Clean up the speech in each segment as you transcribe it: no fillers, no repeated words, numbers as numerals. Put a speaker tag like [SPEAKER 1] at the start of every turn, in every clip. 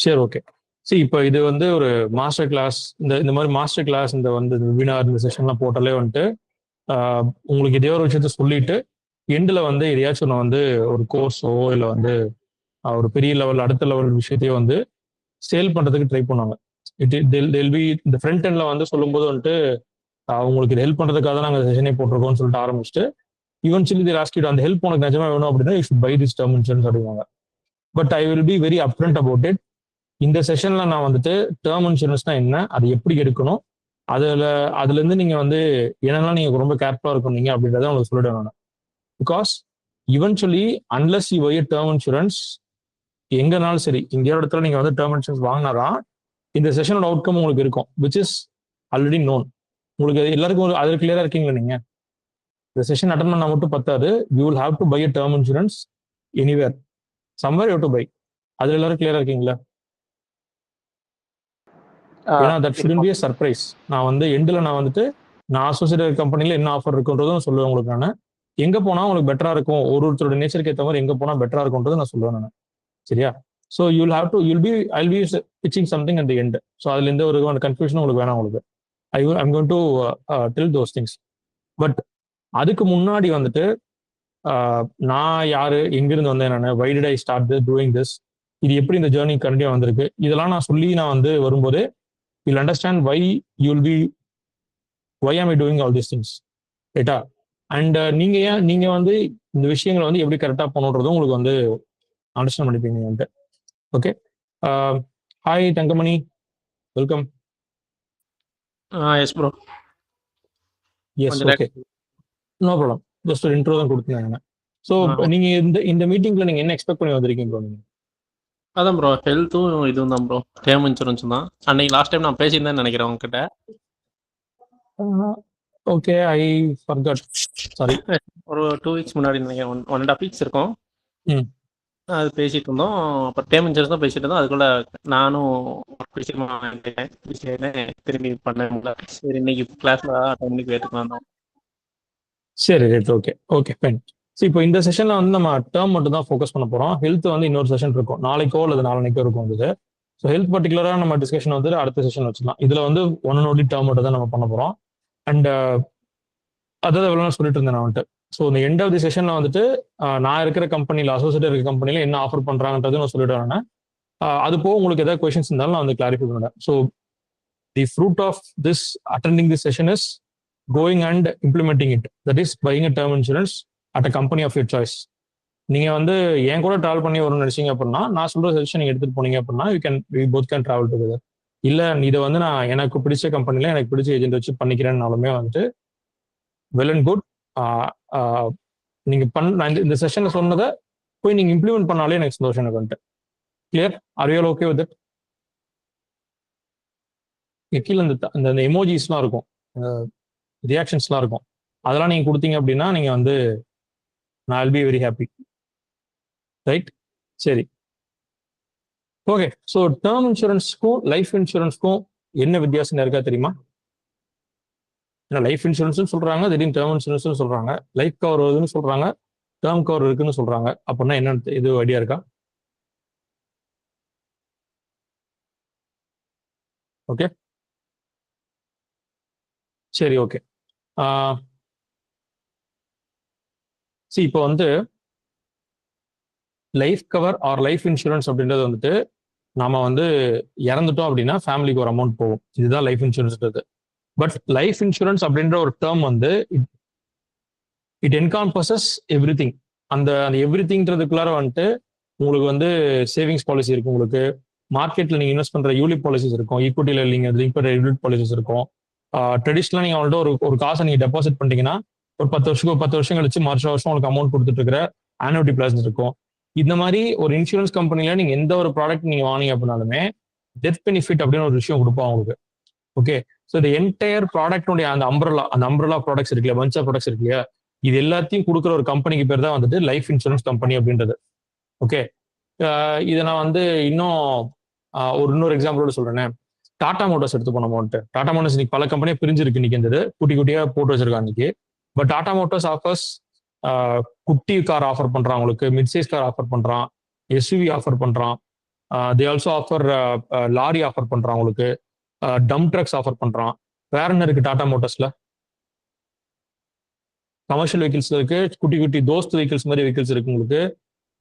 [SPEAKER 1] சரி, ஓகே. சரி, இப்போ இது வந்து ஒரு மாஸ்டர் கிளாஸ், இந்த மாதிரி மாஸ்டர் கிளாஸ், இந்த வந்து வெபினார், இந்த செஷன்லாம் போட்டாலே வந்துட்டு உங்களுக்கு இதே ஒரு விஷயத்த சொல்லிட்டு எண்டில் வந்து எதையாச்சும் நான் வந்து ஒரு கோர்ஸோ இல்லை வந்து ஒரு பெரிய லெவல் அடுத்த லெவல் விஷயத்தையோ வந்து சேல் பண்றதுக்கு ட்ரை பண்ணுவாங்க. பி இந்த ஃப்ரண்ட் எண்ட்ல வந்து சொல்லும்போது வந்துட்டு உங்களுக்கு இது ஹெல்ப் பண்றதுக்காக தான் நாங்கள் செஷனே போட்டிருக்கோம்னு சொல்லிட்டு ஆரம்பிச்சுட்டு இவன்ச்சுவலி தி ஆஸ்க் அந்த ஹெல்ப் உனக்கு நிஜமா வேணும் அப்படின்னா you should buy this term insurance அப்படிவாங்க. But I will be very upfront about it. இந்த செஷன்ல நான் வந்துட்டு டேர்ம் இன்சூரன்ஸ்னா என்ன, அது எப்படி எடுக்கணும், அதுல அதுல இருந்து நீங்க வந்து என்னெல்லாம் நீங்க ரொம்ப கேர்ஃபுல்லா இருக்கணும் அப்படின்றத உங்களுக்கு சொல்லிடுவேன் நான். Because eventually unless you buy term insurance, எங்கனாலும் சரி எங்கேயோ இடத்துல நீங்க வந்து டேர்ம் இன்சூரன்ஸ் வாங்கினாதான் இந்த செஷனோட அவுட்கம் உங்களுக்கு இருக்கும், விச் இஸ் ஆல்ரெடி நோன். உங்களுக்கு எல்லாருக்கும் அது கிளியரா இருக்கீங்களா? நீங்க இந்த செஷன் அட்டன் பண்ணா மட்டும் பத்தாது, you will have to buy a term insurance anywhere, somewhere you to buy. அதுல எல்லாரும் கிளியரா இருக்கீங்களா? ஏன்னா that shouldn't be a surprise. நான் வந்து எண்டில் நான் வந்துட்டு நான் அசோசியேட் கம்பெனில என்ன ஆஃபர் இருக்குன்றதும் சொல்லுவேன் உங்களுக்கு. நான் எங்க போனா உங்களுக்கு பெட்டரா இருக்கும், ஒருத்தரோட நேச்சருக்கு ஏற்ற மாதிரி எங்க போனா பெட்டரா இருக்கும்ன்றது நான் சொல்லுவேன் நான். சரியா? So you'll have to you'll be I'll be pitching something at the end. So அதுல இருந்து ஒரு கன்ஃபியூஷன் உங்களுக்கு வேணாம் உங்களுக்கு. I'm going to tell those things. But அதுக்கு முன்னாடி வந்துட்டு நான் யாரு, எங்கிருந்து வந்தேன், நான் why did I start doing this, இது எப்படி இந்த ஜேர்னி கண்டிப்பா வந்திருக்கு, இதெல்லாம் நான் சொல்லி நான் வந்து வரும்போது you'll understand why you'll be why am I doing all these things, ரைட்டா? அண்ட் நீங்க வந்து இந்த விஷயங்களை வந்து எப்படி கரெக்டா பண்ணுன்றதும் உங்களுக்கு வந்து அண்டர்ஸ்டாண்ட் பண்ணிப்பீங்க. Okay, hi Thangamani, welcome.
[SPEAKER 2] Yes bro.
[SPEAKER 1] Yes, okay, no problem. Just ஒரு இன்ட்ரோ தான் கொடுத்துருந்தாங்க. ஸோ நீங்க இந்த மீட்டிங்ல நீங்க என்ன எக்ஸ்பெக்ட் பண்ணி வந்திருக்கீங்க ப்ரோ? நீங்க
[SPEAKER 2] அதான் ப்ரோ, ஹெல்த்தும் இதுவும் தான் ப்ரோ, டேர்ம் இன்சூரன்ஸும் தான். அன்னைக்கு லாஸ்ட் டைம் நான் பேசியிருந்தேன்னு நினைக்கிறேன் உங்ககிட்ட.
[SPEAKER 1] Okay, I forgot, sorry.
[SPEAKER 2] ஒரு 2 வீக்ஸ் முன்னாடி நினைக்கிறேன், 1.5 வீக்ஸ் இருக்கும். அது பேசிட்டு இருந்தோம். அப்புறம் டேர்ம் இன்சூரன்ஸ் தான் பேசிட்டு இருந்தோம். அதுக்குள்ள நானும் திரும்பி பண்ண முடியல. சரி, இன்னைக்கு கிளாஸ்ல டைமுக்கு வேட்டுக்கு வந்தோம்.
[SPEAKER 1] சரி, right, okay, okay, fine. So இப்போ இந்த செஷன்ல வந்து நம்ம டேர்ம் மட்டும் தான் ஃபோக்கஸ் பண்ண போறோம். ஹெல்த் வந்து இன்னொரு செஷன் இருக்கும், நாளைக்கோ அல்லது நாளைக்கோ இருக்கும் வந்து. ஸோ ஹெல்த் பர்டிகுலராக நம்ம டிஸ்கஷன் வந்து அடுத்த செஷன் வச்சுக்கலாம். இதுல வந்து ஒன் அண்ட் ஒன்லி டேர்ம் மட்டும் தான் நம்ம பண்ண போறோம். அண்ட் அதான் எவ்வளோ சொல்லிட்டு இருந்தேன் நான் வந்துட்டு. ஸோ இந்த எண்ட் ஆஃப் தி செஷன்ல வந்துட்டு நான் இருக்கிற கம்பெனியில், அசோசியேட் இருக்க கம்பெனியில் என்ன ஆஃபர் பண்றாங்கன்றது நான் சொல்லிடுவேன். அது போக உங்களுக்கு ஏதாவது கொஸ்டின்ஸ் இருந்தாலும் நான் வந்து கிளாரிஃபை பண்ணுவேன். So the fruit of this attending this session is going and implementing it. That is buying a term insurance at a company of your choice. நீங்க வந்து என் கூட டிராவல் பண்ணி வரணும்னு நினைச்சீங்க அப்படின்னா, நான் சொல்ற சஜஷன் நீங்க எடுத்துட்டு போனீங்க அப்படின்னா we both can travel together. இல்ல இதை வந்து நான் எனக்கு பிடிச்ச கம்பெனில எனக்கு பிடிச்ச ஏஜென்ட் வச்சு பண்ணிக்கிறேன்னாலுமே வந்துட்டு வெல் அண்ட் குட். நீங்க நான் இந்த செஷன்ல சொன்னதை போய் நீங்க இம்ப்ளிமெண்ட் பண்ணாலே எனக்கு சந்தோஷம். எனக்கு வந்துட்டு clear. Are you all okay with it? கீழே இந்த எமோஜிஸ்லாம் இருக்கும், ரியாக்ஷன்ஸ்லாம் இருக்கும், அதெல்லாம் நீங்க கொடுத்தீங்க அப்படின்னா நீங்க வந்து நான் will be very happy. Right, சரி, ஓகே. ஸோ டேர்ம் இன்சூரன்ஸ்க்கும் லைஃப் இன்சூரன்ஸ்க்கும் என்ன வித்தியாசம் இருக்கா தெரியுமா? ஏன்னா லைஃப் இன்சூரன்ஸ் சொல்றாங்க, திடீர்னு டேர்ம் இன்சூரன்ஸ் சொல்றாங்க, லைஃப் கவர் வருதுன்னு சொல்றாங்க, டேர்ம் கவர் இருக்குன்னு சொல்றாங்க. அப்படின்னா என்னன்னு இது ஐடியா இருக்கா? ஓகே, சரி, ஓகே. சரி, இப்போ வந்து life cover R life insurance அப்படின்றது வந்துட்டு நாம வந்து இறந்துட்டோம் அப்படின்னா ஃபேமிலிக்கு ஒரு அமௌண்ட் போகும். இதுதான் லைஃப் இன்சூரன்ஸ்ன்றது. பட் லைஃப் இன்சூரன்ஸ் அப்படின்ற ஒரு டேர்ம் வந்து இட் என்காம்பஸஸ் எவ்ரி திங். அந்த எவ்ரி திங்கிறதுக்குள்ளார வந்துட்டு உங்களுக்கு வந்து சேவிங்ஸ் பாலிசி இருக்கும், உங்களுக்கு மார்க்கெட்ல நீங்க இன்வெஸ்ட் பண்ற யூலிப் பாலிசிஸ் இருக்கும், ஈக்விட்டியில நீங்க லிங்க் பண்ற யூலிப் பாலிசிஸ் இருக்கும். ட்ரெடிஷனலா நீங்க அவங்கள்ட்ட ஒரு காசை நீங்க டெபாசிட் பண்ணிட்டீங்கன்னா ஒரு 10 வருஷம் கழிச்சு வருஷம் உங்களுக்கு அமௌண்ட் கொடுத்துட்டு இருக்கிற ஆனுவிட்டி பிளான்ஸ் இருக்கும். இந்த மாதிரி ஒரு இன்சூரன்ஸ் கம்பெனில நீங்க எந்த ஒரு ப்ராடக்ட் நீங்க வாங்கினீங்க அப்படின்னாலுமே டெத் பெனிஃபிட் அப்படின்னு ஒரு விஷயம் கொடுப்போம் அவங்களுக்கு. ஓகே, ஸோ இந்த என்டையர் ப்ராடக்டுடைய அந்த அம்பரலா ப்ராடக்ட்ஸ் இருக்கு இல்லையா, பஞ்ச் ஆஃப் ப்ராடக்ட்ஸ் இருக்கு இல்லையா, இது எல்லாத்தையும் கொடுக்குற ஒரு கம்பெனிக்கு பேர் தான் வந்துட்டு லைஃப் இன்சூரன்ஸ் கம்பெனி அப்படின்றது. ஓகே, இதை நான் வந்து இன்னொரு எக்ஸாம்பிளோட சொல்றேன். டாடா மோட்டார்ஸ் எடுத்து நம்ம வந்துட்டு டாடா மோட்டார்ஸ் இன்னைக்கு பல கம்பெனியா பிரிஞ்சிருக்கு. இன்னைக்கு இந்த குட்டி குட்டியா போட்டு வச்சிருக்காங்க இன்னைக்கு. பட் டாடா மோட்டார்ஸ் ஆஃபர்ஸ் குட்டி கார் ஆஃபர் பண்றான் உங்களுக்கு, மிட் சைஸ் கார் ஆஃபர் பண்றான், எஸ்யூவி ஆஃபர் பண்றான், they also offer lorry offer பண்றான் உங்களுக்கு, டம்ப் ட்ரக்ஸ் ஆஃபர் பண்றான். வேற என்ன இருக்கு டாடா மோட்டார்ஸ்ல? கமர்ஷியல் வெஹிக்கிள்ஸ் இருக்கு, குட்டி குட்டி தோஸ்த் வெஹிக்கிள்ஸ் மாதிரி வெஹிக்கிள்ஸ் இருக்கு உங்களுக்கு.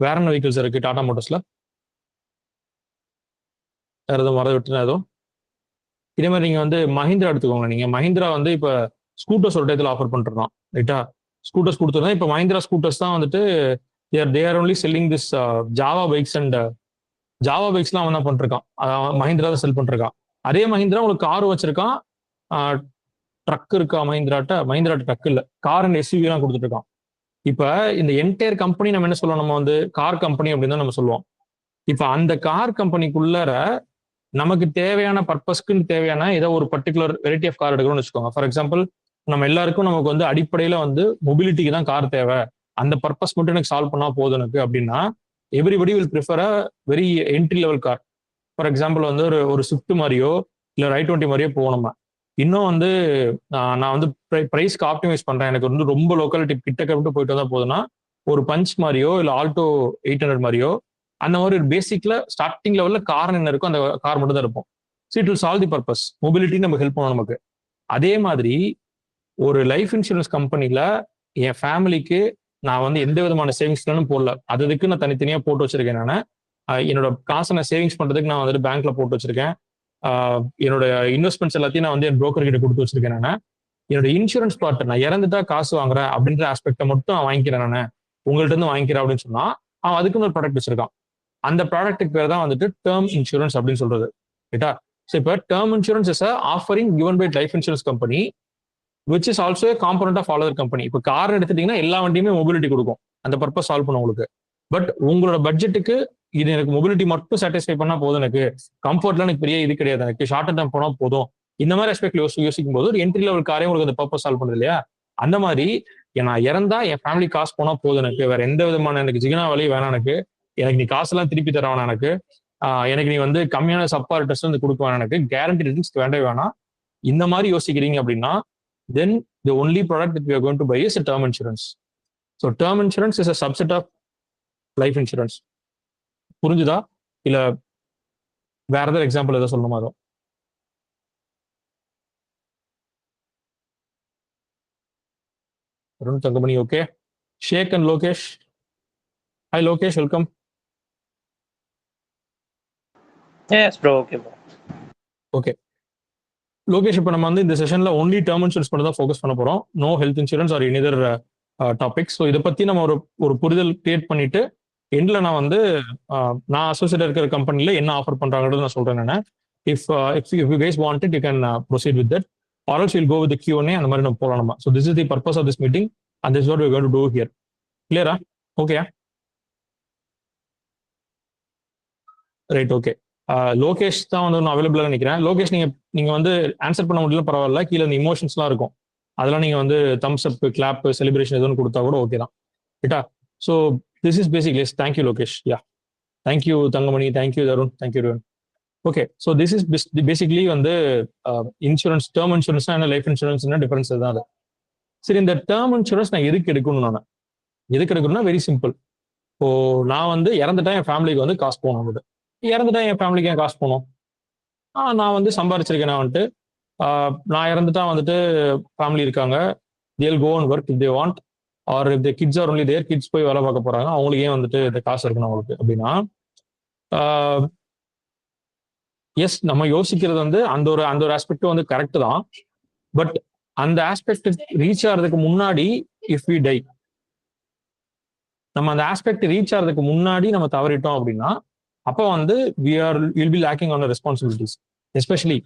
[SPEAKER 1] வேற என்ன வெஹிக்கிள்ஸ் இருக்கு டாடா மோட்டார்ஸ்ல? வேற எதுவும் மறந்து விட்டுனா எதுவும்? இதே மாதிரி நீங்க வந்து மஹிந்திரா எடுத்துக்கோங்க. நீங்க மஹிந்திரா வந்து இப்ப ஸ்கூட்டர்ஸ் ஒரு டயத்தில் ஆஃபர் பண்றான், ரைட்டா? ஸ்கூட்டர்ஸ் கொடுத்துருந்தா இப்போ மஹிந்திரா ஸ்கூட்டர்ஸ் தான் வந்துட்டு they are only selling this Jawa bikes and Jawa பைக்ஸ்லாம் அவன் தான் பண்ணிருக்கான். மஹிந்திரா தான் செல் பண்ணிருக்கான். அதே மஹிந்திரா உங்களுக்கு கார் வச்சிருக்கான், ட்ரக் இருக்கா மஹிந்திரா ட்ரக் இல்ல, கார் அண்ட் எஸ்யூவி எல்லாம் கொடுத்துட்டு இருக்கான். இப்ப இந்த என்டையர் கம்பெனி நம்ம என்ன சொல்லுவோம், நம்ம வந்து கார் கம்பெனி அப்படின்னு தான் நம்ம சொல்லுவோம். இப்ப அந்த கார் கம்பெனிக்குள்ளார நமக்கு தேவையான பர்பஸ்க்குன்னு தேவையான ஏதோ ஒரு பர்டிகுலர் வெரைட்டி ஆஃப் கார் எடுக்கணும்னு வச்சுக்கோங்க. ஃபார் எக்ஸாம்பிள், நம்ம எல்லாருக்கும் நமக்கு வந்து அடிப்படையில வந்து மொபிலிட்டிக்கு தான் கார் தேவை, அந்த பர்பஸ் மட்டும் எனக்கு சால்வ் பண்ணா போதும் எனக்கு அப்படின்னா, everybody will prefer a very entry level car. For example வந்து ஒரு ஸ்விஃப்ட் மாதிரியோ இல்லை i20 மாதிரியோ போகணுமா. இன்னும் வந்து நான் வந்து ப்ரைஸ்க்கு ஆப்டிமைஸ் பண்றேன், எனக்கு வந்து ரொம்ப லோக்காலிட்டி கிட்டக்க விட்டு போயிட்டு வந்தா போதுன்னா ஒரு பஞ்ச் மாதிரியோ இல்லை ஆல்டோ 800 மாதிரியோ அந்த மாதிரி ஒரு பேசிக்ல ஸ்டார்டிங் லெவல்ல கார் என்ன இருக்கும் அந்த கார் மட்டும் தான் இருக்கும். So it will solve the purpose, mobility நம்ம ஹெல்ப் பண்ணணும் நமக்கு. அதே மாதிரி ஒரு லைஃப் இன்சூரன்ஸ் கம்பெனில என் ஃபேமிலிக்கு நான் வந்து எந்த விதமான சேவிங்ஸ் பிளானும் போடல, அதுக்கு நான் தனித்தனியா போட்டு வச்சிருக்கேன். நான் என்னோட காசை நான் சேவிங்ஸ் பண்றதுக்கு நான் வந்துட்டு பேங்க்ல போட்டு வச்சிருக்கேன். என்னோட இன்வெஸ்ட்மெண்ட்ஸ் எல்லாத்தையும் நான் வந்து என் புரோக்கர் கிட்ட கொடுத்து வச்சிருக்கேன். நான் என்னோட இன்சூரன்ஸ் பார்ட் நான் இறந்துட்டா காசு வாங்குறேன் அப்படின்ற ஆஸ்பெக்டை மட்டும் வாங்கிக்கிறேன், நான் உங்கள்ட்ட இருந்து வாங்கிக்கிறேன் அப்படின்னு சொன்னா அவன் அதுக்குன்னு ஒரு ப்ராடக்ட் வச்சிருக்கான். அந்த ப்ராடக்ட்டுக்கு பேர் தான் வந்துட்டு டேர்ம் இன்சூரன்ஸ் அப்படின்னு சொல்றது, ரைட்டா? ஸோ இப்போ term insurance is offering given by life insurance company which is also component of all other company. இப்போ கார் எடுத்துட்டீங்கன்னா எல்லா வண்டியுமே மொபிலிட்டி கொடுக்கும், அந்த பர்பஸ் சால்வ் பண்ணும் உங்களுக்கு. பட் உங்களோட பட்ஜெட்டுக்கு இது எனக்கு மொபிலிட்டி மட்டும் சாட்டிஸ்ஃபை பண்ணா போதும், எனக்கு கம்ஃபர்ட்லாம் எனக்கு பெரிய இது கிடையாது, எனக்கு ஷார்ட் டைம் போனா போதும், இந்த மாதிரி ஆஸ்பெக்ட் யோசிக்கும் போது ஒரு என்ட்ரி லெவல் காரே உங்களுக்கு அந்த பர்பஸ் சால்வ் பண்ணுது இல்லையா? அந்த மாதிரி நான் இறந்தா என் ஃபேமிலி காசு போனா போதும், எனக்கு வேற எந்த விதமான எனக்கு ஜிகனா வழி வேணாம், எனக்கு நீ காசெல்லாம் திருப்பி தரவானா, எனக்கு நீ வந்து கம்மியான சப்பார் டெஸ்ட் வந்து கொடுக்குவான, எனக்கு கேரண்டி ரிஸ்க் வேண்டவே வேணாம், இந்த மாதிரி யோசிக்கிறீங்க அப்படின்னா then the only product that we are going to buy is a term insurance. So term insurance is a subset of life insurance. புரிஞ்சுதா? இல்ல வேற ஏதாவது எக்ஸாம்பிள் ஏதாவது சொல்லணுமா? Arun Thangamani, okay. Sheikh and Lokesh. Hi Lokesh, welcome.
[SPEAKER 2] Yes bro, okay bro.
[SPEAKER 1] Okay Lokesh, இப்போ நம்ம வந்து இந்த செஷன்ல ஒன்லி டேர்ம் இன்சூரன்ஸ் பண்ண தான் ஃபோக்கஸ் பண்ண போறோம், no health insurance or any other topics. So இதை பத்தி நம்ம ஒரு புரிதல் கிரியேட் பண்ணிட்டு எண்ட்ல நான் வந்து நான் அசோசியேட் இருக்கிற கம்பெனில என்ன ஆஃபர் பண்றாங்கிறது நான் சொல்றேன். நான் if you guys want it you can proceed with that or else will go with Q&A, அந்த மாதிரி நம்ம போகலாம். நம்ம so this is the purpose of this meeting and this what we are going to do here. கிளியரா? Okay right, okay. Lokesh தான் வந்து ஒன்று அவைலபிளாக நினைக்கிறேன். லோகேஷ், நீங்க வந்து ஆன்சர் பண்ண முடியல பரவாயில்ல, கீழே இந்த இமோஷன்ஸ்லாம் இருக்கும், அதெல்லாம் நீங்க வந்து தம்ஸ் அப், கிளாப், செலிப்ரேஷன் எதுவும் கொடுத்தா கூட ஓகே தான், ரைட்டா? So this is basically thank you Lokesh. Yeah, thank you Thangamani, thank you Tarun, thank you Ruwan. Okay, so this is basically வந்து இன்சூரன்ஸ், டேர்ம் இன்சூரன்ஸ் என்ன, லைஃப் இன்சூரன்ஸ் டிஃபரன்ஸ் தான் அது. சரி, இந்த டேர்ம் இன்சூரன்ஸ் நான் எதுக்கு எடுக்கணும்? நான் எதுக்கு எடுக்கணும்னா வெரி சிம்பிள். இப்போ நான் வந்து இறந்துட்டா என் ஃபேமிலிக்கு வந்து காசு போகணும், இறந்துட்டா என் ஃபேமிலிக்கு ஏன் காசு போகணும்? நான் வந்து சம்பாரிச்சிருக்கேன், நான் வந்துட்டு நான் இறந்துட்டா வந்துட்டு ஃபேமிலி இருக்காங்க, they'll go and work if they want, or if the kids are only there, kids போய் வேலை பார்க்க போறாங்க, அவங்களுக்கு ஏன் வந்துட்டு இந்த காசு இருக்கணும் அவங்களுக்கு அப்படின்னா, எஸ் நம்ம யோசிக்கிறது வந்து அந்த ஒரு ஆஸ்பெக்ட் வந்து கரெக்ட் தான். பட் அந்த ஆஸ்பெக்ட் ரீச் ஆகிறதுக்கு முன்னாடி இஃப் வி டை, நம்ம அந்த ஆஸ்பெக்ட் ரீச் ஆகிறதுக்கு முன்னாடி நம்ம தவறிட்டோம் அப்படின்னா அப்போ வந்து will be lacking on responsibilities. Especially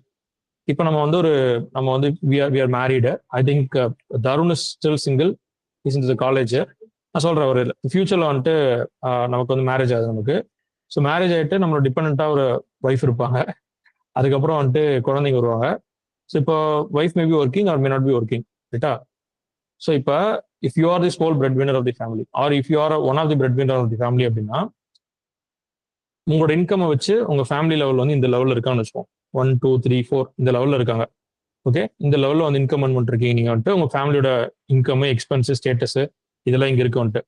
[SPEAKER 1] இப்போ நம்ம வந்து we are married. I think Tarun is still single, he's into the college. நான் சொல்றேன், ஒரு ஃபியூச்சர்ல வந்துட்டு நமக்கு வந்து மேரேஜ் ஆகுது நமக்கு. ஸோ மேரேஜ் ஆகிட்டு நம்மளோட டிபெண்டா ஒரு ஒய்ஃப் இருப்பாங்க, அதுக்கப்புறம் வந்துட்டு குழந்தைங்க வருவாங்க. ஸோ இப்போ wife may be working or may not be working, ரைட்டா? ஸோ இப்போ if you are the sole breadwinner of the family or if you are one of the breadwinner of the family அப்படின்னா உங்களோட income வச்சு உங்க family level வந்து இந்த லெவலில் இருக்கான்னு வச்சுக்கோம், 1 2 3 4 இந்த லெவலில் இருக்காங்க. ஓகே, இந்த லெவலில் வந்து இன்கம் earn பண்ணிருக்கீங்க நீங்க வந்துட்டு, உங்க ஃபேமிலியோட இன்கம், எக்ஸ்பென்சஸ், ஸ்டேட்டஸ் இதெல்லாம் இங்க இருக்கு வந்துட்டு.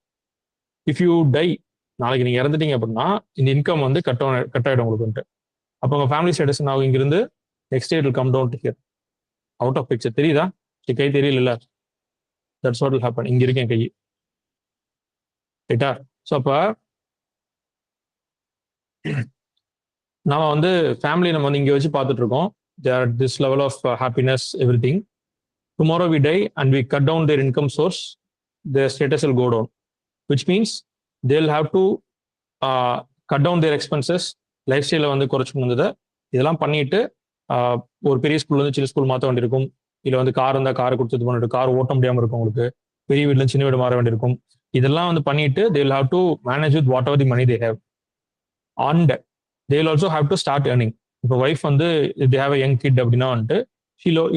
[SPEAKER 1] இஃப் யூ டை நாளைக்கு நீங்க இறந்துட்டீங்க அப்படின்னா இந்த இன்கம் வந்து கட் ஆயிடும் உங்களுக்கு வந்துட்டு. அப்போ உங்க ஃபேமிலி ஸ்டேட்டஸ் நான் இங்கிருந்து next it will come down to here, out of picture. தெரியுதா? கை தெரியல, தட்ஸ் வாட் வில் ஹேப்பன். இங்க இருக்கேன் கை, ரைட்டா? ஸோ அப்போ நாம வந்து ஃபேமிலி நம்ம வந்து இங்க வச்சு பார்த்துட்டு இருக்கோம். This level of happiness, everything. Tomorrow we die and we cut down their income source, their status will go down, which means they'll have to cut down their expenses, life ஸ்டைலை வந்து குறைச்சிக்கணும். வந்ததை இதெல்லாம் பண்ணிட்டு ஒரு பெரிய ஸ்கூல்ல இருந்து சின்ன ஸ்கூல் மாற்ற வேண்டியிருக்கும். இல்லை வந்து கார் இருந்தால் காரை கொடுத்து பண்ணிட்டு கார் ஓட்ட முடியாமல் இருக்கும் உங்களுக்கு, பெரிய வீட்டுல சின்ன வீடு மாற வேண்டியிருக்கும். இதெல்லாம் வந்து பண்ணிட்டு they will have to manage with whatever the money they have, and they will also have to start earning. இப்போ ஒய்ஃப் வந்து they have a young kid அப்படின்னா வந்துட்டு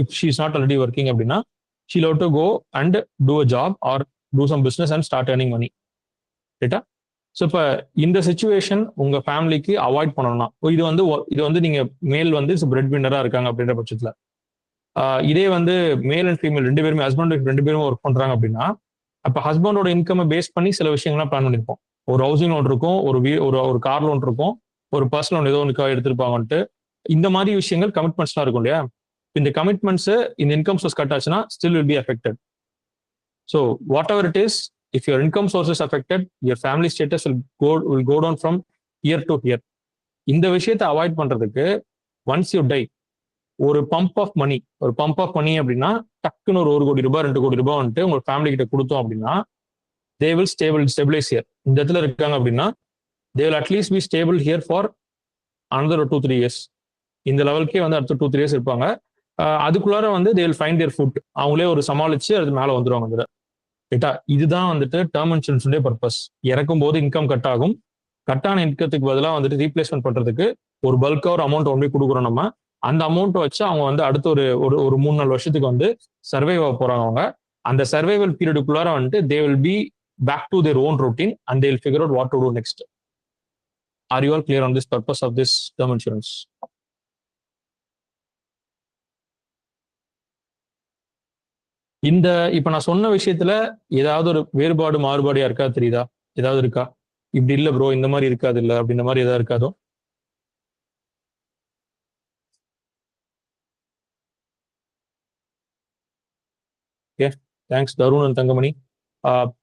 [SPEAKER 1] if she is not already working அப்படின்னா she'll have to go and do a job or do some business and start earning money, ரைட்டா? So இப்போ இந்த situation உங்க ஃபேமிலிக்கு அவாய்ட் பண்ணணும்னா, இது வந்து நீங்க மேல் வந்து பிரெட் வின்னரா இருக்காங்க அப்படின்ற பட்சத்துல, இதே வந்து மேல் அண்ட் ஃபீமேல் ரெண்டு பேருமே, ஹஸ்பண்ட் ஒய்ஃப் ரெண்டு பேரும் ஒர்க் பண்றாங்க அப்படின்னா, அப்போ ஹஸ்பண்டோட இன்கம் பேஸ் பண்ணி சில விஷயங்கள்லாம் பிளான் பண்ணிருப்போம். ஒரு ஹவுசிங் லோன் இருக்கும், ஒரு கார் லோன் இருக்கும், ஒரு பர்சனல் லோன் ஏதோ ஒன்று எடுத்திருப்பாங்கன்ட்டு. இந்த மாதிரி விஷயங்கள் கமிட்மெண்ட்ஸ்லாம் இருக்கும் இல்லையா? இந்த கமிட்மெண்ட்ஸ் இந்த இன்கம் சோர்ஸ் கட் ஆச்சுன்னா still will be affected. So what ever it is, if your income source is affected, your family status will go down from year to year. இந்த விஷயத்தை அவாய்ட் பண்றதுக்கு once you die, ஒரு pump of money அப்படின்னா டக்குன்னு ஒரு 1 கோடி ரூபாய் 2 கோடி ரூபாய் வந்துட்டு உங்க ஃபேமிலி கிட்ட கொடுத்தோம் அப்படின்னா they will stabilize here. இந்த இடத்துல இருக்காங்க அப்படின்னா they will at least be stable here for another 2-3 years. இந்த லெவலுக்கே வந்து அடுத்த 2-3 years இருப்பாங்க. அதுக்குள்ளார வந்து they will find their foot. அவங்களே ஒரு சமாளிச்சு அது மேல வந்துருவாங்க. ரைட்டா? இதுதான் வந்துட்டு டேர்ம் இன்சூரன்ஸுடைய பர்பஸ். இறக்கும் போது இன்கம் கட் ஆகும். கட்டான இன்கத்துக்கு பதிலாக வந்துட்டு ரீப்ளேஸ்மெண்ட் பண்றதுக்கு ஒரு பல்கா ஒரு அமௌண்ட் ஒன்று கொடுக்குறோம் நம்ம. அந்த அமௌண்ட்டை வச்சு அவங்க வந்து அடுத்த ஒரு 3-4 வருஷத்துக்கு வந்து சர்வைவ் ஆக போறாங்க. அவங்க அந்த சர்வைவல் பீரியடுக்குள்ளார வந்துட்டு they will be back to their own routine and they will figure out what to do next. Are you all clear on this purpose of this term insurance? இந்த இப்ப நான் சொன்ன விஷயத்துல ஏதாவது ஒரு வேறுபாடு மாறுபாடியா இருக்கா? தெரியுதா? ஏதாவது இருக்கா? இப்படி இல்ல ப்ரோ, இந்த மாதிரி இருக்காது இல்ல அப்படின்ற மாதிரி ஏதாவது இருக்காதோ? Okay, thanks Tarun and Thangamani.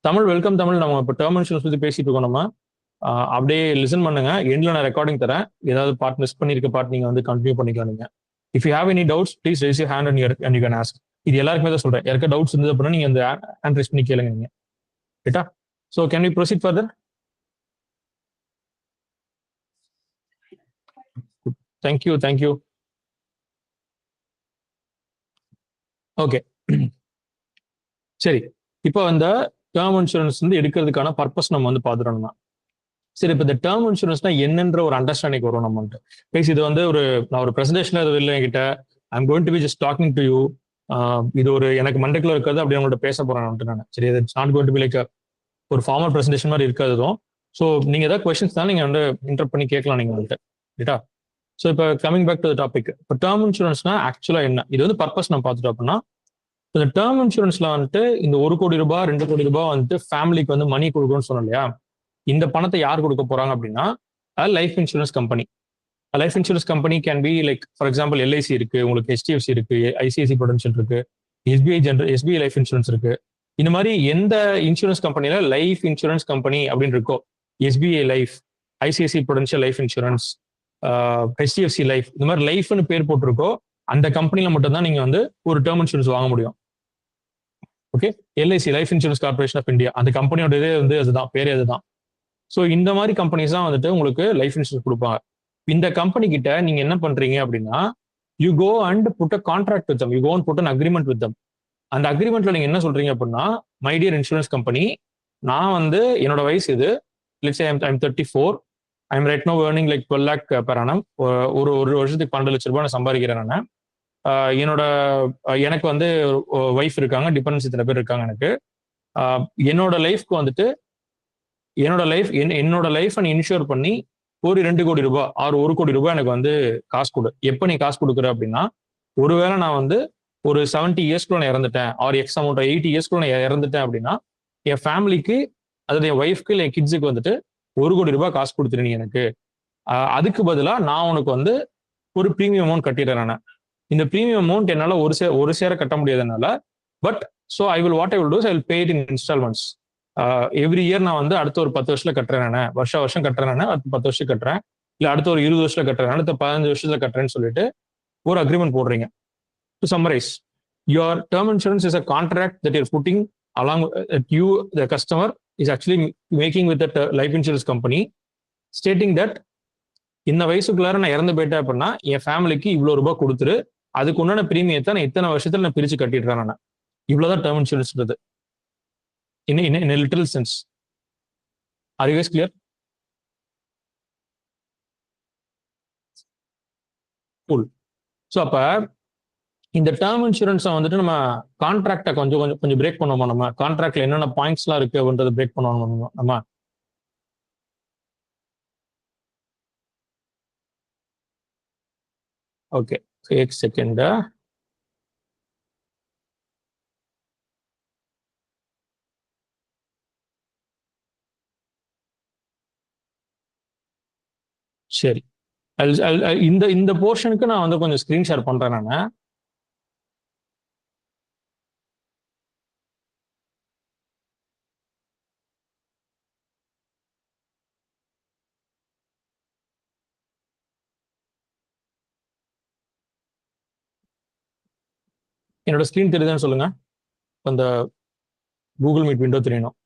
[SPEAKER 1] Tamil, welcome Tamil. நம்ம இப்போ டேர்ம் இன்சூரன்ஸ் பத்தி பேசிட்டு இருக்கோம். நம்ம அப்படியே லிசன் பண்ணுங்க. எண்ட்ல நான் ரெக்கார்டிங் தரேன். ஏதாவது பார்ட் மிஸ் பண்ணிருக்க பார்ட் நீங்க வந்து கண்டினியூ பண்ணிக்கலாம். நீங்க if you have any doubts please raise your hand and you can ask. இது எல்லாருக்குமே தான் சொல்றேன். யாருக்கா டவுட்ஸ் இருந்தது அப்படின்னா நீங்க அந்த ஹேண்ட் ரைஸ் பண்ணி கேளுங்க நீங்க, ரைட்டா? So can we proceed further? Thank you. Okay, சரி. இப்போ அந்த டேர்ம் இன்சூரன்ஸ் வந்து எடுக்கிறதுக்கான பர்பஸ் நம்ம வந்து பார்த்துட்டோம்னா, சரி இப்போ இந்த டேர்ம் இன்சூரன்ஸ்னா என்னன்ற ஒரு அண்டர்ஸ்டாண்டிங் வரும் நம்மகிட்ட. பேசி இது வந்து நான் ஒரு ப்ரெசன்டேஷன் இது இல்லை என்கிட்ட. I'm going to be just talking to you. இது ஒரு எனக்கு மண்டக்குள்ள இருக்கிறது அப்படி அவங்கள்ட்ட பேச போறேன் நான். சரி, it's not going to be like ஒரு ஃபார்மல் ப்ரெசன்டேஷன் மாதிரி இருக்காதும். ஸோ நீங்க ஏதாவது கொஸ்டின்ஸ் தான் நீங்க வந்து இன்டர்ப்ட் பண்ணி கேட்கலாம் நீங்க வந்துட்டு, ரைட்டா? ஸோ இப்போ coming back to the topic, இப்போ டேர்ம் இன்சூரன்ஸ்னா ஆக்சுவலா என்ன, இது வந்து பர்பஸ் நம்ம பார்த்துட்டோம் அப்படின்னா, இந்த டேர்ம் இன்சூரன்ஸ்ல வந்துட்டு இந்த 1 கோடி ரூபாய் 2 கோடி ரூபாய் வந்துட்டு ஃபேமிலிக்கு வந்து மணி கொடுக்கணும்னு சொன்னோம் இல்லையா? இந்த பணத்தை யார் கொடுக்க போறாங்க அப்படின்னா life insurance company. Life insurance company can be like for example LIC இருக்கு, உங்களுக்கு HDFC இருக்கு, ஐசிஐசி ப்ரூடென்ஷியல் இருக்கு, எஸ்பிஐ லைஃப் இன்சூரன்ஸ் இருக்கு. இந்த மாதிரி எந்த இன்சூரன்ஸ் கம்பெனில லைஃப் இன்சூரன்ஸ் கம்பெனி அப்படின்னு இருக்கோ, SBI Life, ICICI Prudential Life Insurance, HDFC Life, இந்த மாதிரி லைஃப்னு பேர் போட்டிருக்கோ அந்த கம்பெனில மட்டும் தான் நீங்க வந்து ஒரு டேர்ம் இன்சூரன்ஸ் வாங்க முடியும். ஓகே, LIC Life Insurance Corporation of India, அந்த கம்பெனியோட இதே வந்து அதுதான், பேரே அதுதான். ஸோ இந்த மாதிரி கம்பெனிஸ் தான் வந்துட்டு உங்களுக்கு லைஃப் இன்சூரன்ஸ் கொடுப்பாங்க. இந்த கம்பெனி கிட்ட நீங்க என்ன பண்றீங்க அப்படின்னா, you go and put a contract with them, you go and put an agreement with them. அந்த அக்ரிமெண்ட்ல நீங்க என்ன சொல்றீங்க அப்படின்னா, மை டியர் இன்சூரன்ஸ் கம்பெனி, நான் வந்து என்னோட வயசு இது, let's say I'm 34, I'm right no earning like 12 lakh per annum. ஒரு வருஷத்துக்கு 12 லட்ச ரூபாய் நான் சம்பாதிக்கிறேன். நான் எனக்கு வந்து ஒய்ஃப் இருக்காங்க, டிபெண்டன்ஸ் இத்தனை பேர் இருக்காங்க எனக்கு. என்னோட லைஃப்க்கு வந்துட்டு என்னோட லைஃப் இன்ஷூர் பண்ணி ஒரு 2 கோடி ரூபாய் ஆர் 1 கோடி ரூபாய் எனக்கு வந்து காசு கொடு. எப்ப நீ காசு கொடுக்குற அப்படின்னா, ஒருவேளை நான் வந்து ஒரு 70 இயர்ஸ்க்குள்ள நான் இறந்துட்டேன், ஆர் எக்ஸ் அமௌண்ட் 80 இயர்ஸ்க்குள்ள நான் இறந்துட்டேன் அப்படின்னா, என் ஃபேமிலிக்கு, அதாவது என் ஒய்ஃப்க்கு இல்லை என் கிட்ஸுக்கு வந்துட்டு 1 கோடி ரூபாய் காசு கொடுத்துரு நீ எனக்கு, அதுக்கு பதிலா நான் உனக்கு வந்து ஒரு ப்ரீமியம் அமௌண்ட் கட்டிடுறேன் நான். இந்த ப்ரீமியம் அமௌண்ட் என்னால ஒரு சேர கட்ட முடியாதனால, but so I will what I will do I will pay it in instalments. Every year நான் வந்து அடுத்த ஒரு 10 வருஷத்துல கட்டுறேன் நான், வருஷம் கட்டுறேன் நான், அடுத்த 10 வருஷம் கட்டுறேன், இல்ல அடுத்த ஒரு 20 வருஷத்துல கட்டுறேன், அடுத்த 15 வருஷத்துல கட்டுறேன்னு சொல்லிட்டு ஒரு அக்ரிமெண்ட் போடுறீங்க. To summarise, your term insurance is a contract that you're putting along you, the customer is actually making with that life insurance company, stating that இந்த வயசுக்குள்ளார நான் இறந்து போயிட்டேன் அப்படின்னா என் ஃபேமிலிக்கு இவ்வளவு ரூபாய் கொடுத்துரு, அதுக்கு உண்டான பிரீமியத்தை நான் இத்தனை வருஷத்துல நான் பிரிச்சு கட்டிடுறேன் நான். இவ்வளவுதான் டேர்ம் இன்சூரன்ஸ்ன்றது in a literal sense. Are you guys clear? Cool. So அப்ப இந்த டேர்ம் இன்சூரன்ஸை வந்துட்டு நம்ம கான்ட்ராக்டை கொஞ்சம் பிரேக் பண்ணுவோமா, நம்ம கான்ட்ராக்ட்ல என்னென்ன பாயிண்ட்ஸ்லாம் இருக்கு அப்படின்றத பிரேக் பண்ணுவோம் நம்ம. ஓகே, एक सेकंड. சரி, இந்த போர்ஷனுக்கு நான் வந்து கொஞ்சம் ஸ்கிரீன் ஷேர் பண்றேன் நான். என்னோட ஸ்கிரீன் தெரியுதான்னு சொல்லுங்க. அந்த கூகுள் மீட் விண்டோ தெரியணும்.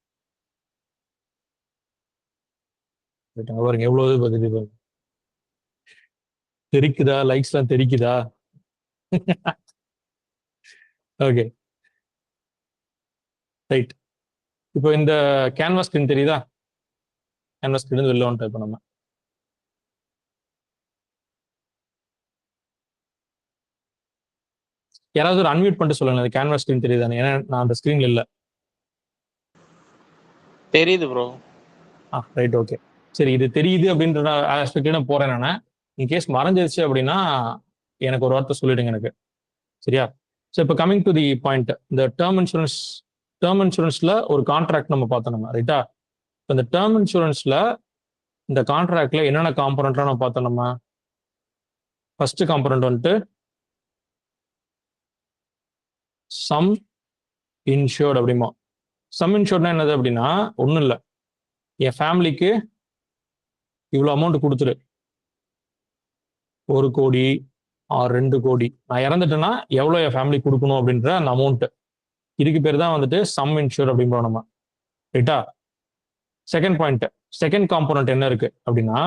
[SPEAKER 1] பாருங்க எவ்வளவு பதில் தெரிக்குதா, லைக்ஸ் எல்லாம் தெரிக்குதா? Okay right. இப்போ இந்த கேன்வாஸ் ஸ்கிரீன் தெரியுதா? கேன்வாஸ் ஸ்கிரீன் வெளில வந்துட்டோம் இப்போ நம்ம. யாராவது ஒரு அன்மியூட் பண்ணிட்டு சொல்லுங்க, கேன்வாஸ் ஸ்கிரீன் தெரியுதானே? ஏன்னா நான் அந்த ஸ்கிரீன்ல இல்ல.
[SPEAKER 2] தெரியுது ப்ரோ.
[SPEAKER 1] ரைட், ஓகே சரி. இது தெரியுது அப்படின்ற ஆஸ்பெக்ட்ல நான் போறேன் நான். இன்கேஸ் மறைஞ்சிருச்சு அப்படின்னா எனக்கு ஒரு வார்த்தை சொல்லிடுங்க எனக்கு, சரியா? ஸோ இப்போ கமிங் டு தி பாயிண்ட், இந்த டேர்ம் இன்சூரன்ஸ்ல ஒரு கான்ட்ராக்ட் நம்ம பார்த்தோம் நம்ம, ரைட்டா? இந்த டேர்ம் இன்சூரன்ஸ்ல இந்த கான்ட்ராக்ட்ல என்னென்ன காம்பனண்ட்லாம் நம்ம பார்த்தோம் நம்ம. ஃபர்ஸ்ட் காம்பனண்ட் வந்துட்டு சம் இன்ஷூர்ட் அப்படிமா. சம் இன்ஷூர்ட்னா என்னது அப்படின்னா ஒன்றும் இல்லை, என் ஃபேமிலிக்கு இவ்வளோ அமௌண்ட் கொடுத்துரு, 1 கோடி 2 கோடி, நான் இறந்துட்டேன்னா எவ்வளோ என் ஃபேமிலி கொடுக்கணும் அப்படின்ற அந்த அமௌண்ட், இதுக்கு பேர் தான் வந்துட்டு சம் இன்ஷூர் அப்படின்றோம் நம்ம, ரைட்டா? செகண்ட் பாயிண்ட், செகண்ட் காம்போனன்ட் என்ன இருக்கு அப்படின்னா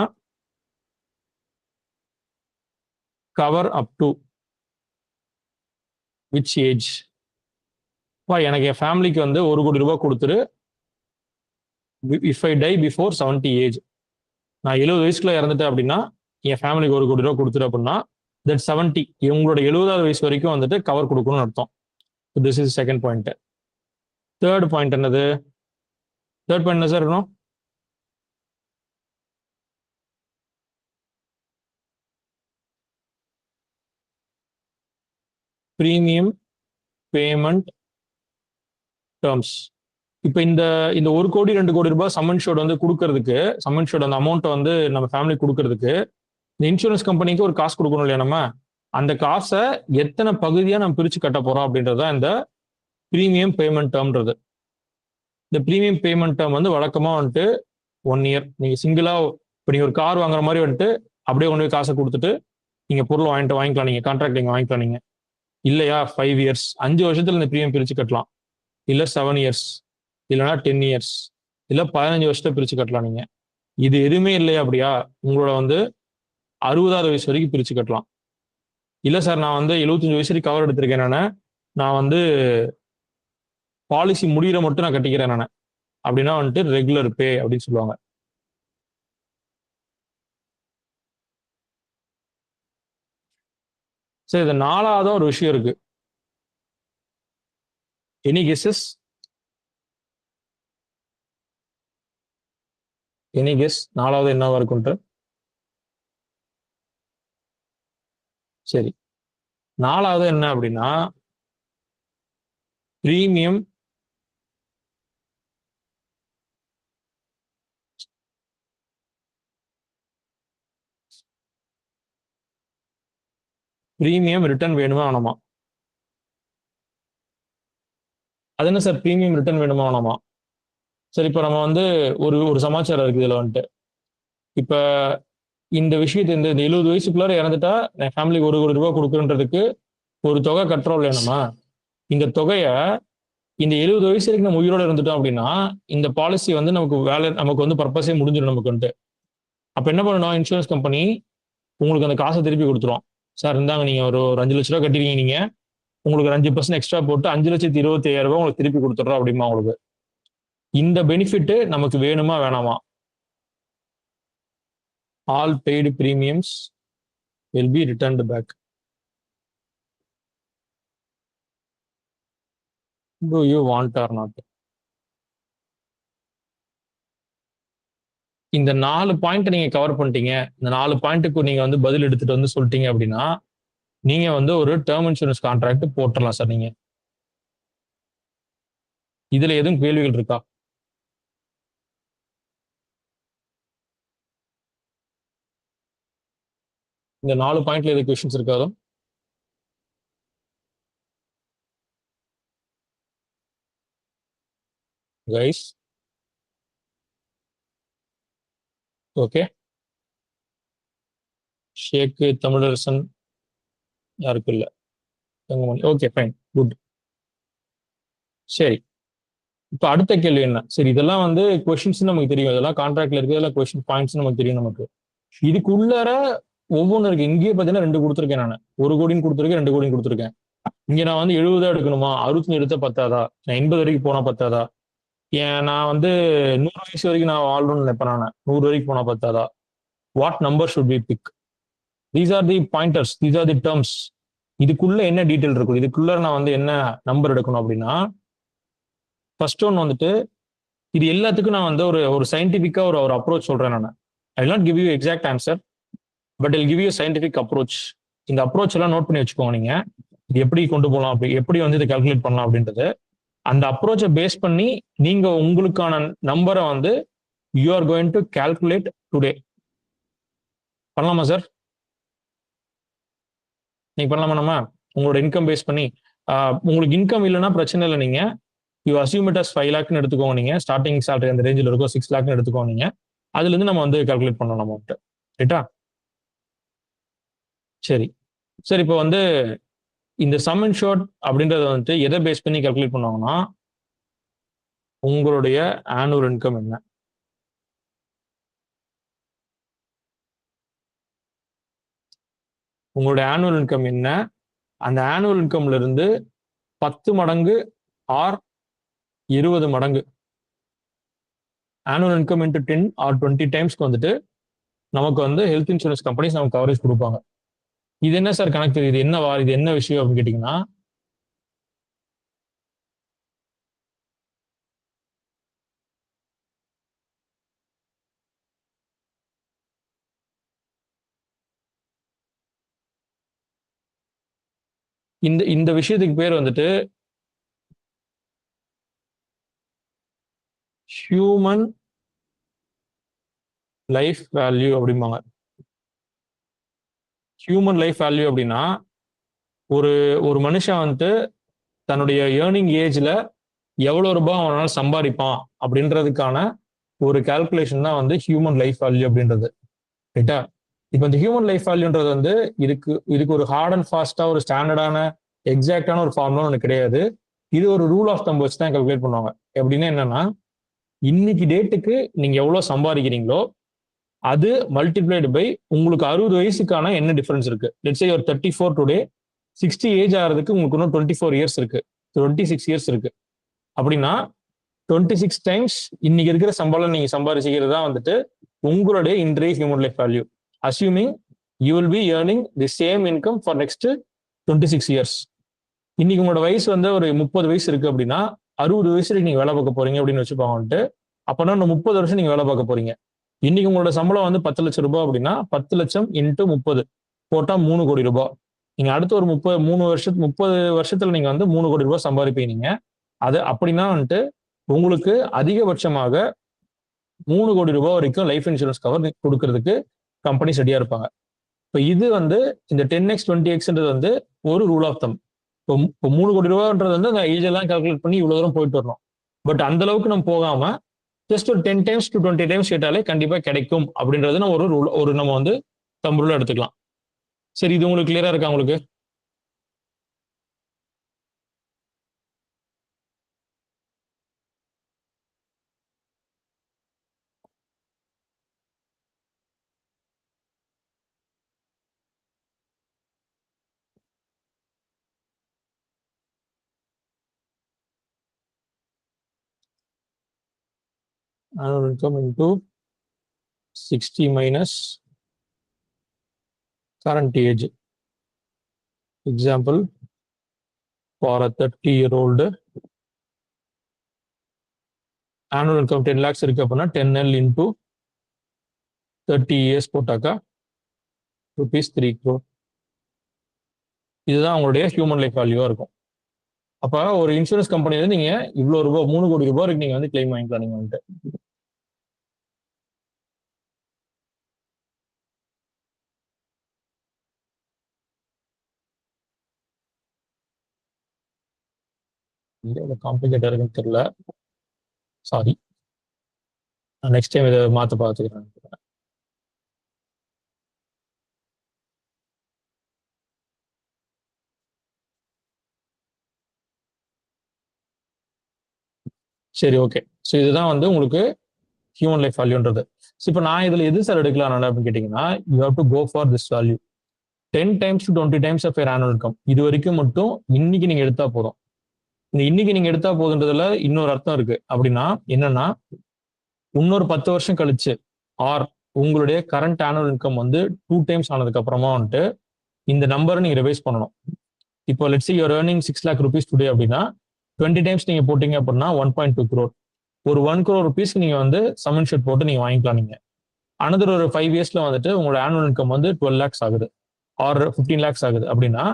[SPEAKER 1] cover up to which age. எனக்கு என் ஃபேமிலிக்கு வந்து 1 கோடி ரூபாய் கொடுத்துரு, if I tie before 70 age, நான் 70 வயசுக்குள்ள இறந்துட்டேன் அப்படின்னா என் ஃபேமிலிக்கு 1 கோடி ரூபாய் கொடுத்துரு அப்படின்னா தட் 70, இவங்களோட 70வது வயசு வரைக்கும் வந்துட்டு கவர் கொடுக்கணும்னு அர்த்தம். This is second point. Third point என்னது? தேர்ட் பாயிண்ட் என்ன சார் இருக்கணும்? Premium payment terms. இப்போ இந்த 1 கோடி 2 கோடி ரூபாய் சம் இன்ஷூர்ட் வந்து கொடுக்கறதுக்கு, சம் இன்ஷூர்ட் அந்த அமௌண்ட்டை வந்து நம்ம ஃபேமிலி கொடுக்கறதுக்கு இந்த இன்சூரன்ஸ் கம்பெனிக்கு ஒரு காசு கொடுக்கணும் இல்லையா நம்ம? அந்த காசை எத்தனை பகுதியா நம்ம பிரிச்சு கட்ட போறோம் அப்படின்றது தான் இந்த பிரீமியம் பேமெண்ட் டேர்ம்ன்றது. இந்த பிரீமியம் பேமெண்ட் டேர்ம் வந்து வழக்கமா வந்துட்டு 1 இயர். நீங்க சிங்கிளா இப்போ நீங்க ஒரு கார் வாங்குற மாதிரி வந்துட்டு அப்படியே கொண்டு போய் காசை கொடுத்துட்டு நீங்க பொருள் வாங்கிக்கலாம், நீங்க கான்ட்ராக்ட் நீங்க வாங்கிக்கலாம். நீங்க இல்லையா 5 இயர்ஸ் 5 வருஷத்துல இந்த பிரீமியம் பிரிச்சு கட்டலாம், இல்ல 7 இயர்ஸ், இல்லைன்னா 10 இயர்ஸ், இல்ல 15 வருஷத்தை பிரிச்சு கட்டலாம். நீங்க இது எதுவுமே இல்லையா அப்படியா உங்களோட வந்து 60வது வயசு வரைக்கும் பிரிச்சு கட்டலாம். இல்ல சார் நான் வந்து 75 வயசு வரைக்கும் கவர் எடுத்திருக்கேன், நான் வந்து பாலிசி முடிகிற மட்டும் நான் கட்டிக்கிறேன் நான் அப்படின்னா வந்துட்டு ரெகுலர் பே அப்படின்னு சொல்லுவாங்க. சரி, இது 4வது ஒரு விஷயம் இருக்கு. Any guesses? எனி கெஸ் 4வது என்னவா இருக்குன்ட்டு? சரி, 4வது என்ன அப்படின்னா பிரீமியம் ப்ரீமியம் ரிட்டர்ன் வேணுமா வேணாமா? அது என்ன சார் ப்ரீமியம் ரிட்டர்ன் வேணுமா வேணாமா? சரி, இப்போ நம்ம வந்து ஒரு ஒரு சமாச்சாரம் இருக்குது இதுல வந்துட்டு. இப்ப இந்த விஷயத்தை இந்த 70 வயசுக்குள்ளார இறந்துட்டா என் ஃபேமிலிக்கு 1 கோடி ரூபாய் கொடுக்குறன்றதுக்கு ஒரு தொகை கட்டுறோம் இல்லையா நம்ம? இந்த தொகையை இந்த 70 வயசு வரைக்கும் நம்ம உயிரோட இருந்துட்டோம் அப்படின்னா இந்த பாலிசி வந்து நமக்கு வந்து பர்பஸே முடிஞ்சிடும் நமக்கு வந்துட்டு. அப்ப என்ன பண்ணணும், இன்சூரன்ஸ் கம்பெனி உங்களுக்கு அந்த காசை திருப்பி கொடுத்துரும். சார் இந்தாங்க, நீங்க ஒரு 5 லட்ச ரூபா கட்டிருக்கீங்க, நீங்க உங்களுக்கு 5% எக்ஸ்ட்ரா போட்டு 5,25,000 உங்களுக்கு திருப்பி கொடுத்துட்றோம் அப்படிமா உங்களுக்கு. இந்த பெனிஃபிட் நமக்கு வேணுமா வேணாமா? All paid premiums will be returned back. Do you want or not? இந்த 4 பாயிண்ட் நீங்க கவர் பண்ணிட்டீங்க. இந்த 4 பாயிண்ட்டுக்கு நீங்க வந்து பதில் எடுத்துட்டு வந்து சொல்லிட்டீங்க அப்படின்னா நீங்க வந்து ஒரு டேர்ம் இன்சூரன்ஸ் கான்ட்ராக்ட் போட்டுடலாம் சார். நீங்க இதுல எதுவும் கேள்விகள் இருக்கா? இந்த 4 பாயிண்ட்ல எது கொஸ்டின்ஸ் இருக்காதோ? Guys okay. ஷேக் தமிழரசன் யாருக்கும் இல்ல. Okay fine good. சரி, இப்ப அடுத்த கேள்வி என்ன? சரி, இதெல்லாம் வந்து கொஸ்டின்ஸ் நமக்கு தெரியும், இதெல்லாம் கான்ட்ராக்ட்ல இருக்கு, இதெல்லாம் கொஸ்டின் பாயிண்ட்ஸ் நமக்கு தெரியும். நமக்கு இதுக்குள்ளார ஒவ்வொன்று இருக்கு. இங்கேயே பார்த்தீங்கன்னா 2 கொடுத்துருக்கேன் நான். 1 கோடின்னு கொடுத்துருக்கேன், 2 கோடின்னு கொடுத்துருக்கேன். இங்க நான் வந்து 70 எடுக்கணுமா, 65 எடுத்தா பத்தாதா, நான் 80 வரைக்கும் போனா பத்தாதா, ஏன் நான் வந்து 100 வயசு வரைக்கும் நான் வாழணும்னு நினைப்பேன், நான் 100 வரைக்கும் போனா பத்தாதா, what number should be pick? These are the pointers, these are the terms. இதுக்குள்ள என்ன டீட்டெயில் இருக்கும், இதுக்குள்ள நான் வந்து என்ன நம்பர் எடுக்கணும் அப்படின்னா, ஃபர்ஸ்ட் ஒன் வந்துட்டு இது எல்லாத்துக்கும் நான் வந்து ஒரு சயின்டிபிக்கா ஒரு அப்ரோச் சொல்றேன் நான். I will not give you exact answer, but I'll give you scientific approach. இந்த அப்ரோச் எல்லாம் நோட் பண்ணி வச்சுக்கோங்க நீங்க. இது எப்படி கொண்டு போகலாம், அப்படி எப்படி வந்து இதை கால்குலேட் பண்ணலாம் அப்படின்றது. அந்த அப்ரோச்சை பேஸ் பண்ணி நீங்க உங்களுக்கான நம்பரை வந்து you are going to calculate today. பண்ணலாமா சார்? நீங்க பண்ணலாமா? நம்ம உங்களோட இன்கம் பேஸ் பண்ணி, உங்களுக்கு இன்கம் இல்லைன்னா பிரச்சனை இல்லை, நீங்க யூ அசியூம் இட் அஸ் 5 லேக்னு எடுத்துக்கோங்க. நீங்க ஸ்டார்டிங் சேலரி அந்த ரேஞ்சில் இருக்கும், 6 லேக்னு எடுத்துக்கோங்க. நீங்க அதுல இருந்து நம்ம வந்து கால்குலேட் பண்ணணும் அமௌண்ட். ரைட்டா? சரி சார், இப்போ வந்து இந்த சம் இன்ஷூர்ட் அப்படின்றத வந்துட்டு எதை பேஸ் பண்ணி கால்குலேட் பண்ணுவாங்கன்னா, உங்களுடைய ஆனுவல் இன்கம் என்ன, உங்களுடைய ஆனுவல் இன்கம் என்ன, அந்த ஆனுவல் இன்கம்ல இருந்து 10 மடங்கு ஆர் 20 மடங்கு, ஆனுவல் இன்கம் இன்டு 10 ஆர் 20 டைம்ஸ்க்கு வந்துட்டு நமக்கு வந்து ஹெல்த் இன்சூரன்ஸ் கம்பெனிஸ் நமக்கு கவரேஜ் கொடுப்பாங்க. இது என்ன சார் கணக்கு, இது என்ன இது என்ன விஷயம் அப்படின்னு கேட்டீங்கன்னா, இந்த விஷயத்துக்கு பேர் வந்துட்டு ஹியூமன் லைஃப் வேல்யூ அப்படிம்பாங்க. ஹியூமன் லைஃப் வேல்யூ அப்படின்னா ஒரு ஒரு மனுஷன் வந்துட்டு தன்னுடைய ஏர்னிங் ஏஜ்ல எவ்வளவு ரூபாய் அவனால சம்பாதிப்பான் அப்படின்றதுக்கான ஒரு கால்குலேஷன் தான் வந்து ஹியூமன் லைஃப் வேல்யூ அப்படின்றது. ரைட்டா? இப்போ இந்த ஹியூமன் லைஃப் வேல்யூன்றது வந்து இதுக்கு ஒரு ஹார்ட் அண்ட் ஃபாஸ்டா ஒரு ஸ்டாண்டர்டான எக்ஸாக்டான ஒரு ஃபார்முலா ஒன்று கிடையாது. இது ஒரு ரூல் ஆஃப் தம் வச்சு தான் கால்குலேட் பண்ணுவாங்க. எப்படின்னா என்னன்னா, இன்னைக்கு டேட்டுக்கு நீங்க எவ்வளவு சம்பாதிக்கிறீங்களோ அது மல்டிப்ளைடு பை உங்களுக்கு 60 வயசுக்கான என்ன டிஃபரன்ஸ் இருக்கு. Let's say you are 34 today, 60 age ஆகிறதுக்கு உங்களுக்கு இன்னும் 24 இயர்ஸ் இருக்கு, 26 இயர்ஸ் இருக்கு. அப்படின்னா 26 டைம்ஸ் இன்னைக்கு இருக்கிற சம்பளம் நீங்க சம்பாதிச்சுக்கிறது தான் வந்துட்டு உங்களுடைய இன்றைய human life value. Assuming you will be earning the same income for next 26 years. இன்னைக்கு உங்களோட வயசு வந்து ஒரு 30 வயசு இருக்கு அப்படின்னா 60 வயசுல நீங்க வேலை பார்க்க போறீங்க அப்படின்னு வச்சுப்பாங்கன்ட்டு. அப்பனா இன்னும் 30 வருஷம் நீங்க வேலை பார்க்க போறீங்க. இன்னைக்கு உங்களோட சம்பளம் வந்து 10 லட்சம் ரூபாய் அப்படின்னா 10 லட்சம் இன்ட்டு 30 போட்டா 3 கோடி ரூபாய். நீங்க அடுத்த ஒரு 30 வருஷத்துல நீங்க வந்து 3 கோடி ரூபாய் சம்பாதிப்பீங்க. நீங்க அது அப்படின்னா வந்துட்டு உங்களுக்கு அதிகபட்சமாக 3 கோடி ரூபாய் வரைக்கும் லைஃப் இன்சூரன்ஸ் கவர் கொடுக்கறதுக்கு கம்பெனி ரெடியா இருப்பாங்க. இப்போ இது வந்து இந்த 10x 20xன்றது வந்து ஒரு ரூல் ஆஃப் தம். இப்போ 3 கோடி ரூபான்றது வந்து அந்த ஏஜ் எல்லாம் கால்குலேட் பண்ணி இவ்வளவு தூரம் போயிட்டு வரணும். பட் அந்த அளவுக்கு நம்ம போகாம ஜஸ்ட் ஒரு 10 டைம்ஸ் டு 20 டைம்ஸ் கேட்டாலே கண்டிப்பா கிடைக்கும் அப்படின்றது நம்ம ஒரு ரூல், ஒரு நம்ம வந்து தம் ரூல் எடுத்துக்கலாம். சரி, இது உங்களுக்கு கிளியரா இருக்கா உங்களுக்கு? Annual income into 60 minus current age. Example, for a 30-year-old, annual income 10 lakhs இருக்கு அப்படின்னா 10L into 30 years போட்டாக்கா rupees 3 crore. இதுதான் அவங்களுடைய ஹியூமன் லைஃப் வேல்யூவா இருக்கும். அப்ப ஒரு இன்சூரன்ஸ் கம்பெனில நீங்க இவ்வளவு ரூபாய் 3 கோடி ரூபாய் நீங்க வந்து கிளைம் வாங்கிக்கலாம். நீங்க வந்துட்டு காம்ப்ளிகேட்டா இருக்குன்னு தெரியல, சாரி. நெக்ஸ்ட் டைம் இதை மாத்த பார்த்துக்கிறேன். சரி, ஓகே. ஸோ இதுதான் வந்து உங்களுக்கு ஹியூமன் லைஃப் வேல்யூன்றது. ஸோ இப்போ நான் இதுல எது சார் எடுக்கலாம் அப்படின்னு கேட்டீங்கன்னா, you have to go for this value 10 times to 20 times of your annual income. இது வரைக்கும் மட்டும் இன்னைக்கு நீங்க எடுத்தா போதும். இந்த இன்னைக்கு நீங்க எடுத்தா போதுன்றதுல இன்னொரு அர்த்தம் இருக்கு. அப்படின்னா என்னன்னா, இன்னொரு 10 வருஷம் கழிச்சு ஆர் உங்களுடைய கரண்ட் ஆனுவல் இன்கம் வந்து 2 டைம்ஸ் ஆனதுக்கு அப்புறமா வந்துட்டு இந்த நம்பரை நீங்க ரிவைஸ் பண்ணணும். இப்போ let's say you are earning 6 lakh rupees today அப்படின்னா 20 டைம்ஸ் நீங்க போட்டீங்க அப்படின்னா 1.2 crore. ஒரு 1 crore rupees நீங்க வந்து சம் இன்சூர் போட்டு நீங்க வாங்கிக்கலாம். நீங்க அனதர் ஒரு 5 இயர்ஸ்ல வந்துட்டு உங்களோட ஆனுவல் இன்கம் வந்து 12 lakhs ஆகுது ஆர் 15 lakhs ஆகுது அப்படின்னா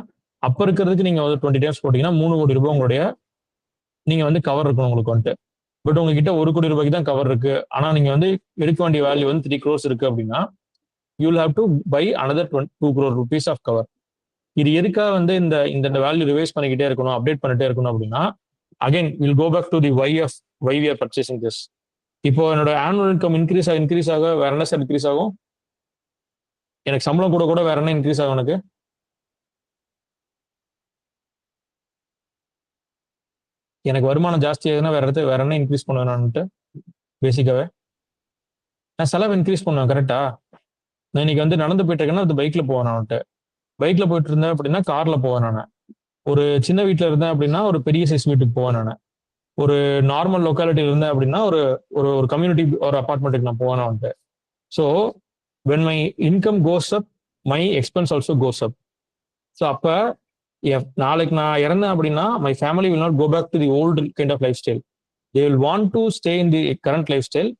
[SPEAKER 1] அப்ப இருக்கிறதுக்கு நீங்க வந்து 20 டைம்ஸ் போட்டீங்கன்னா 3 கோடி ரூபாய் உங்களுடைய நீங்க வந்து கவர் இருக்கணும் உங்களுக்கு வந்துட்டு. பட் உங்ககிட்ட 1 கோடி ரூபாய்க்கு தான் கவர் இருக்கு, ஆனா நீங்க வந்து எடுக்க வேண்டிய வேல்யூ வந்து 3 crores இருக்கு அப்படின்னா you will have to buy another 2 crore rupees of cover. இது எதுக்காக வந்து இந்த இந்த வேல்யூ ரிவைஸ் பண்ணிக்கிட்டே இருக்கணும், அப்டேட் பண்ணிட்டே இருக்கணும் அப்படின்னா, again will go back to the why we are purchasing this. இப்போ என்னோட ஆனுவல் இன்கம் இன்க்ரீஸ் ஆக வேற என்ன சார் இன்க்ரீஸ் ஆகும்? எனக்கு சம்பளம் கூட கூட வேற என்ன இன்க்ரீஸ் ஆகும்? எனக்கு எனக்கு வருமானம் ஜாஸ்தி ஆகுதுன்னா வேற என்ன இன்க்ரீஸ் பண்ணுவேன் நான்ட்டு? பேசிக்காவே நான் செலவு இன்க்ரீஸ் பண்ணுவேன். கரெக்டா? நான் இன்னைக்கு வந்து நடந்து போயிட்டு இருக்கேன்னா அது பைக்ல போவேன். நான் பைக்ல போயிட்டு இருந்தேன் அப்படின்னா கார்ல போவேன். நான் ஒரு சின்ன வீட்டுல இருந்தேன் அப்படின்னா ஒரு பெரிய சைஸ் வீட்டுக்கு போவேன். நான் ஒரு நார்மல் லொக்காலிட்டியில இருந்தேன் அப்படின்னா ஒரு ஒரு கம்யூனிட்டி ஒரு அபார்ட்மெண்ட்டுக்கு நான் போவேன். வந்துட்டு so when my income goes up my expense also goes up. So அப்ப நாளைக்கு நான் இறந்தேன் அப்படின்னா my family will not go back to the old kind of lifestyle. They will want to stay in the current lifestyle.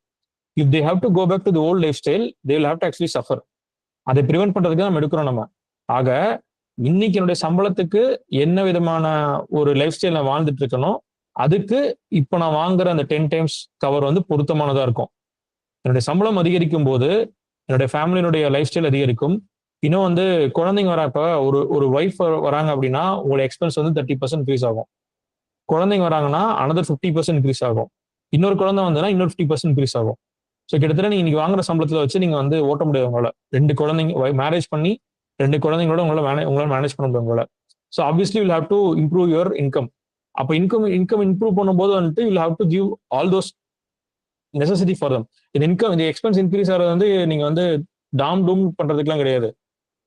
[SPEAKER 1] If they have to go back to the old lifestyle they will have to actually suffer. அதை prevent பண்றதுக்கு நம்ம எடுக்கிறோம். நம்ம ஆக இன்னைக்கு என்னுடைய சம்பளத்துக்கு என்ன விதமான ஒரு லைஃப் ஸ்டைல் நான் வாழ்ந்துட்டு இருக்கணும், அதுக்கு இப்போ நான் வாங்குற அந்த 10 டைம்ஸ் கவர் வந்து பொருத்தமானதா இருக்கும். என்னுடைய சம்பளம் அதிகரிக்கும் போது என்னுடைய ஃபேமிலியினுடைய லைஃப் ஸ்டைல் அதிகரிக்கும். இன்னும் வந்து குழந்தைங்க வரப்ப ஒரு ஒய்ஃப் வராங்க அப்படின்னா உங்களோட எக்ஸ்பென்ஸ் வந்து 30% இன்க்ரீஸ் ஆகும். குழந்தைங்க வராங்கன்னா அனதர் 50% இன்க்ரீஸ் ஆகும். இன்னொரு குழந்தை வந்ததுன்னா இன்னொரு 50% இன்க்ரீஸ் ஆகும். ஸோ கிட்டத்தட்ட நீங்க இன்னைக்கு வாங்குற சம்பளத்துல வச்சு நீங்க வந்து ஓட்ட முடியாது உங்களால. 2 குழந்தைங்க மேரேஜ் பண்ணி 2 குழந்தைங்களோட உங்களால மேனேஜ் பண்ண முடியும் உங்களால. So obviously will have to improve your income. அப்போ இன்கம் இம்ப்ரூவ் பண்ணும்போது வந்துட்டு will have to give all those necessity for them. இந்த எக்ஸ்பென்ஸ் இன்க்ரீஸ் ஆகிறது வந்து நீங்க வந்து டூம் பண்றதுக்குலாம் கிடையாது.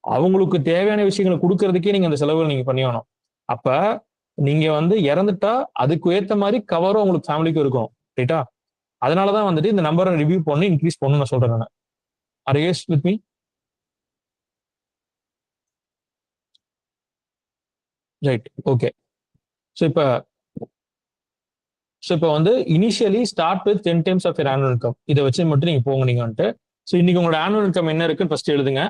[SPEAKER 1] அவங்களுக்கு தேவையான விஷயங்களை கொடுக்கறதுக்கே நீங்க அந்த செலவுகள் நீங்க பண்ணி ஆகணும். அப்ப நீங்க வந்து இறந்துட்டா அதுக்கு ஏற்ற மாதிரி கவரும் உங்களுக்கு ஃபேமிலிக்கு இருக்கும். ரைட்டா? அதனாலதான் வந்துட்டு இந்த நம்பரை ரிவ்யூ பண்ணி இன்க்ரீஸ் பண்ணணும் நான் சொல்றேன். நான் are you with me? Right, okay. So இப்போ வந்து initially start with 10 times of your annual income. இதை வச்சு மட்டும் நீங்க போங்க. நீங்க வந்துட்டு ஸோ இன்னைக்கு உங்களோட ஆனுவல் இன்கம் என்ன இருக்குன்னு ஃபர்ஸ்ட் எழுதுங்க.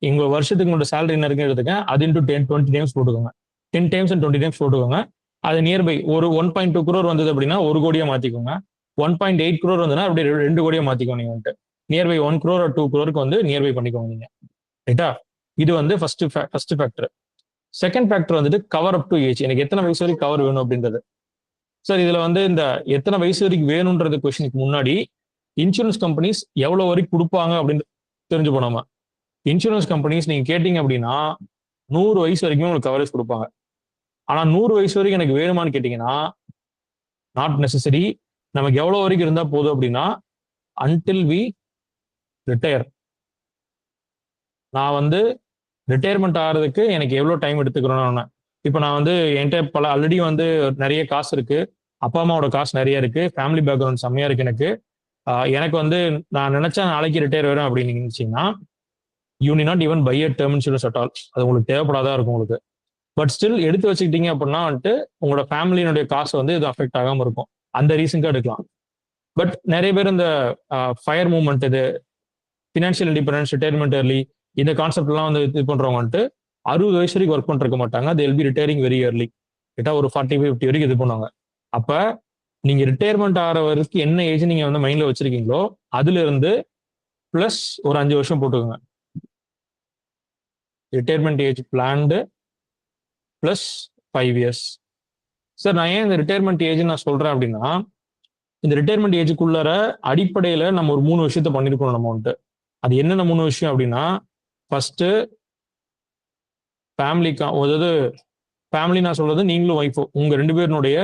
[SPEAKER 1] உங்க வருஷத்துக்கு உங்களோட சேலரி என்ன இருக்குன்னு எழுதுங்க. அது இன்டூ 20 டைம்ஸ் போட்டுக்கோங்க. 10 டைம்ஸ் அண்ட் 20 டைம்ஸ் போட்டுக்கோங்க. அது நியர்பை ஒரு 1.2 crore வந்தது அப்படின்னா 1 கோடியா மாத்திக்கோங்க. 1.8 crore வந்ததுன்னா அப்படியே 2 கோடியா மாத்திக்கோங்க. நீங்க வந்துட்டு நியர்பை 1 crore or 2 crore வந்து நியர்பை பண்ணிக்கோங்க நீங்க. ரைட்டா? இது வந்து ஃபர்ஸ்ட் ஃபேக்டர். செகண்ட் ஃபேக்டர் வந்துட்டு கவர் அப் டு ஏஜ். எனக்கு எத்தனை வயசு வரைக்கும் கவர் வேணும் அப்படின்றது. சார் இதுல வந்து இந்த எத்தனை வயசு வரைக்கும் வேணும்ன்றது கொஸ்டினுக்கு முன்னாடி இன்சூரன்ஸ் கம்பெனிஸ் எவ்வளவு வரைக்கும் கொடுப்பாங்க அப்படின்னு தெரிஞ்சு போனோமா. இன்சூரன்ஸ் கம்பெனிஸ் நீங்க கேட்டீங்க அப்படின்னா 100 வயசு வரைக்கும் உங்களுக்கு கவரேஜ் கொடுப்பாங்க. ஆனா 100 வயசு வரைக்கும் எனக்கு வேணுமான்னு கேட்டீங்கன்னா நாட் நெசசரி. நமக்கு எவ்வளவு வரைக்கும் இருந்தா போதும் அப்படின்னா அன்டில் வி ரிட்டையர். நான் வந்து ரிட்டையர்மெண்ட் ஆகிறதுக்கு எனக்கு எவ்வளவு டைம் எடுத்துக்கிறோம். இப்போ நான் வந்து என்கிட்ட ஆல்ரெடி வந்து நிறைய காசு இருக்கு, அப்பா அம்மாவோட காசு நிறைய இருக்கு, ஃபேமிலி பேக்ரவுண்ட் செம்மையா இருக்கு எனக்கு. எனக்கு வந்து நான் நினைச்சா நாளைக்கு ரிட்டையர் வரும் அப்படின்னு நினைச்சீங்கன்னா you need not even buy a term insurance at all. அது உங்களுக்கு தேவைப்படாதான் இருக்கும் உங்களுக்கு. பட் ஸ்டில் எடுத்து வச்சுக்கிட்டீங்க அப்படின்னா வந்துட்டு உங்களோட ஃபேமிலியினுடைய காசு வந்து இது அஃபெக்ட் ஆகாம இருக்கும். அந்த ரீசனுக்கு எடுக்கலாம். பட் நிறைய பேர் இந்த ஃபயர் மூவ்மெண்ட், இது ஃபினான்ஷியல் இண்டிபெண்டன்ஸ், ரிட்டையர்மெண்ட் ஏர்லி, இந்த கான்செப்ட் எல்லாம் வந்து இது பண்றவங்க வந்துட்டு 60 வயசு வரைக்கும் ஒர்க் பண்ணிருக்க மாட்டாங்க. They will be retiring very early. கிட்ட ஒரு 45-50 வரைக்கும் இது பண்ணுவாங்க. அப்ப நீங்க ரிட்டையர்மெண்ட் ஆகிற வரைக்கும் என்ன ஏஜ் நீங்க வந்து மைண்ட்ல வச்சிருக்கீங்களோ அதுல இருந்து பிளஸ் ஒரு 5 வருஷம் போட்டுக்கோங்க. Retirement age planned plus 5 years. Sir நான் ஏன் இந்த ரிட்டையர்மெண்ட் ஏஜ் நான் சொல்றேன் அப்படின்னா, இந்த ரிட்டையர்மெண்ட் ஏஜுக்குள்ளார அடிப்படையில நம்ம ஒரு 3 விஷயத்த பண்ணிருக்கணும் நம்ம வந்துட்டு. அது என்னென்ன 3 விஷயம் அப்படின்னா, ஃபர்ஸ்ட் ஃபேமிலிக்கா, அதாவது ஃபேமிலி நான் சொல்றது நீங்களும் ஒய்ஃபும், உங்க 2 பேருடைய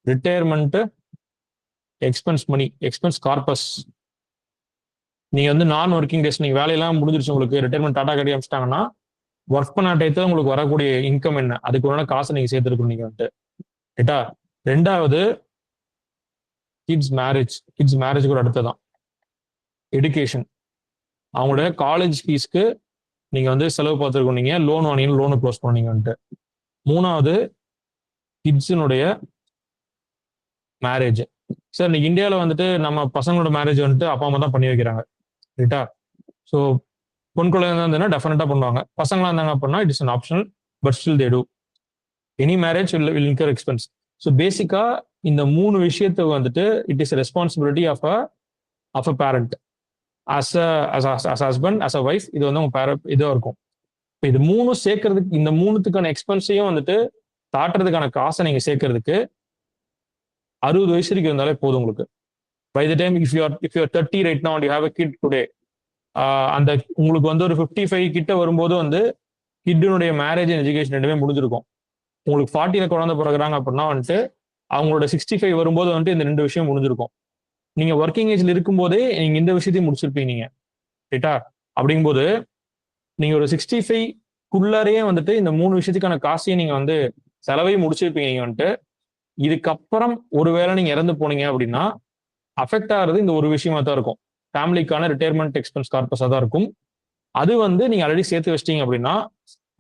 [SPEAKER 1] ரிட்டையர்மெண்ட் எக்ஸ்பென்ஸ் மணி, எக்ஸ்பென்ஸ் கார்பஸ். நீங்க வந்து நான் ஒர்க்கிங் டேஸ், நீங்க வேலையெல்லாம் முடிஞ்சிருச்சு, உங்களுக்கு ரிட்டையர்மெண்ட் டாடா கட்டி அமைச்சிட்டாங்கன்னா ஒர்க் பண்ண டயத்துல உங்களுக்கு வரக்கூடிய இன்கம் என்ன, அதுக்கு ஒரு காசை நீங்க சேர்த்துருக்கணும் நீங்க வந்துட்டு. ரைட்டா? ரெண்டாவது கிட்ஸ் மேரேஜ். கிட்ஸ் மேரேஜ் கூட அடுத்ததான் எடுகேஷன். அவங்களுடைய காலேஜ் ஃபீஸ்க்கு நீங்க வந்து செலவு பார்த்துருக்கோம். நீங்க லோன் வாங்கினீங்க, லோனு க்ளோஸ் பண்ணீங்க வந்துட்டு. மூணாவது கிட்ஸினுடைய மேரேஜ். சார் இன்னைக்கு இந்தியாவில் வந்துட்டு நம்ம பசங்களோட மேரேஜ் வந்துட்டு அப்பா அம்மா தான் பண்ணி வைக்கிறாங்க. ரைட்டா? ஸோ பொன் குழந்தை இருந்ததுன்னா டெஃபினட்டா பண்ணுவாங்க. பசங்களா இருந்தாங்க அப்படின்னா it is an optional, but still they do. Any marriage will incur expense. So பேசிக்கா இந்த 3 விஷயத்தை வந்துட்டு it is responsibility of a parent. As husband, as a wife, இது வந்து உங்க இதுவா இருக்கும். இப்போ இது 3 சேர்க்கறதுக்கு, இந்த 3த்துக்கான எக்ஸ்பென்ஸையும் வந்துட்டு தாட்டுறதுக்கான காசை நீங்க சேர்க்கறதுக்கு 60 வயசு வரைக்கும் இருந்தாலே போதும் உங்களுக்கு. By the time if you are 30 right now and you have a kid today, அந்த உங்களுக்கு வந்து ஒரு 55 கிட்ட வரும்போது வந்து கிட்டினுடைய மேரேஜ் அண்ட் எஜுகேஷன் ரெண்டுமே முடிஞ்சிருக்கும். உங்களுக்கு 40ல குழந்தை பிறகுறாங்க அப்படின்னா வந்துட்டு அவங்களோட 65 வரும்போது வந்துட்டு இந்த 2 விஷயம் முடிஞ்சிருக்கும். நீங்க ஒர்க்கிங் ஏஜ்ல இருக்கும்போதே நீங்க இந்த விஷயத்தையும் முடிச்சிருப்பீங்க நீங்க. ரைட்டா? அப்படிங்கும்போது நீங்க ஒரு 65க்குள்ளாரையே வந்துட்டு இந்த 3 விஷயத்துக்கான காசையும் நீங்க வந்து செலவையும் முடிச்சிருப்பீங்க நீங்க வந்துட்டு. இதுக்கப்புறம் ஒருவேளை நீங்க இறந்து போனீங்க அப்படின்னா அஃபெக்ட் ஆகிறது இந்த ஒரு விஷயமா தான் இருக்கும். ஃபேமிலிக்கான ரிட்டையர்மெண்ட் எக்ஸ்பென்ஸ் கார்பஸா தான் இருக்கும். அது வந்து நீங்க ஆல்ரெடி சேர்த்து வச்சிட்டீங்க அப்படின்னா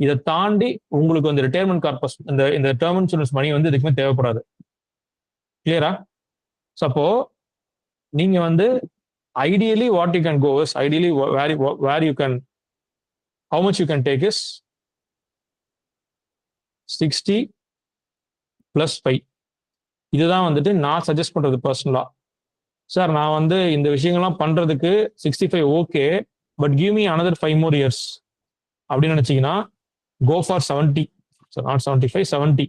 [SPEAKER 1] இதை தாண்டி உங்களுக்கு வந்து ரிட்டையர்மெண்ட் கார்பஸ், இந்த இந்த டேர்ம் இன்சூரன்ஸ் மணி வந்து இதுக்குமே தேவைப்படாது. கிளியரா? ஸோ அப்போ நீங்க வந்து ideally what you can go is ideally where you can, how much you can take is 60 + 5. இதுதான் வந்துட்டு நான் சஜஸ்ட் பண்றது பர்சனலா. சார் நான் வந்து இந்த விஷயங்கள்லாம் பண்றதுக்கு 65 okay, but give me another 5 more years அப்படின்னு நினைச்சீங்கன்னா கோ ஃபார் 70. நாட் 75, 70.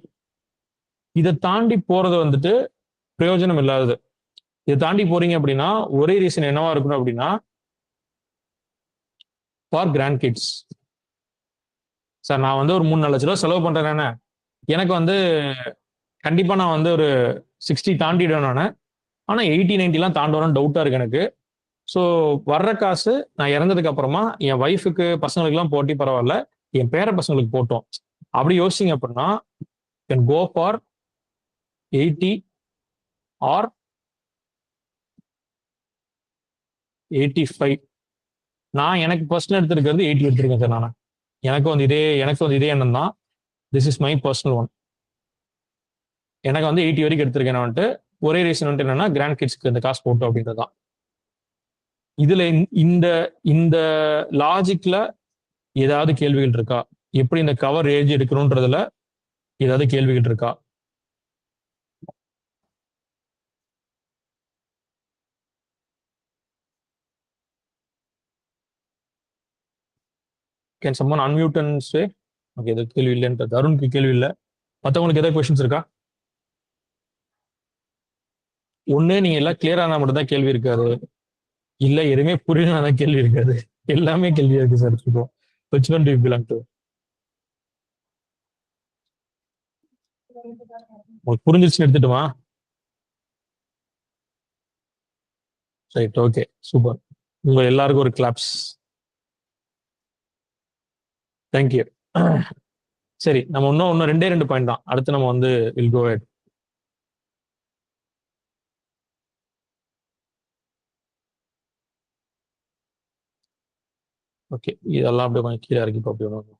[SPEAKER 1] இதை தாண்டி போறது வந்துட்டு பிரயோஜனம் இல்லாதது. இதை தாண்டி போறீங்க அப்படின்னா ஒரே ரீசன் என்னவா இருக்கணும் அப்படின்னா ஃபார் கிராண்ட் கிட்ஸ். சார் நான் வந்து ஒரு 3-4 லட்ச ரூபா செலவு பண்றேன், எனக்கு வந்து கண்டிப்பா நான் வந்து ஒரு 60 தாண்டிடுவேன் நான். ஆனா 80-90 தாண்டுவேன்னு டவுட்டா இருக்கு எனக்கு. ஸோ வர்ற காசு நான் இறந்ததுக்கு அப்புறமா என் ஒய்ஃபுக்கு பசங்களுக்கு எல்லாம் போட்டி பரவாயில்ல, என் பேர பசங்களுக்கு போட்டோம் அப்படி யோசிச்சிங்க அப்படின்னா கேன் கோ ஃபார் 80 ஆர் 85. நான் எனக்கு பர்சனல் எடுத்திருக்கிறது 80 எடுத்திருக்கேன் சார். நான் எனக்கு வந்து இதே எண்ணம் தான். This is my personal one. எனக்கு வந்து 80 வரைக்கும் எடுத்திருக்கேன் நான் வந்துட்டு. ஒரே ரீசன் வந்துட்டு என்னன்னா கிராண்ட் கிட்ஸ்க்கு இந்த காசு போட்டோம் அப்படின்றது தான். இதுல இந்த இந்த லாஜிக்ல ஏதாவது கேள்விகள் இருக்கா? எப்படி இந்த கவர் ஏஜ் எடுக்கணும்ன்றதுல ஏதாவது கேள்விகள் இருக்கா? Can someone unmute and say. Okay, எது கேள்வி இல்லைன்றது அருணுக்கு கேள்வி இல்லை. மற்றவங்களுக்கு ஏதாவது கொஸ்டின்ஸ் இருக்கா? ஒண்ணு நீங்க எல்லாம் கிளியர் ஆனா மட்டும் தான் கேள்வி இருக்காது, இல்ல எதுவுமே புரியலனா கேள்வி இருக்காது. எல்லாமே கேள்வியா இருக்கு சார். இப்போ which one do you belong to? உங்களுக்கு புரிஞ்சிருச்சுன்னு எடுத்துட்டுமா? Right, okay, super. உங்க எல்லாருக்கும் ஒரு கிளாப்ஸ். தேங்க்யூ. சரி, நம்ம இன்னும் ரெண்டே 2 பாயிண்ட் தான். அடுத்து நம்ம வந்து வில் கோ ஹெட். ஓகே, இதெல்லாம் அப்படியே கொஞ்சம் கீழே இறக்கி பார்ப்போம்.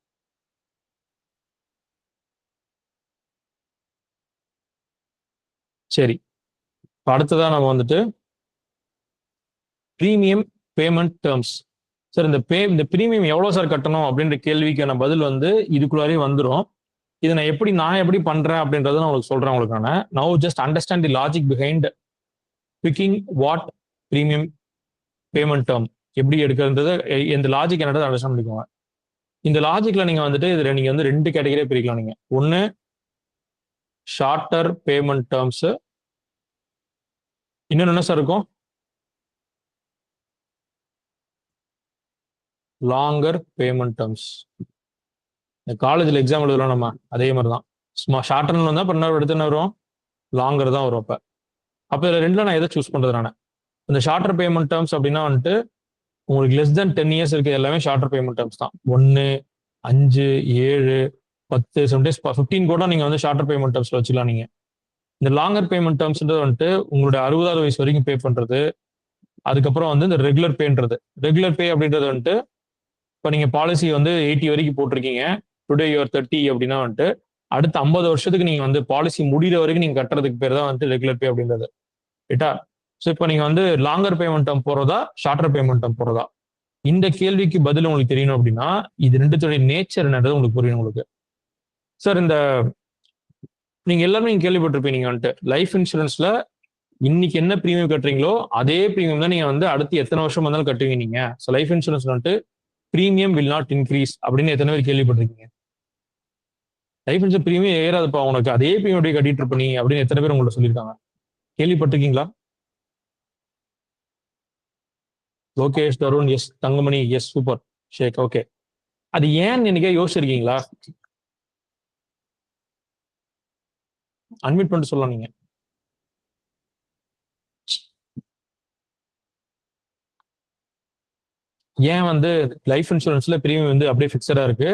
[SPEAKER 1] சரி, அடுத்ததான் நம்ம வந்துட்டு ப்ரீமியம் பேமெண்ட் டேர்ம்ஸ். சார், இந்த ப்ரீமியம் எவ்வளோ சார் கட்டணும் அப்படின்ற கேள்விக்கான பதில் வந்து இதுக்குள்ளாரே வந்துடும். இதை நான் எப்படி பண்றேன் அப்படின்றத நான் உங்களுக்கு சொல்றேன். உங்களுக்கான now just understand the logic behind picking what premium payment term எப்படி எடுக்கிறது, இந்த லாஜிக் என்னது அண்டர்ஸ்டாண்ட் பண்ணிக்கோங்க. இந்த லாஜிக்ல நீங்க வந்துட்டு இதுல நீங்க வந்து 2 கேட்டகரியா பிரிக்கலாம். நீங்க ஒன்னு ஷார்ட்டர் பேமெண்ட் டேர்ம்ஸ், இன்னொன்னு என்ன சார் இருக்கும், லாங்கர் பேமெண்ட் டேர்ம்ஸ். இந்த காலேஜ்ல எக்ஸாம் எழுதுறோம் நம்ம, அதே மாதிரி தான். சும்மா ஷார்ட்டர்னு வந்தா பண்ண எடுத்து என்ன வரும், லாங்கர் தான் வரும். அப்ப இதுல ரெண்டுல நான் எதை சூஸ் பண்றது? நான் இந்த ஷார்ட்டர் பேமெண்ட் டேர்ம்ஸ் அப்படின்னா வந்துட்டு உங்களுக்கு லெஸ் தென் 10 இயர்ஸ் இருக்கு எல்லாமே ஷார்ட்டர் பேமெண்ட் டேர்ம்ஸ் தான். 1, 5, 7, 10, சம்டைம்ஸ் 15 கூட நீங்க வந்து ஷார்ட்டர் பேமெண்ட் டேர்ம்ஸ்ல வச்சுக்கலாம். நீங்க இந்த லாங்கர் பேமெண்ட் டேர்ம்ஸ்ன்றது வந்துட்டு உங்களுடைய 60வது வயசு வரைக்கும் பே பண்றது. அதுக்கப்புறம் வந்து இந்த ரெகுலர் பேன்றது. ரெகுலர் பே அப்படின்றது வந்துட்டு இப்போ நீங்க பாலிசி வந்து 80 வரைக்கும் போட்டிருக்கீங்க, டுடே யுவர் 30 அப்படின்னா வந்துட்டு அடுத்த 50 வருஷத்துக்கு நீங்க வந்து பாலிசி முடிகிற வரைக்கும் நீங்க கட்டுறதுக்கு பேர் தான் வந்து ரெகுலர் பே அப்படின்றது. ரைட்டா? ஸோ இப்போ நீங்க வந்து லாங்கர் பேமெண்ட் டேர்ம் போறதா ஷார்ட்டர் பேமெண்ட் டேர்ம் போறதா, இந்த கேள்விக்கு பதில் உங்களுக்கு தெரியணும் அப்படின்னா இது ரெண்டுத்துடைய நேச்சர் என்னது உங்களுக்கு புரியணும். உங்களுக்கு சார் இந்த நீங்க எல்லாருமே நீங்க கேள்விப்பட்டிருப்பீங்க வந்துட்டு லைஃப் இன்சூரன்ஸ்ல இன்னைக்கு என்ன ப்ரீமியம் கட்டுறீங்களோ அதே ப்ரீமியம் தான் நீங்க வந்து அடுத்து எத்தனை வருஷம் வந்தாலும் கட்டுவீங்க நீங்க. ஸோ லைஃப் இன்சூரன்ஸ் வந்துட்டு ப்ரீமியம் வில் நாட் இன்க்ரீஸ் அப்படின்னு எத்தனை பேர் கேள்விப்பட்டிருக்கீங்க? லைஃப் இன்சூரன்ஸ் ப்ரீமியம் ஏறாதுப்பா உனக்கு, அதே ப்ரீமியம் கட்டிட்டு இருப்ப நீ அப்படின்னு எத்தனை பேர் உங்கள்ட்ட சொல்லியிருக்காங்க? கேள்விப்பட்டிருக்கீங்களா? Lokesh, Tarun yes, Thangamani yes, super, Sheikh okay. அது ஏன்னு என்னைக்கே யோசிச்சிருக்கீங்களா? அன்மிட் பண்ணிட்டு சொல்லலாம் நீங்க. ஏன் வந்து லைஃப் இன்சூரன்ஸ்ல ப்ரீமியம் வந்து அப்படியே ஃபிக்ஸடா இருக்கு,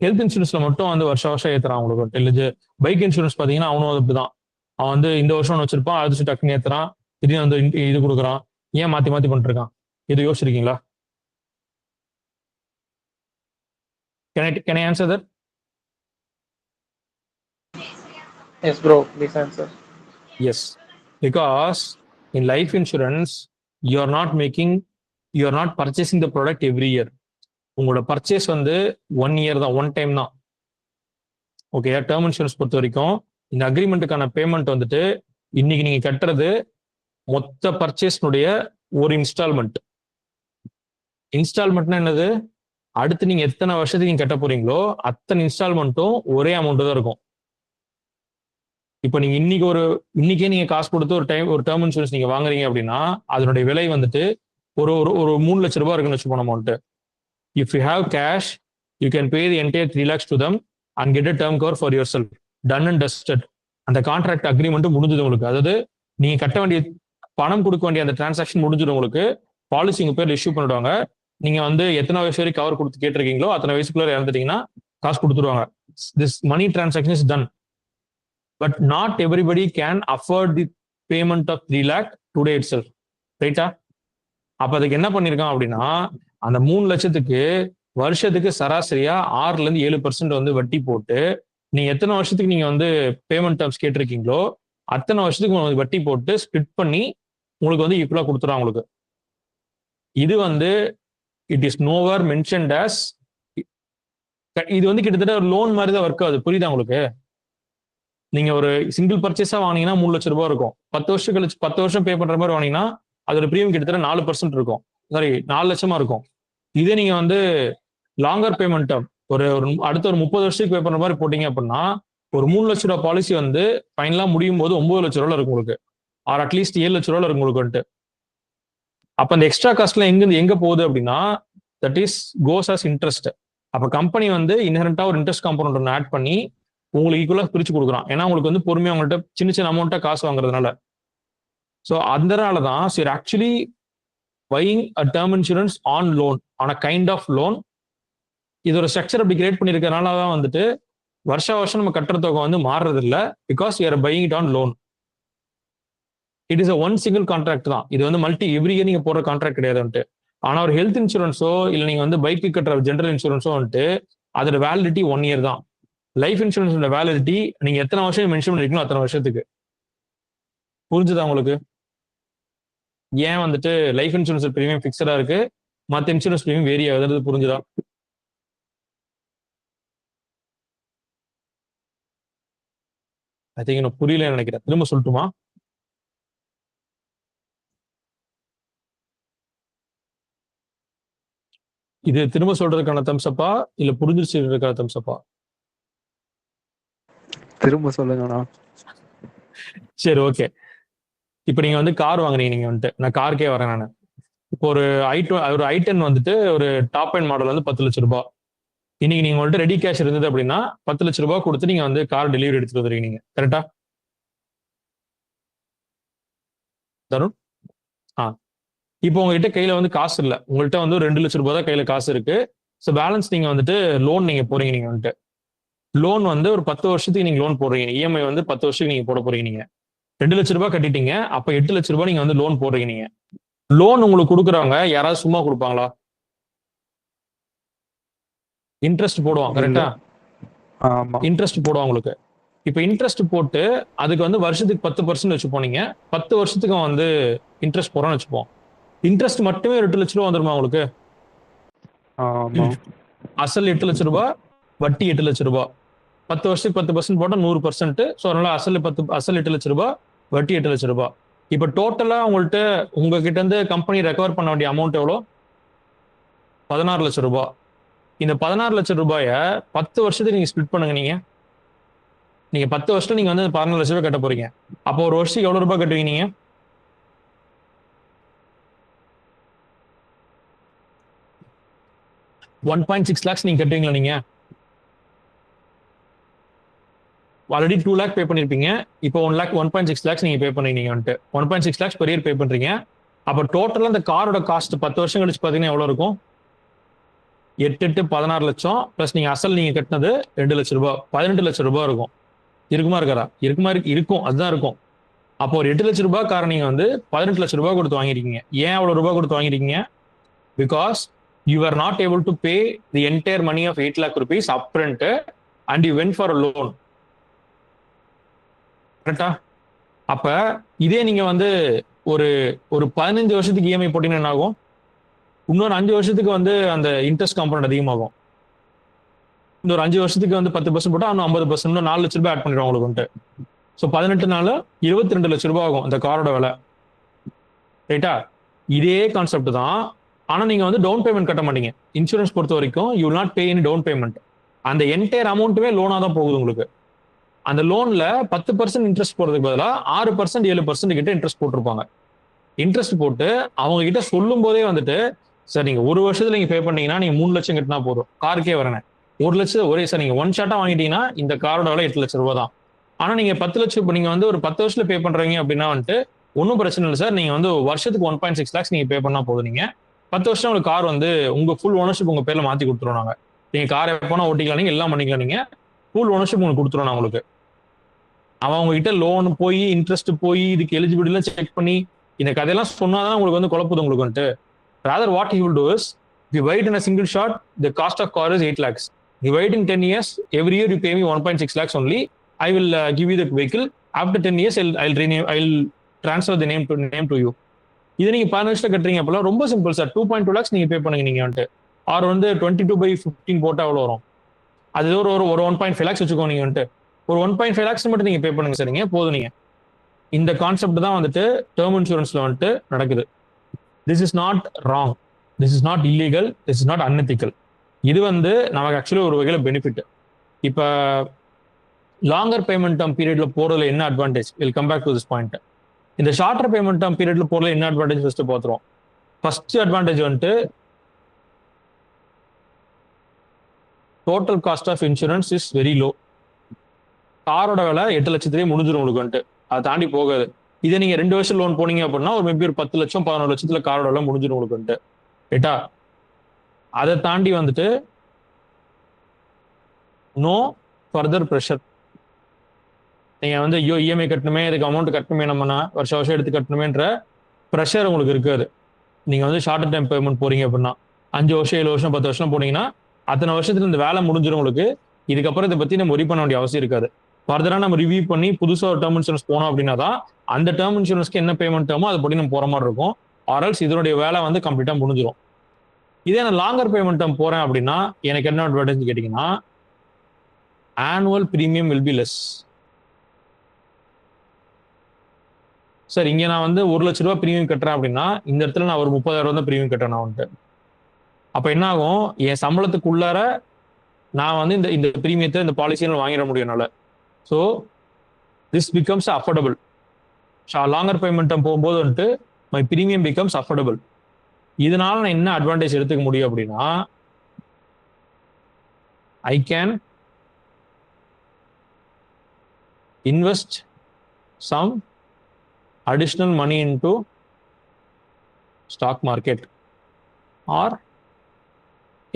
[SPEAKER 1] ஹெல்த் இன்சூரன்ஸ்ல மட்டும் வந்து வருஷம் வருஷம் ஏத்துறான் உங்களுக்கு இல்ல? பைக் இன்சூரன்ஸ் பாத்தீங்கன்னா அவனும் அப்படிதான். அவன் வந்து இந்த வருஷம் ஒன்று வச்சிருப்பான், அடுத்த டக்குன்னு ஏத்துறான், திடீர்னு வந்து இது கொடுக்குறான். ஏன் மாத்தி மாத்தி பண்ணிட்டு இருக்கான்? இது யோசிச்சிருக்கீங்களா? Can I answer that?
[SPEAKER 2] Yes, bro. Please answer.
[SPEAKER 1] Yes, because in life insurance you are not purchasing the product every year. உங்களோட பர்ச்சேஸ் வந்து 1 year தான், 1 time தான். ஓகே, டேர்ம் இன்சூரன்ஸ் பொறுத்த வரைக்கும் இந்த அக்ரிமெண்ட்டுக்கான பேமெண்ட் வந்துட்டு இன்னைக்கு நீங்க கட்டுறது மொத்த பர்ச்சேஸ்னுடைய ஒரு இன்ஸ்டால்மெண்ட். இன்ஸ்டால்மெண்ட்னா என்னது? அடுத்து நீங்க எத்தனை வருஷத்துக்கு நீங்க கட்ட போறீங்களோ அத்தனை இன்ஸ்டால்மெண்ட்டும் ஒரே அமௌண்ட் தான் இருக்கும். இப்போ நீங்க இன்னைக்கே நீங்க காசு கொடுத்து ஒரு டேர்ம் இன்சூரன்ஸ் நீங்க வாங்குறீங்க அப்படின்னா அதனுடைய விலை வந்துட்டு ஒரு ஒரு 3 லட்சம் ரூபாய் இருக்குன்னு வச்சுப்போம் amount. If you have cash you can pay the entire 3 lakhs to them and get a term cover for yourself. Done and dusted. அந்த கான்ட்ராக்ட் அக்ரிமெண்ட் முடிஞ்சது உங்களுக்கு. அதாவது நீங்க கட்ட வேண்டிய பணம் கொடுக்க வேண்டிய அந்த டிரான்சாக்ஷன் முடிஞ்சிடும் உங்களுக்கு. பாலிசி உங்க பேர்ல இஷ்யூ பண்ணிடுவாங்க. நீங்க வந்து எத்தனை வயசு வரைக்கும் கவர் கொடுத்து கேட்டிருக்கீங்களோ அத்தனை வயசுக்குள்ள இறந்துட்டீங்கன்னா காசு கொடுத்துருவாங்க. This money transaction is done. But not everybody can afford the payment of 3 lakh today itself. ரைட்டா? அப்ப அதுக்கு என்ன பண்ணிருக்கான் அப்படின்னா அந்த 3 லட்சத்துக்கு வருஷத்துக்கு சராசரியா 6-7% வந்து வட்டி போட்டு நீங்க எத்தனை வருஷத்துக்கு நீங்க வந்து பேமெண்ட் டேர்ம்ஸ் கேட்டிருக்கீங்களோ அத்தனை வருஷத்துக்கு உங்களுக்கு வட்டி போட்டு ஸ்பிளிட் பண்ணி உங்களுக்கு வந்து ஈக்குவலா கொடுத்துருவாங்க உங்களுக்கு. இது வந்து இட் இஸ் நோவர் மென்ஷன்ட் ஆஸ், இது வந்து கிட்டத்தட்ட ஒரு லோன் மாதிரி தான் ஒர்க் ஆகுது. புரியுதா உங்களுக்கு? நீங்க ஒரு சிங்கிள் பர்ச்சேஸா வாங்கினீங்கன்னா 3 லட்சம் ரூபாய் இருக்கும். 10 வருஷம் கழிச்சு 10 வருஷம் பே பண்ற மாதிரி வாங்கினீங்கன்னா அதோட பிரீமியம் கிட்டத்தட்ட 4% இருக்கும். சாரி, 4 லட்சமா இருக்கும். இதே நீங்க வந்து லாங்கர் பேமெண்ட் டேர்ம் அடுத்த ஒரு 30 வருஷத்துக்கு பே பண்ற மாதிரி போட்டீங்க அப்படின்னா ஒரு 3 லட்ச ரூபா பாலிசி வந்து ஃபைனலா முடியும் போது 9 லட்ச ரூபாய் இருக்கும் உங்களுக்கு, ஆர் அட்லீஸ்ட் 7 லட்ச ரூபாய் இருக்கும் உங்களுக்கு. அப்ப அந்த எக்ஸ்ட்ரா காஸ்ட்ல எங்க போகுது அப்படின்னா that is goes as interest. அப்ப கம்பெனி வந்து இன்ஹரண்டா ஒரு இன்ட்ரெஸ்ட் காம்பவுண்ட் ஒன்று ஆட் பண்ணி உங்களுக்கு ஈக்குவலா பிரிச்சு கொடுக்குறான். ஏன்னா உங்களுக்கு வந்து பொறுமையா உங்கள்கிட்ட சின்ன சின்ன அமௌண்ட்டா காசு வாங்குறதுனால. ஸோ அதனாலதான் சரி actually buying a term insurance on loan, on a kind of loan, இதோட ஸ்ட்ரக்சர் அப்படி கிரியேட் பண்ணிருக்கனால தான் வந்துட்டு வருஷம் நம்ம கட்டுற தொகை வந்து மாறுறது இல்லை. Because you are buying it on loan. It is one single contract தான். இது வந்து எவ்ரி இயர் நீங்க போடுற கான்ட்ராக்ட் கிடையாது. ஆனா ஒரு ஹெல்த் இன்சூரன்ஸோ இல்லை நீங்க வந்து பைக்கு கட்டுற ஜென்ரல் இன்சூரன்ஸோ வந்துட்டு அதோட வேலிடிட்டி 1 இயர் தான். லைஃப் இன்சூரன்ஸோட வேலிடிட்டி நீங்க எத்தனை வருஷம் மென்ஷன் பண்ணிருக்கீங்களோ அத்தனை வருஷத்துக்கு. புரிஞ்சுதா உங்களுக்கு? ஏன் வந்துட்டு லைஃப் இன்சூரன்ஸ் பிரீமியம் பிக்சடா இருக்கு, மற்ற இன்சூரன்ஸ் பிரீமியம் வேரி ஆகுது? புரிஞ்சுதா? ஐ திங்க் எனக்கு புரியல நினைக்கிறேன். திரும்ப சொல்லட்டுமா? இது திரும்ப சொல்றதுக்கான தம்ஸ்அப்பா இல்ல புரிஞ்சிருச்சுக்கான தம்ஸ்அப்பா? திரும்ப சொல்லுங்கண்ணா. சரி, ஓகே. இப்ப நீங்க வந்து கார் வாங்குறீங்க. நீங்க வந்துட்டு நான் காருக்கே வரேன். நான் இப்போ ஒரு i10 வந்துட்டு ஒரு டாப் அண்ட் மாடல் வந்து 10 லட்சம் ரூபாய். இன்னைக்கு நீங்க வந்துட்டு ரெடி கேஷ் இருந்தது அப்படின்னா 10 லட்சம் ரூபாய் கொடுத்து நீங்க வந்து கார் டெலிவரி எடுத்துட்டு வந்துருக்கீங்க. நீங்க கரெக்டா தருண்? இப்போ உங்ககிட்ட கையில வந்து காசு இல்லை. உங்கள்கிட்ட வந்து 2 லட்சம் ரூபாய் தான் கையில காசு இருக்கு. ஸோ பேலன்ஸ் நீங்க வந்துட்டு லோன் நீங்க போறீங்க. நீங்க வந்துட்டு லோன் வந்து ஒரு 10 வருஷத்துக்கு நீங்க லோன் போடுறீங்க. இஎம்ஐ வந்து 10 வருஷத்துக்கு நீங்க போட போறீங்க. நீங்க 2 லட்சம் ரூபாய் கட்டிட்டீங்க. அப்ப 8 லட்சம் ரூபாய் நீங்க வந்து லோன் போடுறீங்க. நீங்க லோன் உங்களுக்கு கொடுக்குறவங்க யாராவது சும்மா கொடுப்பாங்களா? இன்ட்ரெஸ்ட் போடுவாங்க. கரெக்டா? இன்ட்ரெஸ்ட் போடுவாங்க உங்களுக்கு. இப்ப இன்ட்ரெஸ்ட் போட்டு அதுக்கு வந்து வருஷத்துக்கு 10% வச்சு போனீங்க. 10 வருஷத்துக்கு வந்து இன்ட்ரெஸ்ட் போறோம்னு வச்சுப்போம். இன்ட்ரெஸ்ட் மட்டுமே 8 லட்ச ரூபா வந்துருமா உங்களுக்கு? அசல் 8 லட்ச ரூபாய், வட்டி 8 லட்ச ரூபாய். 10 வருஷத்துக்கு 10% போட்டா 100%. ஸோ அதனால அசல் 8 லட்ச ரூபாய், வட்டி 8 லட்ச ரூபாய். இப்ப டோட்டலா உங்ககிட்ட இருந்து கம்பெனி ரெக்கவர் பண்ண வேண்டிய அமௌண்ட் எவ்வளோ? 16 லட்சம் ரூபாய். இந்த 16 லட்சம் ரூபாய 10 வருஷத்துக்கு நீங்க ஸ்பிளிட் பண்ணுங்க. நீங்க 10 வருஷம் நீங்க வந்து 14 லட்சம் ரூபாய் கட்ட போறீங்க. அப்போ ஒரு வருஷத்துக்கு எவ்வளவு ரூபாய் கட்டுவீங்க? நீங்க 1.6 lakhs நீங்க கட்டுவீங்களா? நீங்க ஆல்ரெடி 2 lakh பே பண்ணிருப்பீங்க. இப்போ 1.6 lakhs நீங்க பே பண்ணீங்க. 1.6 lakhs per year பே பண்றீங்க. அப்ப டோட்டலா இந்த காரோட காஸ்ட் 10 வருஷம் கழிச்சு பாத்தீங்கன்னா எவ்வளவு இருக்கும்? 8 16 லட்சம் பிளஸ் நீங்க அசல் நீங்க கட்டினது 2 லட்சம் ரூபாய், 18 லட்சம் ரூபாய் இருக்கும். இருக்குமா இருக்காரா? இருக்கும். அதுதான் இருக்கும். அப்போ ஒரு 8 லட்சம் ரூபாய் காரை நீங்க வந்து 18 லட்சம் ரூபாய் கொடுத்து வாங்கிருக்கீங்க. ஏன் அவ்வளவு ரூபாய் கொடுத்து வாங்கிருக்கீங்க? Because you were not able to pay the entire money of 8 lakh rupees upfront and you went for a loan. கரெக்டா? அப்ப இதே நீங்க வந்து ஒரு 15 வருஷத்துக்கு இஎம்ஐ போட்டீங்கன்னா என்ன ஆகும்? இன்னொரு 5 வருஷத்துக்கு வந்து அந்த இன்ட்ரெஸ்ட் காம்பவுண்ட் அதிகமாகும். இன்னொரு 5 வருஷத்துக்கு வந்து 10% போட்டா இன்னும் 50%, இன்னும் 4 லட்சம் ரூபாய் ஆட் பண்ணிடுவோம் உங்களுக்கு வந்துட்டு. ஸோ 18 நாள் 22 லட்சம் ரூபாய் ஆகும் அந்த காரோட விலை. ரைட்டா? இதே கான்செப்ட் தான். ஆனா நீங்க வந்து டவுன் பேமெண்ட் கட்ட மாட்டீங்க. இன்சூரன்ஸ் பொறுத்த வரைக்கும் you will not pay any down payment. அந்த என்டையர் அமௌண்ட்டுமே லோனா தான் போகுது உங்களுக்கு. அந்த லோன்ல 10% இன்ட்ரெஸ்ட் போறதுக்கு பதிலாக 6% 7% கிட்ட இன்ட்ரெஸ்ட் போட்டிருப்பாங்க. இன்ட்ரெஸ்ட் போட்டு அவங்க கிட்ட சொல்லும் போதே வந்துட்டு சார் நீங்க ஒரு வருஷத்துல நீங்க பே பண்ணீங்கன்னா நீங்க 3 லட்சம் கட்டினா போதும். காருக்கே வரேன் 1 லட்சம் ஒரே சார் நீங்க ஒன் ஷாட்டா வாங்கிட்டீங்கன்னா இந்த காரோட விலை 8 லட்சம் ரூபாய் தான். ஆனா நீங்க 10 லட்சம் இப்போ நீங்க வந்து ஒரு 10 வருஷத்துல பே பண்றீங்க அப்படின்னா வந்துட்டு ஒன்றும் பிரச்சனை இல்லை சார். நீங்க வந்து வருஷத்துக்கு 1.6 lakhs நீங்க பே பண்ணா போதும். நீங்க 10 வருஷம் உங்களுக்கு கார் வந்து உங்க ஃபுல் ஓனர்ஷிப் உங்க பேர்ல மாத்தி கொடுத்துருவோம் நாங்க. நீங்க கார் எப்போனா ஓட்டிக்கலாம், நீங்க எல்லாம் பண்ணிக்கலாம். நீங்க ஃபுல் ஓனர்ஷிப் உங்களுக்கு கொடுத்துருவோம் உங்களுக்கு. அவன் உங்ககிட்ட லோன் போய் இன்ட்ரெஸ்ட் போய் இதுக்கு எலிஜிபிலிட்டி செக் பண்ணி இந்த கதையெல்லாம் சொன்னாதான் உங்களுக்கு வந்து குழப்பது உங்களுக்கு வந்துட்டு. Rather what he will do is divide in a single shot the cost of car is 8 lakhs. Divide in 10 years, every year you pay me 1.6 lakhs only. I will give you the vehicle. After 10 years I'll transfer the name to you. இது நீங்க 15 வருஷத்துல கட்டுறீங்க அப்பெல்லாம் ரொம்ப simple sir. 2.2 lakhs நீங்க பே பண்ணுங்க. நீங்க வந்துட்டு ஆர் வந்து 22/15 போட்டா எவ்வளவு வரும்? அது ஒரு 1.5 lakhs வச்சுக்கோங்க. நீங்க வந்துட்டு ஒரு 1.5 lakhs மட்டும் நீங்க பே பண்ணுங்க சார். நீங்க போதும். நீங்க இந்த கான்செப்ட் தான் வந்துட்டு டேர்ம் இன்சூரன்ஸ்ல வந்துட்டு நடக்குது. This is not wrong, this is not illegal, this is not unethical. இது வந்து நமக்கு ஆக்சுவலி ஒரு வகையில பெனிஃபிட். இப்போ லாங்கர் பேமெண்ட் டேர்ம் பீரியட்ல போறதுல என்ன advantage, will come back to this point. இந்த ஷார்ட்டர் பேமெண்ட் டேர்ம் பீரியட்ல போறதுல என்ன அட்வான்டேஜ் ஃபர்ஸ்ட் பார்த்துருவோம். ஃபர்ஸ்ட் அட்வான்டேஜ் வந்துட்டு total cost of insurance is very low. காரோட விலை 8 லட்சத்திலேயே முடிஞ்சிடும் உங்களுக்கு வந்துட்டு, அதை தாண்டி போகாது. இதை நீங்க 2 வருஷம் லோன் போனீங்க அப்படின்னா ஒரு மேபி ஒரு 10 லட்சம் 11 லட்சத்துல காரோட விலை முடிஞ்சிடும் உங்களுக்கு வந்துட்டு, ரைட்டா? அதை தாண்டி வந்துட்டு நோ ஃபர்தர் ப்ரெஷர். நீங்க வந்து ஐயோ இஎம்ஐ கட்டணுமே, இதுக்கு அமௌண்ட் கட்டணுமே, நம்ம வருஷம் வருஷம் எடுத்து கட்டணுமேன்ற ப்ரெஷர் உங்களுக்கு இருக்காது. நீங்க வந்து ஷார்ட் டைம் பேமெண்ட் போறீங்க அப்படின்னா 5 வருஷம் 7 வருஷம் 10 வருஷம் போனீங்கன்னா அத்தனை வருஷத்துல இந்த வேலை முடிஞ்சிடும் உங்களுக்கு. இதுக்கப்புறம் இதை பத்தி நம்ம ஒரி பண்ண வேண்டிய அவசியம் இருக்காது. ஃபர்தரா நம்ம ரிவ்யூ பண்ணி புதுசா ஒரு டேர்ம் இன்சூரன்ஸ் போனோம் அப்படின்னா தான் அந்த டேர்ம் இன்சூரன்ஸ்க்கு என்ன பேமெண்ட் டேர்மோ அது படி நம்ம போற மாதிரி இருக்கும். ஆர்எல்ஸ் இதனுடைய வேலை வந்து கம்ப்ளீட்டா முடிஞ்சிடும். இதே நான் லாங்கர் பேமெண்ட் டேர்ம் போறேன் அப்படின்னா எனக்கு என்ன அட்வான்டேஜ் கேட்டீங்கன்னா, annual premium will be less. Sir இங்க நான் வந்து 1 லட்ச ரூபாய் பிரீமியம் கட்டுறேன் அப்படின்னா இந்த இடத்துல நான் ஒரு 30,000 தான் பிரீமியம் கட்டுறேன் நான் வந்துட்டு. அப்ப என்ன ஆகும், என் சம்பளத்துக்குள்ளார நான் வந்து இந்த இந்த பிரீமியத்தை இந்த பாலிசியை வாங்கிட முடியும் என்னால. So this becomes affordable. Longer payment போகும்போது வந்துட்டு மை பிரீமியம் பிகம்ஸ் அஃபோர்டபுள். இதனால நான் என்ன அட்வான்டேஜ் எடுத்துக்க முடியும் அப்படின்னா, I can invest some additional money into stock market or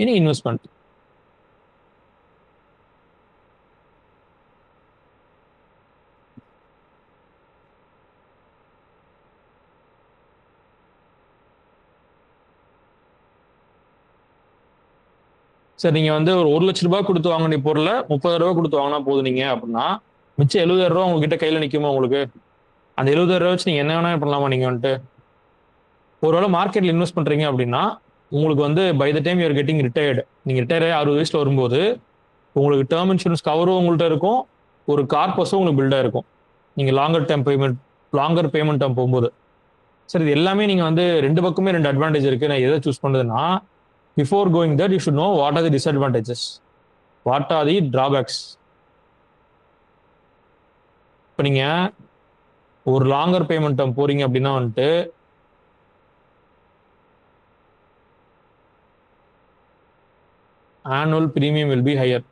[SPEAKER 1] any investment. Sir நீங்க வந்து ஒரு 1 லட்ச ரூபாய் கொடுத்து வாங்க வேண்டிய பொருளை 30,000 ரூபாய் கொடுத்து வாங்கினா போதும் நீங்க அப்படின்னா மிச்சம் 70,000 ரூபாய் உங்ககிட்ட கையில நிக்குமா உங்களுக்கு? அந்த 70,000 ரூபாய் வச்சு நீங்க என்ன வேணா பண்ணலாமா நீங்க வந்துட்டு? ஒருவேளை மார்க்கெட்ல இன்வெஸ்ட் பண்றீங்க அப்படின்னா உங்களுக்கு வந்து by the time you're getting retired, நீங்க ரிட்டையர் ஆகி 60 வயசுல வரும்போது உங்களுக்கு டேர்ம் இன்சூரன்ஸ் கவரும் உங்கள்கிட்ட இருக்கும், ஒரு கார்பஸும் உங்களுக்கு பில்டா இருக்கும். நீங்க லாங்கர் பேமெண்ட் டேர்ம் போகும்போது. சார் இது எல்லாமே நீங்க வந்து 2 பக்கமே 2 அட்வான்டேஜ் இருக்கு. நான் எதை சூஸ் பண்றதுன்னா, before going that you should know what are the disadvantages, what are the drawbacks. இப்போ நீங்க ஒரு லாங்கர் பேமெண்ட் டேர்ம் போறீங்க அப்படின்னா வந்துட்டு annual premium will be higher.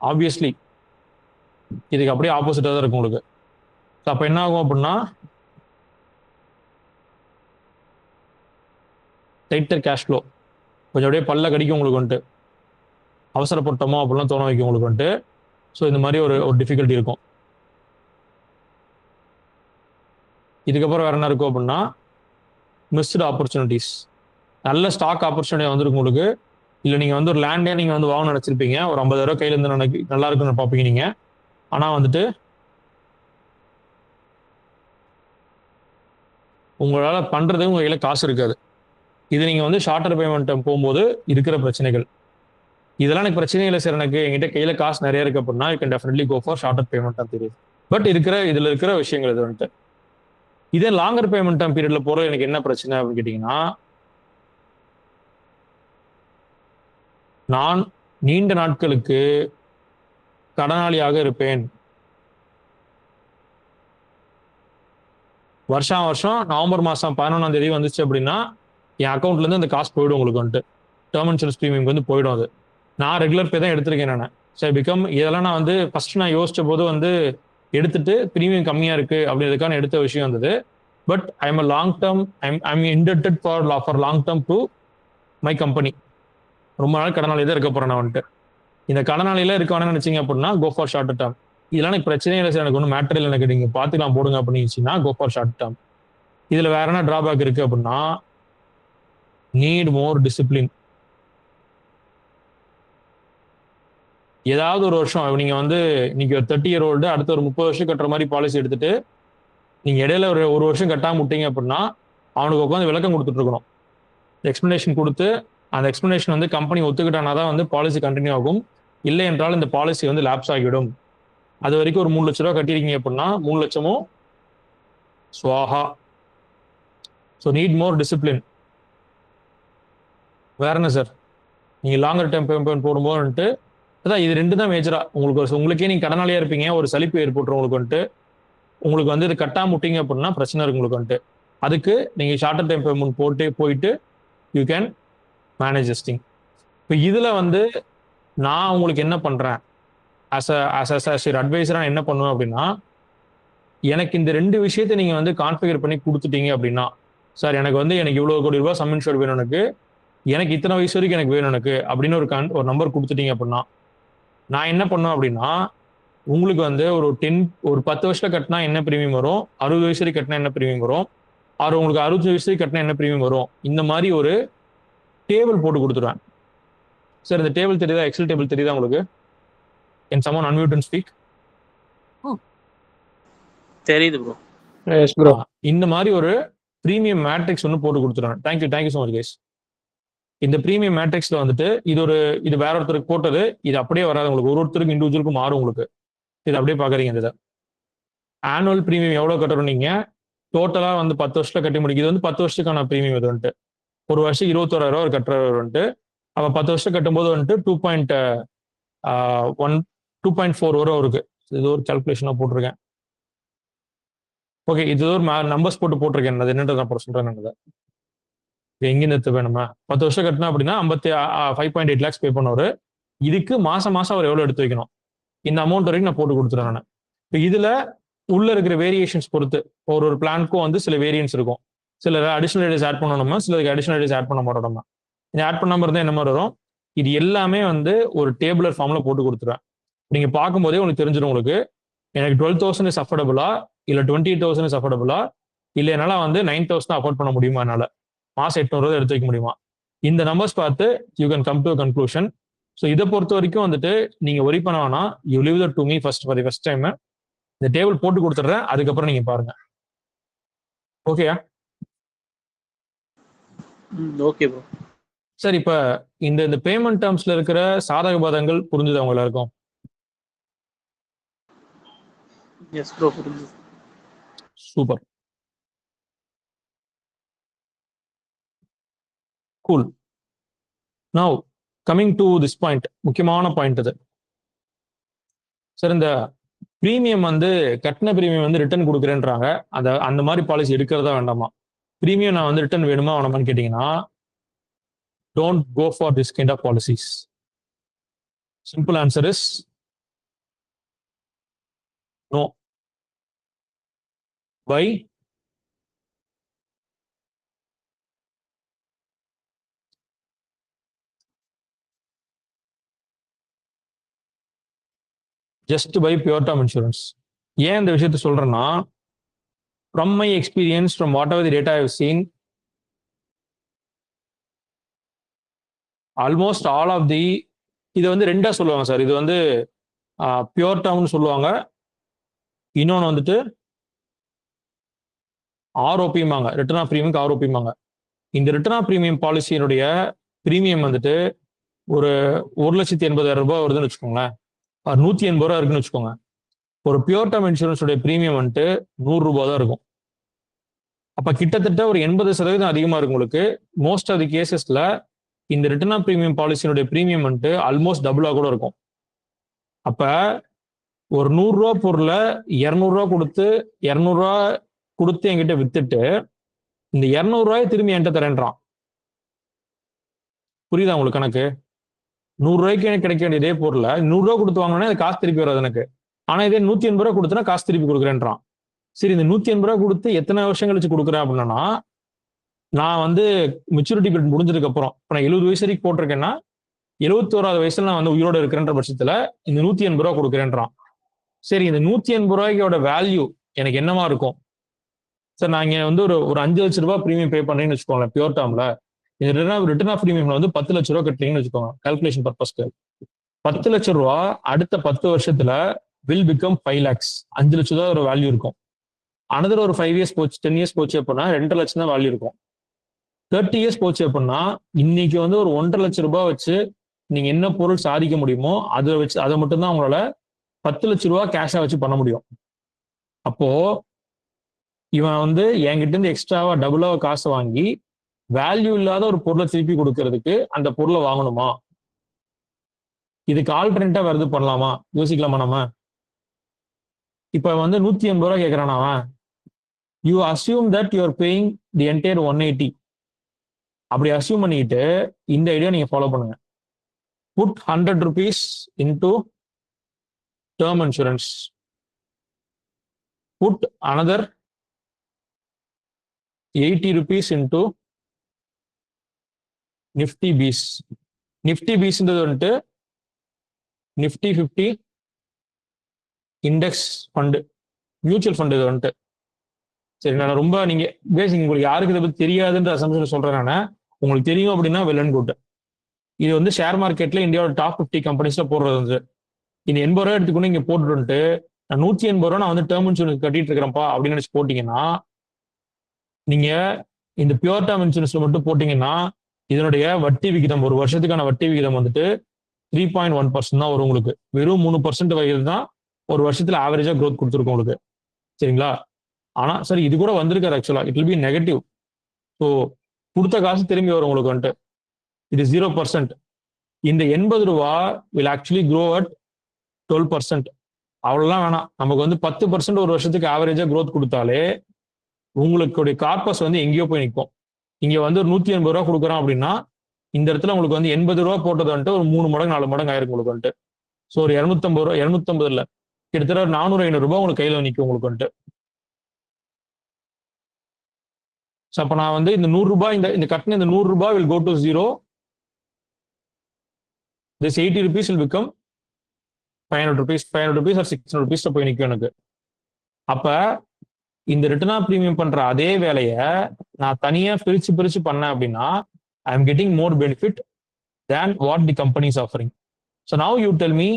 [SPEAKER 1] Obviously இதுக்கு அப்படியே ஆப்போசிட்டா தான் இருக்கும் உங்களுக்கு. அப்ப என்ன ஆகும் அப்படின்னா டைட்டர் கேஷ் ஃப்ளோ, கொஞ்சம் அப்படியே பல்ல கடிக்கும் உங்களுக்கு வந்துட்டு, அவசரப்பட்டோமோ அப்படிலாம் தோண வைக்கும் உங்களுக்கு வந்துட்டு. ஸோ இந்த மாதிரி ஒரு டிஃபிகல்ட்டி இருக்கும். இதுக்கப்புறம் வேற என்ன இருக்கும் அப்படின்னா மிஸ்டு ஆப்பர்ச்சுனிட்டிஸ். நல்ல ஸ்டாக் ஆப்பர்ச்சுனிட்டி வந்துருக்கும் உங்களுக்கு. இல்லை நீங்கள் வந்து ஒரு லேண்டே நீங்கள் வந்து வாங்க நினச்சிருப்பீங்க, ஒரு 50,000 கையில இருந்து நல்லா இருக்குன்னு பார்ப்பீங்க நீங்கள். ஆனால் வந்துட்டு உங்களால் பண்ணுறது உங்கள் கையில் காசு இருக்காது. இது நீங்கள் வந்து ஷார்ட்டர் பேமெண்ட் போகும்போது இருக்கிற பிரச்சனைகள். இதெல்லாம் எனக்கு பிரச்சனை இல்லை சார், எனக்கு என்கிட்ட கையில் காசு நிறைய இருக்கு அப்படின்னா you can definitely go for shorter payment தான் தெரியுது. பட் இதில் இருக்கிற விஷயங்கள் இது வந்துட்டு. இதே லாங்கர் பேமெண்ட் டைம் பீரியட்ல போறது எனக்கு என்ன பிரச்சனை அப்படின்னு கேட்டீங்கன்னா, நான் நீண்ட நாட்களுக்கு கடனாளியாக இருப்பேன். வருஷம் நவம்பர் மாசம் 11ஆம் தேதி வந்துச்சு அப்படின்னா என் அக்கௌண்ட்ல இருந்து அந்த காசு போயிடும் உங்களுக்கு வந்துட்டு. டேர்ம் இன்சூரன்ஸ் ப்ரீமியம் வந்து போயிடும். அது நான் ரெகுலர் பே தான் எடுத்திருக்கேன் நான். சரி இதெல்லாம் நான் வந்து ஃபர்ஸ்ட் நான் யோசிச்ச போது வந்து எடுத்துட்டு ப்ரீமியம் கம்மியா இருக்கு அப்படின்றதுக்கான எடுத்த விஷயம் இருந்தது. But I am long term, I'm indebted for long term to my company. ரொம்ப நாள் கடனாளி தான் இருக்க போறேன் நான் வந்துட்டு. இந்த கடனாளியில இருக்க வேணும்னு நினைச்சீங்க அப்படின்னா கோ ஃபார் ஷார்ட் டேர்ம். இதெல்லாம் எனக்கு பிரச்சனையே இல்லை சார், எனக்கு ஒன்றும் மேட்டர் இல்லை, எனக்கு நீங்க பார்த்துக்கலாம் போடுங்க அப்படின்னு கோ ஃபார் ஷார்ட் டேர்ம். இதுல வேற என்ன டிராபேக் இருக்கு அப்படின்னா, நீட் மோர் டிசிப்ளின். ஏதாவது ஒரு வருஷம் நீங்க வந்து இன்னைக்கு ஒரு 30 year old அடுத்த ஒரு 30 வருஷம் கட்டுற மாதிரி பாலிசி எடுத்துட்டு நீங்க இடையில ஒரு வருஷம் கட்டாம விட்டீங்க அப்படின்னா அவனுக்கு உட்காந்து விளக்கம் கொடுத்துட்டு இருக்கணும், எக்ஸ்பிளனேஷன் கொடுத்து. அந்த எக்ஸ்பிளனேஷன் வந்து கம்பெனி ஒத்துக்கிட்டானா தான் வந்து பாலிசி கண்டினியூ ஆகும். இல்லை என்றால் இந்த பாலிசி வந்து லேப்ஸ் ஆகிவிடும். அது வரைக்கும் ஒரு 3 லட்ச ரூபா கட்டியிருக்கீங்க அப்படின்னா 3 லட்சமும் ஸ்வாஹா. So need more discipline. வேற என்ன சார், நீங்க லாங்கர் டேர்ம் பேமெண்ட் போடும்போது வந்துட்டு அதான் இது 2 தான் மேஜரா உங்களுக்கு. உங்களுக்கே நீங்க கடனாளியா இருப்பீங்க, ஒரு சலிப்பு ஏற்பட்டுரும் உங்களுக்கு வந்துட்டு. உங்களுக்கு வந்து இது கட்டாம விட்டீங்க அப்படின்னா பிரச்சனை இருக்கு உங்களுக்கு வந்துட்டு. அதுக்கு நீங்க ஷார்ட்டர் டைம் பேமெண்ட் போயிட்டு you can manage this thing. இப்போ இதுல வந்து நான் உங்களுக்கு என்ன பண்றேன் அட்வைசரா என்ன பண்ணுவேன் அப்படின்னா, எனக்கு இந்த 2 விஷயத்தை நீங்க வந்து கான்ஃபிகர் பண்ணி கொடுத்துட்டீங்க அப்படின்னா, சார் எனக்கு வந்து எனக்கு இவ்வளவு கோடி ரூபாய் சம் இன்சூர்ட் வேணும் எனக்கு இத்தனை வயசு வரைக்கும் எனக்கு வேணும் அப்படின்னு ஒரு நம்பர் கொடுத்துட்டீங்க அப்படின்னா, நான் என்ன பண்ணுவேன் அப்படின்னா, உங்களுக்கு வந்து ஒரு 10 வருஷத்துல கட்டினா என்ன பிரீமியம் வரும், 60 வயசு வரைக்கும் கட்டினா என்ன பிரீமியம் வரும், உங்களுக்கு 60 வயசு வரைக்கும் கட்டினா என்ன பிரீமியம் வரும், இந்த மாதிரி ஒரு டேபிள் போட்டு கொடுத்துருவேன். சார் இந்த டேபிள் தெரியுதா, எக்ஸல் டேபிள் தெரியுதா உங்களுக்கு? Can someone unmute and speak?
[SPEAKER 2] தெரியுது ப்ரோ.
[SPEAKER 3] Yes bro.
[SPEAKER 1] இந்த மாதிரி ஒரு பிரீமியம் மேட்ரிக்ஸ் ஒன்று போட்டு கொடுத்துருவேன். Thank you so much guys. இந்த பிரீமியம் மேட்ரிக்ஸ்ல வந்துட்டு இது வேற ஒருத்தருக்கு போட்டது, இது அப்படியே வராது உங்களுக்கு. ஒருத்தருக்கு இண்டிவிஜுவலுக்கு மாறும் உங்களுக்கு. இது அப்படியே பாக்குறீங்க. இந்த ஆனுவல் பிரீமியம் எவ்வளவு கட்டணும் நீங்க டோட்டலா வந்து 10 வருஷத்துல கட்டி முடிக்கும். இது வந்து 10 வருஷத்துக்கான பிரீமியம். இது வந்துட்டு ஒரு வருஷம் 21,000 கட்டுறவர் வந்துட்டு அப்ப 10 வருஷம் கட்டும்போது வந்துட்டு 2.4 வரும் அவருக்கு. இது ஒரு கால்குலேஷனா போட்டிருக்கேன். ஓகே, இது ஒரு நம்பர்ஸ் போட்டிருக்கேன். அது என்னன்றது நான் சொல்றேன். எங்க நிறுத்த வேணுமா? 10 வருஷம் கட்டினா அப்படின்னா 5.8 lakhs பே பண்ணுவாரு. இதுக்கு மாசம் அவர் எவ்வளவு எடுத்து வைக்கணும், இந்த அமௌண்ட் வரைக்கும் நான் போட்டு கொடுத்துறேன் நான். இப்போ இதுல உள்ள இருக்கிற வேரியேஷன்ஸ் பொறுத்து ஒரு பிளானுக்கும் வந்து சில வேரியன்ஸ் இருக்கும். சில அடிஷனல் டேஸ் ஆட் பண்ணணுமா, சிலருக்கு அடிஷனல் டேஸ் ஆட் பண்ண மாட்டோம். இந்த ஆட் பண்ணாம இருந்தா என்ன மாதிரி வரும், இது எல்லாமே வந்து ஒரு டேபுலர் ஃபார்ம்ல போட்டு கொடுத்துருவேன். நீங்க பார்க்கும்போதே உங்களுக்கு தெரிஞ்சிடும் உங்களுக்கு எனக்கு 12,000 இஸ் அஃபோர்டபுளா இல்ல 28,000 இஸ் அஃபோர்டபுளா இல்ல என்னால வந்து 9,000 அஃபோர்ட் பண்ண முடியுமா, என்னால மாசம் 800 எடுத்து வைக்க முடியுமா. இந்த நம்பர்ஸ் பார்த்து you can come to conclusion. So இதை பொறுத்த வரைக்கும் வந்துட்டு நீங்க ஒரி பண்ண வேணாம். You leave that to me first time. இந்த டேபிள் போட்டு கொடுத்துட்றேன், அதுக்கப்புறம் நீங்க பாருங்க. ஓகேயா?
[SPEAKER 2] Okay bro.
[SPEAKER 1] சார் இப்ப இந்த பேமெண்ட் டேர்ம்ஸ்ல இருக்கிற சாதக பாதகங்கள் புரிஞ்சுது அவங்க எல்லாருக்கும்?
[SPEAKER 2] எஸ் ப்ரோ, புரிஞ்சுது.
[SPEAKER 1] Super, cool. Now coming to this point, முக்கியமான பாயிண்ட் இது. சார் இந்த பிரீமியம் வந்து கட்டின பிரீமியம் வந்து ரிட்டர்ன் கொடுக்குறேன்றாங்க. அந்த மாதிரி பாலிசி எடுக்கிறதா வேண்டாமா? பிரீமியம் நான் வந்து ரிட்டர்ன் வேணுமா வேணாமான்னு கேட்டீங்கன்னா, don't go for this kind of policies. Simple answer is no. Why? Just buy pure term insurance. ஏன் இந்த விஷயத்தை சொல்றேன்னா, from my experience, from whatever the data I have seen, almost all of the இதை வந்து ரெண்டா சொல்லுவாங்க sir. இது வந்து பியூர் டேர்ம்னு சொல்லுவாங்க, இன்னொன்று வந்துட்டு ஆர்ஓபிம்பாங்க, ரிட்டர்ன் ஆஃப் ப்ரீமியம் ஆர்ஓபிம்பாங்க. இந்த ரிட்டர்ன் ஆஃப் ப்ரீமியம் பாலிசியினுடைய ப்ரீமியம் வந்துட்டு ஒரு 1,80,000 ரூபாய் வருதுன்னு வச்சுக்கோங்களேன், 180 ரூபா இருக்குன்னு வச்சுக்கோங்க. ஒரு பியூர் டேர்ம் இன்சூரன்ஸுடைய ப்ரீமியம் வந்துட்டு 100 ரூபாய் தான் இருக்கும். அப்ப கிட்டத்தட்ட ஒரு 80% அதிகமா இருக்கும் உங்களுக்கு. மோஸ்ட் ஆஃப் தி கேசஸ்ல இந்த ரிட்டர்ன் ஆஃப் ப்ரீமியம் பாலிசியினுடைய ப்ரீமியம் வந்துட்டு ஆல்மோஸ்ட் டபுளா கூட இருக்கும். அப்ப ஒரு 100 ரூபா பொருளை 200 ரூபா கொடுத்து 200 ரூபா கொடுத்து என்கிட்ட வித்துட்டு இந்த 200 ரூபாய் திரும்பி என்கிட்ட தரேன்றான். புரியுதா உங்களுக்கு கணக்கு? 100 ரூபாய்க்கு எனக்கு கிடைக்க வேண்டிய இதே பொருளை 100 ரூபா கொடுத்து வாங்கினோன்னா அது காசு திருப்பி வராது எனக்கு. ஆனா இதே 180 ரூபா கொடுத்தனா காசு திருப்பி கொடுக்குறேன்றான். சரி, இந்த 180 ரூபா கொடுத்து எத்தனை வருஷம் கழிச்சு கொடுக்குறேன் அப்படின்னா, நான் வந்து மெச்சூரிட்டி பீரியட் முடிஞ்சதுக்கு அப்புறம் இப்போ நான் 70 வயசு வரைக்கும் போட்டிருக்கேன்னா 71வது வயசுல நான் வந்து உயிரோட இருக்கிறேன்ற பட்சத்துல இந்த 180 ரூபா கொடுக்குறேன்றான். சரி, இந்த 180 ரூபாய்க்கோட வேல்யூ எனக்கு என்னவா இருக்கும் சார்? நான் இங்க வந்து ஒரு 5 லட்சம் ரூபாய் ப்ரீமியம் பே பண்றேன்னு வச்சுக்கோங்களேன். பியூர் டேர்ம்ல இந்த ரிட்டர்ன் ஆஃப் ப்ரீமியம்ல வந்து 10 லட்சம் ரூபா கட்டுறீங்கன்னு வச்சுக்கோங்க, கால்குலேஷன் பர்பஸ்க்கு. 10 லட்சம் ரூபா அடுத்த 10 வருஷத்துல வில் பிகம் 5 lakhs. 5 லட்சம் ரூபா ஒரு வேல்யூ இருக்கும். அனதர் ஒரு 5 years போச்சு, 10 years போச்சு அப்படின்னா 2 லட்சம் தான் வேல்யூ இருக்கும். 30 years போச்சு அப்படின்னா இன்னைக்கு வந்து ஒரு 1.5 லட்சம் ரூபாய் வச்சு நீங்க என்ன பொருள் சாதிக்க முடியுமோ அதை மட்டும்தான் உங்களால 10 லட்சம் ரூபாய் கேஷா வச்சு பண்ண முடியும். அப்போ இவன் வந்து என்கிட்ட இருந்து எக்ஸ்ட்ராவா டபுளா காசு வாங்கி வேல்யூ இல்லாத ஒரு பொருளை திருப்பி கொடுக்கறதுக்கு அந்த பொருளை வாங்கணுமா? இதுக்கு ஆல்டர்னேட்டா வேற எது பண்ணலாமா? யோசிக்கலாமா நம்ம? இப்ப வந்து 180 கேட்கறான் அவன். You assume that you are paying the entire 180. அப்படி அசியூம் பண்ணிட்டு இந்த ஐடியா நீங்க ஃபாலோ பண்ணுங்க. Put 100 rupees into term insurance. Put another 80 rupees into Nifty Bees. Nifty Bees வந்துட்டு Nifty 50 index fund, mutual fund. இது வந்துட்டு சரி, நான் ரொம்ப நீங்க பேசிக் உங்களுக்கு யாருக்கு இதை பத்தி தெரியாதுன்ற அசம்ஷன் சொல்றேன். நான் உங்களுக்கு தெரியும் அப்படின்னா வெல் அண்ட் குட். இது வந்து ஷேர் மார்க்கெட்ல இந்தியாவோட டாப் 50 கம்பெனிஸ்ல போடுறது வந்து இந்த 80 ரூபா எடுத்துக்கணும் இங்க போட்டுட்டு நான் 180 ரூபா நான் வந்து டேர்ம் இன்சூரன்ஸ் கட்டிட்டு இருக்கிறேன்ப்பா அப்படின்னு நினைச்சு போட்டீங்கன்னா, நீங்க இந்த பியூர் டேர்ம் இன்சூரன்ஸ்ல மட்டும் போட்டீங்கன்னா இதனுடைய வட்டி விகிதம் ஒரு வருஷத்துக்கான வட்டி விகிதம் வந்துட்டு 3.1% தான் வரும் உங்களுக்கு. வெறும் 3% வகையில் தான் ஒரு வருஷத்துல ஆவரேஜா க்ரோத் கொடுத்துருக்கும் உங்களுக்கு. சரிங்களா? ஆனா சரி, இது கூட வந்திருக்காரு ஆக்சுவலா. It will be negative. So கொடுத்த காசு திரும்பி வரும் உங்களுக்கு வந்துட்டு. இது 0%. இந்த 80 ரூபா வில் ஆக்சுவலி க்ரோ அட் 12%. அவ்வளவுலாம் வேணாம். நமக்கு வந்து 10% ஒரு வருஷத்துக்கு ஆவரேஜா க்ரோத் கொடுத்தாலே உங்களுடைய கார்பஸ் வந்து எங்கேயோ போய் நிற்கும். இங்க வந்து ஒரு 180 ரூபா கொடுக்குறோம் அப்படின்னா இந்த இடத்துல உங்களுக்கு வந்து 80 ரூபா போட்டது வந்துட்டு ஒரு 3 மடங்கு 4 மடங்கு ஆயிருக்கு உங்களுக்கு வந்துட்டு. ஸோ ஒரு 250 ரூபா, 250 இல்ல, கிட்டத்தட்ட ஒரு 400-500 ரூபாய் உங்களுக்கு கையில நிற்கும் உங்களுக்கு வந்துட்டு. ஸோ அப்ப நான் வந்து இந்த 100 ரூபாய் இந்த கட்டின இந்த 100 ரூபாய் will go to zero. This 80 rupees will become 500 rupees, 500 rupees or 600 rupees போய் நிற்கும் எனக்கு. அப்ப இந்த ரிட்டர்ன் ஆஃப் பிரீமியம் பண்ற அதே வேலையை நான் தனியா பிரிச்சு பிரிச்சு பண்ணேன் அப்படின்னா I am getting more benefit than what the company is offering. So now you tell me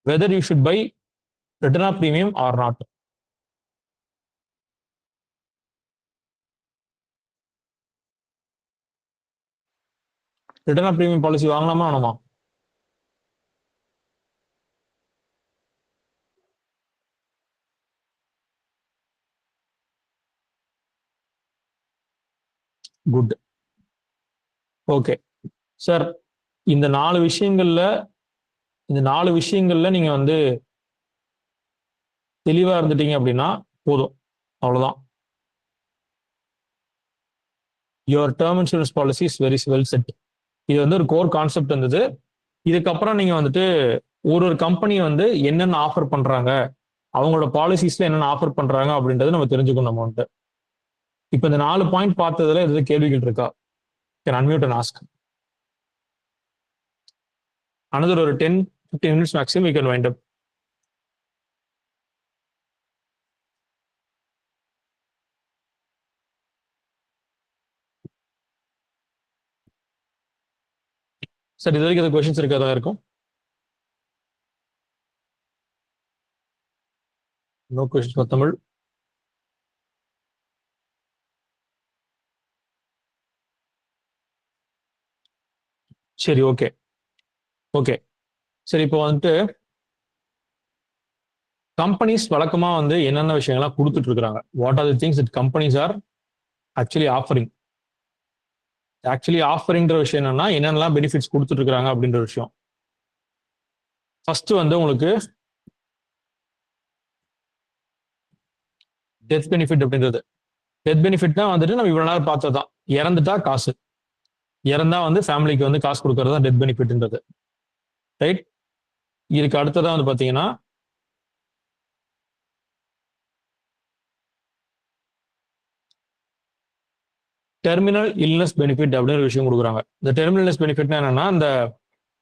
[SPEAKER 1] whether you should buy return of premium or not. Return of premium policy வாங்கலாமா வேணாமா? குட். ஓகே சார், இந்த 4 விஷயங்கள்ல நீங்க வந்து தெளிவா இருந்துட்டீங்க அப்படின்னா போதும், அவ்வளவுதான். Your term insurance policy is very well set. இது வந்து ஒரு கோர் கான்செப்ட் இருந்தது. இதுக்கப்புறம் நீங்க வந்துட்டு ஒரு கம்பெனி வந்து என்னென்ன ஆஃபர் பண்றாங்க, அவங்களோட பாலிசிஸ்ல என்னென்ன ஆஃபர் பண்றாங்க அப்படின்றது நம்ம தெரிஞ்சுக்கணும் நம்ம வந்துட்டு. இப்ப இந்த 4 பாயிண்ட் பார்த்ததுல எதாவது கேள்விகள் இருக்கா? Can unmute and ask. Another ஒரு 10-15 minutes maximum we can wind up. Sir, இது வரைக்கும் கொஸ்டின்ஸ் இருக்காதா இருக்கும்? No questions for Tamil. சரி, ஓகே ஓகே. சரி, இப்போ வந்துட்டு கம்பெனிஸ் வழக்கமா வந்து என்னென்ன விஷயங்கள்லாம் கொடுத்துட்டு இருக்காங்க, what are the things that companies are actually offering. Actually ஆஃபரிங்ன்ற விஷயம் என்னன்னா என்னென்னலாம் பெனிஃபிட்ஸ் கொடுத்துட்டு இருக்காங்க அப்படின்ற விஷயம். ஃபர்ஸ்ட் வந்து உங்களுக்கு டெத் பெனிஃபிட் அப்படின்றது. டெத் பெனிஃபிட்னா வந்துட்டு நம்ம இவ்வளவு நாள் பார்த்ததுதான். இறந்துட்டா காசு, இறந்தா வந்து ஃபேமிலிக்கு வந்து காசு கொடுக்கறது தான் டெத் பெனிஃபிட்ன்றது. ரைட். இதுக்கு அடுத்ததான் வந்து பாத்தீங்கன்னா டெர்மினல் இல்னஸ் பெனிஃபிட் அப்படின்னு ஒரு விஷயம் கொடுக்குறாங்க. இந்த டெர்மினல் இல்னஸ் பெனிஃபிட்னா என்னன்னா, இந்த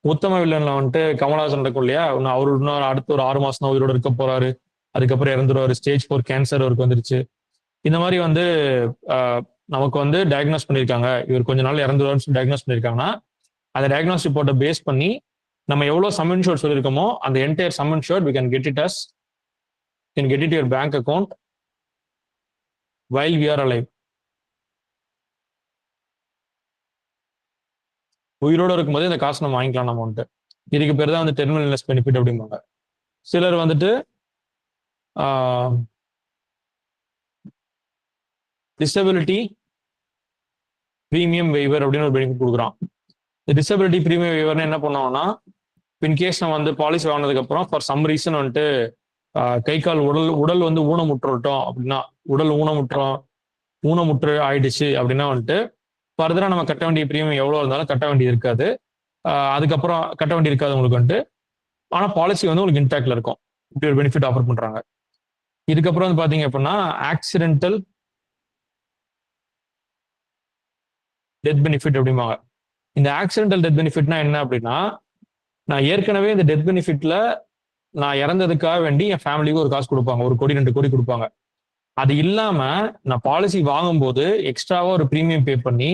[SPEAKER 1] உத்தம வில்லன்ல வந்துட்டு கமலஹாசன் இருக்கும் இல்லையா, அவரு இன்னும் அடுத்த ஒரு 6 மாசம் தான் உயிரோட இருக்க போறாரு, அதுக்கப்புறம் இறந்துருவாரு, ஸ்டேஜ் 4 கேன்சர் அவருக்கு வந்துருச்சு. இந்த மாதிரி வந்து நமக்கு வந்து டயக்னோஸ் பண்ணியிருக்காங்க, இவர் கொஞ்ச நாள் இறந்துருவாருன்னு சொல்லி டயக்னோஸ் பண்ணியிருக்காங்கன்னா அந்த டயக்னோஸ் ரிப்போர்ட்டை பேஸ் பண்ணி நம்ம எவ்வளவு சம் இன்ஷூர்ட் சொல்லியிருக்கோமோ அந்த entire sum insured we can get it as can get it to your bank account while we are alive. உயிரோட இருக்கும்போது இந்த காசு நம்ம வாங்கிக்கலாம் நம்ம வந்துட்டு. இதுக்கு பேர் தான் வந்து டெர்மினல் இல்னஸ் பெனிஃபிட் அப்படிம்பாங்க. சிலர் வந்துட்டு டிசபிலிட்டி ப்ரீமியம் வெய்வர் அப்படின்னு ஒரு பெனிஃபிட் கொடுக்குறான். டிசபிலிட்டி ப்ரீமியம் வெய்வர்னு என்ன பண்ணுவாங்கன்னா, இன்கேஸ் நம்ம வந்து பாலிசி வாங்கினதுக்கு அப்புறம் ஃபார் சம் ரீசன் வந்துட்டு கை கால் உடல் வந்து ஊனமுற்றோம் அப்படின்னா, உடல் ஊனமுற்று ஆயிடுச்சு அப்படின்னா வந்துட்டு ஃபர்தரா நம்ம கட்ட வேண்டிய ப்ரீமியம் எவ்வளவு இருந்தாலும் கட்ட வேண்டியது இருக்காது. அதுக்கப்புறம் கட்ட வேண்டியது இருக்காது உங்களுக்கு வந்துட்டு. ஆனா பாலிசி வந்து உங்களுக்கு இன்டாக்ட்ல இருக்கும். இப்படி ஒரு பெனிஃபிட் ஆஃபர் பண்றாங்க. இதுக்கப்புறம் வந்து பாத்தீங்க அப்படின்னா ஆக்சிடென்டல் டெத் பெனிஃபிட் அப்படிம்பாங்க. இந்த ஆக்சிடென்டல் டெத் பெனிஃபிட்னா என்ன அப்படின்னா, நான் ஏற்கனவே இந்த டெத் பெனிஃபிட்ல நான் இறந்ததுக்காக வேண்டி என் ஃபேமிலிக்கு ஒரு காசு கொடுப்பாங்க, 1 கோடி 2 கோடி கொடுப்பாங்க. அது இல்லாம நான் பாலிசி வாங்கும்போது எக்ஸ்ட்ராவா ஒரு ப்ரீமியம் பே பண்ணி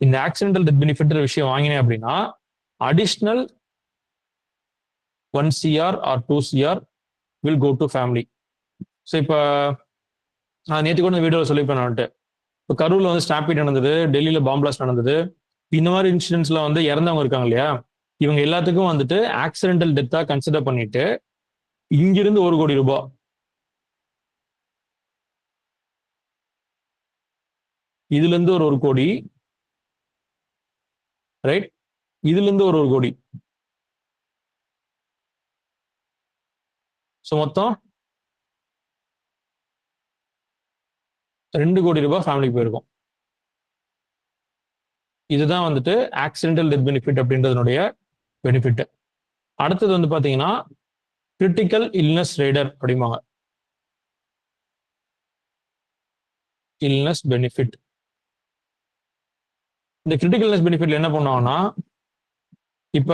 [SPEAKER 1] இந்த ஆக்சிடென்டல் டெத் பெனிஃபிட் விஷயம் வாங்கினேன் அப்படின்னா additional 1 CR or 2 CR will go to family. So இப்போ நான் நேற்று கூட வீடியோவில் சொல்லியிருப்பேன் வந்துட்டு, இப்போ கரூர்ல வந்து ஸ்டாம்பீட் நடந்தது, டெல்லியில பாம் பிளாஸ்ட் நடந்தது, இந்த மாதிரி இன்சிடென்ட்ஸ்ல வந்து இறந்தவங்க இருக்காங்க இல்லையா, இவங்க எல்லாத்துக்கும் வந்துட்டு ஆக்சிடென்டல் டெத்தா கன்சிடர் பண்ணிட்டு இங்கிருந்து 1 கோடி ரூபாய், இதுல இருந்து ஒரு 1 கோடி, ரைட், இதுல இருந்து ஒரு 1 கோடி, ஸோ மொத்தம் 2 கோடி ரூபாய் ஃபேமிலிக்கு போயிருக்கும். இதுதான் வந்துட்டு ஆக்சிடென்டல் டெத் பெனிஃபிட் அப்படின்றதுனுடைய பெனிஃபிட். அடுத்தது வந்து பாத்தீங்கன்னா கிரிட்டிக்கல் இல்னஸ் ரைடர் அப்படிம்பாங்க. Illness benefit. இந்த கிரிட்டிக்கல் இல்னஸ் பெனிஃபிட்ல என்ன பண்ணுவாங்கன்னா, இப்ப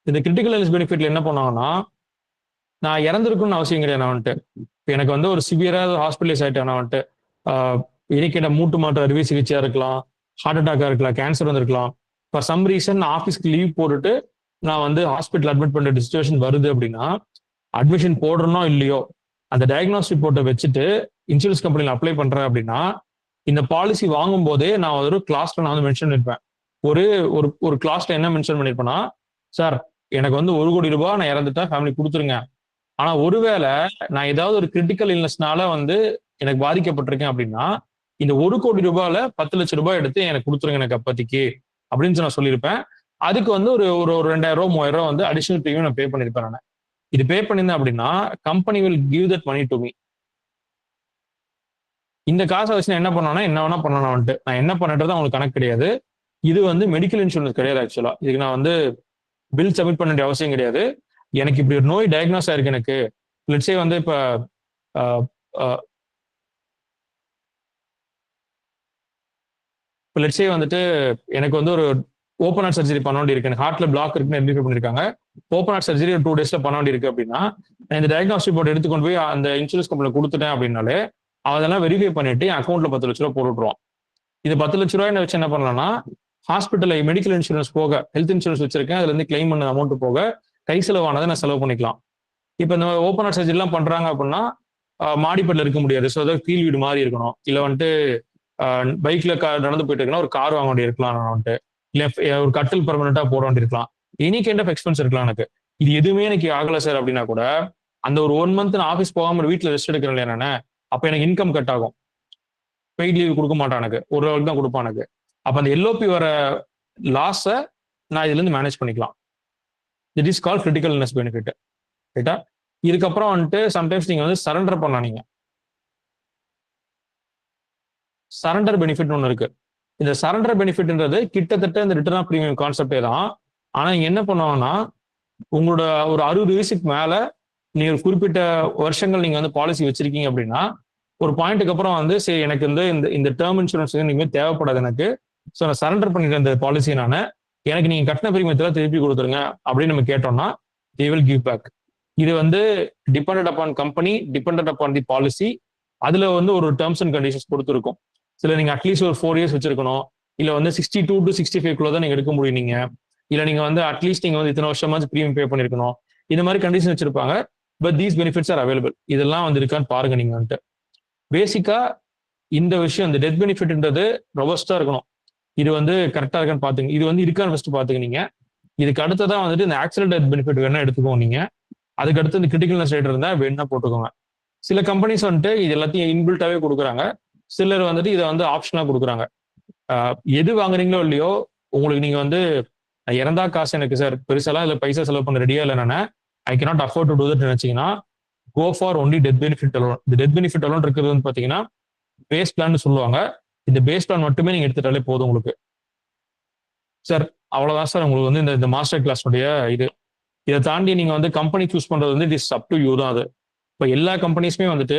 [SPEAKER 1] இந்த கிரிட்டிக்கல் இல்னஸ் பெனிஃபிட்ல என்ன பண்ணுவாங்கன்னா, நான் இறந்துருக்குன்னு அவசியம் கிடையாது. நான் வந்துட்டு இப்போ எனக்கு வந்து ஒரு சிவியரா ஹாஸ்பிட்டலைஸ் ஆயிட்டேன். நான் வந்துட்டு இனிக்கிட்ட மூட்டு மாற்று அறுவை சிகிச்சையா இருக்கலாம், ஹார்ட் அட்டாக்கா இருக்கலாம், கேன்சர் வந்திருக்கலாம். ஃபார் சம் ரீசன் நான் ஆஃபீஸ்க்கு லீவ் போட்டுட்டு நான் வந்து ஹாஸ்பிட்டல் அட்மிட் பண்ற சுச்சுவேஷன் வருது அப்படின்னா, அட்மிஷன் போடுறனோ இல்லையோ அந்த டயக்னாஸ்டிக் ரிப்போர்ட்டை வச்சுட்டு இன்சூரன்ஸ் கம்பெனியில் அப்ளை பண்றேன் அப்படின்னா, இந்த பாலிசி வாங்கும் போதே நான் ஒரு கிளாஸ்ல நான் வந்து மென்ஷன் பண்ணிருப்பேன். ஒரு ஒரு கிளாஸ்ல என்ன மென்ஷன் பண்ணிருப்பேன்னா, சார் எனக்கு வந்து 1 கோடி ரூபாய் நான் இறந்துட்டேன் ஃபேமிலி கொடுத்துருங்க. ஆனா ஒருவேளை நான் ஏதாவது ஒரு கிரிட்டிக்கல் இல்னஸ்னால வந்து எனக்கு பாதிக்கப்பட்டிருக்கேன் அப்படின்னா, இந்த 1 கோடி ரூபாயில 10 லட்சம் ரூபாய் எடுத்து எனக்கு கொடுத்துருங்க எனக்கு அப்பத்திக்கு அப்படின்னு நான் சொல்லியிருப்பேன். அதுக்கு வந்து ஒரு ஒரு 2000 ரூபாய் 3000 ரூபாய் வந்து அடிஷனல் ப்ரீமியம் நான் பே பண்ணிருப்பேன். நான் இது பே பண்ணியிருந்தேன் அப்படின்னா company will give that money to me. இந்த காசை வச்சு நான் என்ன பண்ணேன்னா என்ன வேணா பண்ணணும் வந்துட்டு, நான் என்ன பண்ணிட்டு அவங்களுக்கு கணக்கு கிடையாது. இது வந்து மெடிக்கல் இன்சூரன்ஸ் கிடையாது. ஆக்சுவலா இதுக்கு நான் வந்து பில் சப்மிட் பண்ண வேண்டிய அவசியம் கிடையாது. எனக்கு இப்படி ஒரு நோய் டயக்னோஸ் ஆயிருக்கு எனக்கு, லெட்ஸே வந்து இப்ப லெட்ஸே வந்துட்டு எனக்கு வந்து ஒரு ஓப்பன் ஹார்ட் சர்ஜரி பண்ண வேண்டி இருக்கு, எனக்கு ஹார்ட்ல பிளாக் இருக்குன்னு ஐடென்டிஃபை பண்ணிருக்காங்க. ஓப்பன் ஹார்ட் சர்ஜரி ஒரு 2 டேஸ்ல பண்ண வேண்டி இருக்கு அப்படின்னா, நான் இந்த டயக்னாஸ்டிக் ரிப்போர்ட் எடுத்துக்கொண்டு போய் அந்த இன்சூரன்ஸ் கம்பெனியில் கொடுத்துட்டேன் அப்படின்னாலே அதெல்லாம் வெரிஃபை பண்ணிட்டு என் அக்கௌண்ட்ல 10 லட்ச ரூபா போட்டுருவான். இது 10 லட்ச ரூபாய் வச்சு என்ன பண்ணலாம்னா, ஹாஸ்பிட்டல் மெடிக்கல் இன்சூரன்ஸ் போக ஹெல்த் இன்சூரன்ஸ் வச்சிருக்கேன், அதுல இருந்து கிளைம் பண்ண அமௌண்ட் போக கை செலவானதை நான் செலவு பண்ணிக்கலாம். இப்போ இந்த ஓப்பன் ஹார்ட் சர்ஜரி எல்லாம் பண்றாங்க அப்படின்னா மாடிப்பட்டில் இருக்க முடியாது. ஸோ அதாவது கீழ் வீடு மாதிரி இருக்கணும். இல்லை வந்துட்டு பைக்ல நடந்து போயிட்டு இருக்கலாம், ஒரு கார் வாங்க வேண்டி இருக்கலாம், நான் வந்துட்டு இல்லை ஒரு கட்டில் பெர்மனண்டா போட வேண்டி இருக்கலாம், எனி கைண்ட் ஆஃப் எக்ஸ்பென்ஸ் இருக்கலாம் எனக்கு. இது எதுவுமே எனக்கு ஆகல சார் அப்படின்னா கூட அந்த ஒரு 1 மந்த் நான் ஆஃபீஸ் போகாம வீட்டில் ரெஸ்ட் எடுக்கிறேன் இல்லையா நானே, அப்போ எனக்கு இன்கம் கட் ஆகும். பெய்ட் லீவ் கொடுக்க மாட்டான் எனக்கு, ஒரு நாளுக்கு தான் கொடுப்பான் எனக்கு. அப்போ அந்த எல்ஓபி வர லாஸை நான் இதுல இருந்து மேனேஜ் பண்ணிக்கலாம். It is call critical illness benefit. ரைட்டா? இதுக்கப்புறம் வந்துட்டு சம்டைம்ஸ் நீங்க வந்து சரண்டர் பண்ணலாம். நீங்க சரண்டர் பெனிஃபிட் ஒன்று இருக்கு. இந்த சரண்டர் பெனிஃபிட்ன்றது கிட்டத்தட்ட இந்த ரிட்டர்ன் ஆஃப் பிரீமியம் கான்செப்டே தான். ஆனா இங்க என்ன பண்ணுவாங்கன்னா, உங்களோட ஒரு 60 வயசுக்கு மேல நீங்க ஒரு குறிப்பிட்ட வருஷங்கள் நீங்க வந்து பாலிசி வச்சிருக்கீங்க அப்படின்னா, ஒரு பாயிண்ட்டுக்கு அப்புறம் வந்து சரி எனக்கு இந்த இந்த டேர்ம் இன்சூரன்ஸ் இனிமேல் தேவைப்படாது எனக்கு, ஸோ நான் சரண்டர் பண்ணிக்கிறேன் இந்த பாலிசி நான், எனக்கு நீங்க கட்டின பிரீமியத்தில் திருப்பி கொடுத்துருங்க அப்படின்னு நம்ம கேட்டோம்னா they will give back. இது வந்து depended upon company, depended upon தி பாலிசி. அதுல வந்து ஒரு டேர்ம்ஸ் அண்ட் கண்டிஷன்ஸ் கொடுத்துருக்கும். சில நீங்க அட்லீஸ்ட் ஒரு 4 years வச்சிருக்கணும், இல்ல வந்து 62 to 65 தான் நீங்க எடுக்க முடியும் நீங்க, இல்ல நீங்க வந்து அட்லீஸ்ட் நீங்க வந்து இத்தனை வருஷமாச்சு ப்ரீமியம் பே பண்ணிருக்கணும், இந்த மாதிரி கண்டிஷன் வச்சிருப்பாங்க. But these benefits are available. இதெல்லாம் வந்து இருக்கான்னு பாருங்க நீங்க வந்துட்டு. பேசிக்கா இந்த விஷயம் இந்த டெத் பெனிஃபிட்ன்றது ரொபஸ்டா இருக்கணும். இது வந்து கரெக்டா இருக்கான்னு பாத்துங்க. இது வந்து இருக்கான்னு ஃபர்ஸ்ட் பாத்துங்க நீங்க. இதுக்கு அடுத்ததான் வந்துட்டு இந்த ஆக்சிடென்ட் டெத் பெனிஃபிட் வேணா எடுத்துக்கோங்க நீங்க. அதுக்கு அடுத்து இந்த கிரிட்டிக்கல் இல்னஸ் ரேட் இருந்தா வேணா போட்டுக்கோங்க. சில கம்பெனிஸ் வந்துட்டு இது எல்லாத்தையும் இன்பில்ட்டாவே கொடுக்குறாங்க. சிலர் வந்துட்டு இதை வந்து ஆப்ஷனா கொடுக்குறாங்க. எது வாங்குறீங்களோ இல்லையோ, உங்களுக்கு நீங்க வந்து இறந்தா காசு எனக்கு சார் பெருசெல்லாம் இல்லை பைசா செலவு பண்ண ரெடியா இல்லை நான் I cannot afford to do that நினைச்சீங்கன்னா go for only death benefit alone. இந்த டெத் பெனிஃபிட் அலோன் இருக்கிறது வந்து பாத்தீங்கன்னா பேஸ் பிளான் சொல்லுவாங்க. இந்த பேஸ் பிளான் மட்டுமே நீங்க எடுத்துட்டாலே போதும் உங்களுக்கு சார். அவ்வளவுதான் சார் உங்களுக்கு வந்து இந்த மாஸ்டர் கிளாஸ்னுடைய இது. இதை தாண்டி நீங்க வந்து கம்பெனி சூஸ் பண்றது வந்து it is up to you தான் அது. இப்போ எல்லா கம்பெனிஸுமே வந்துட்டு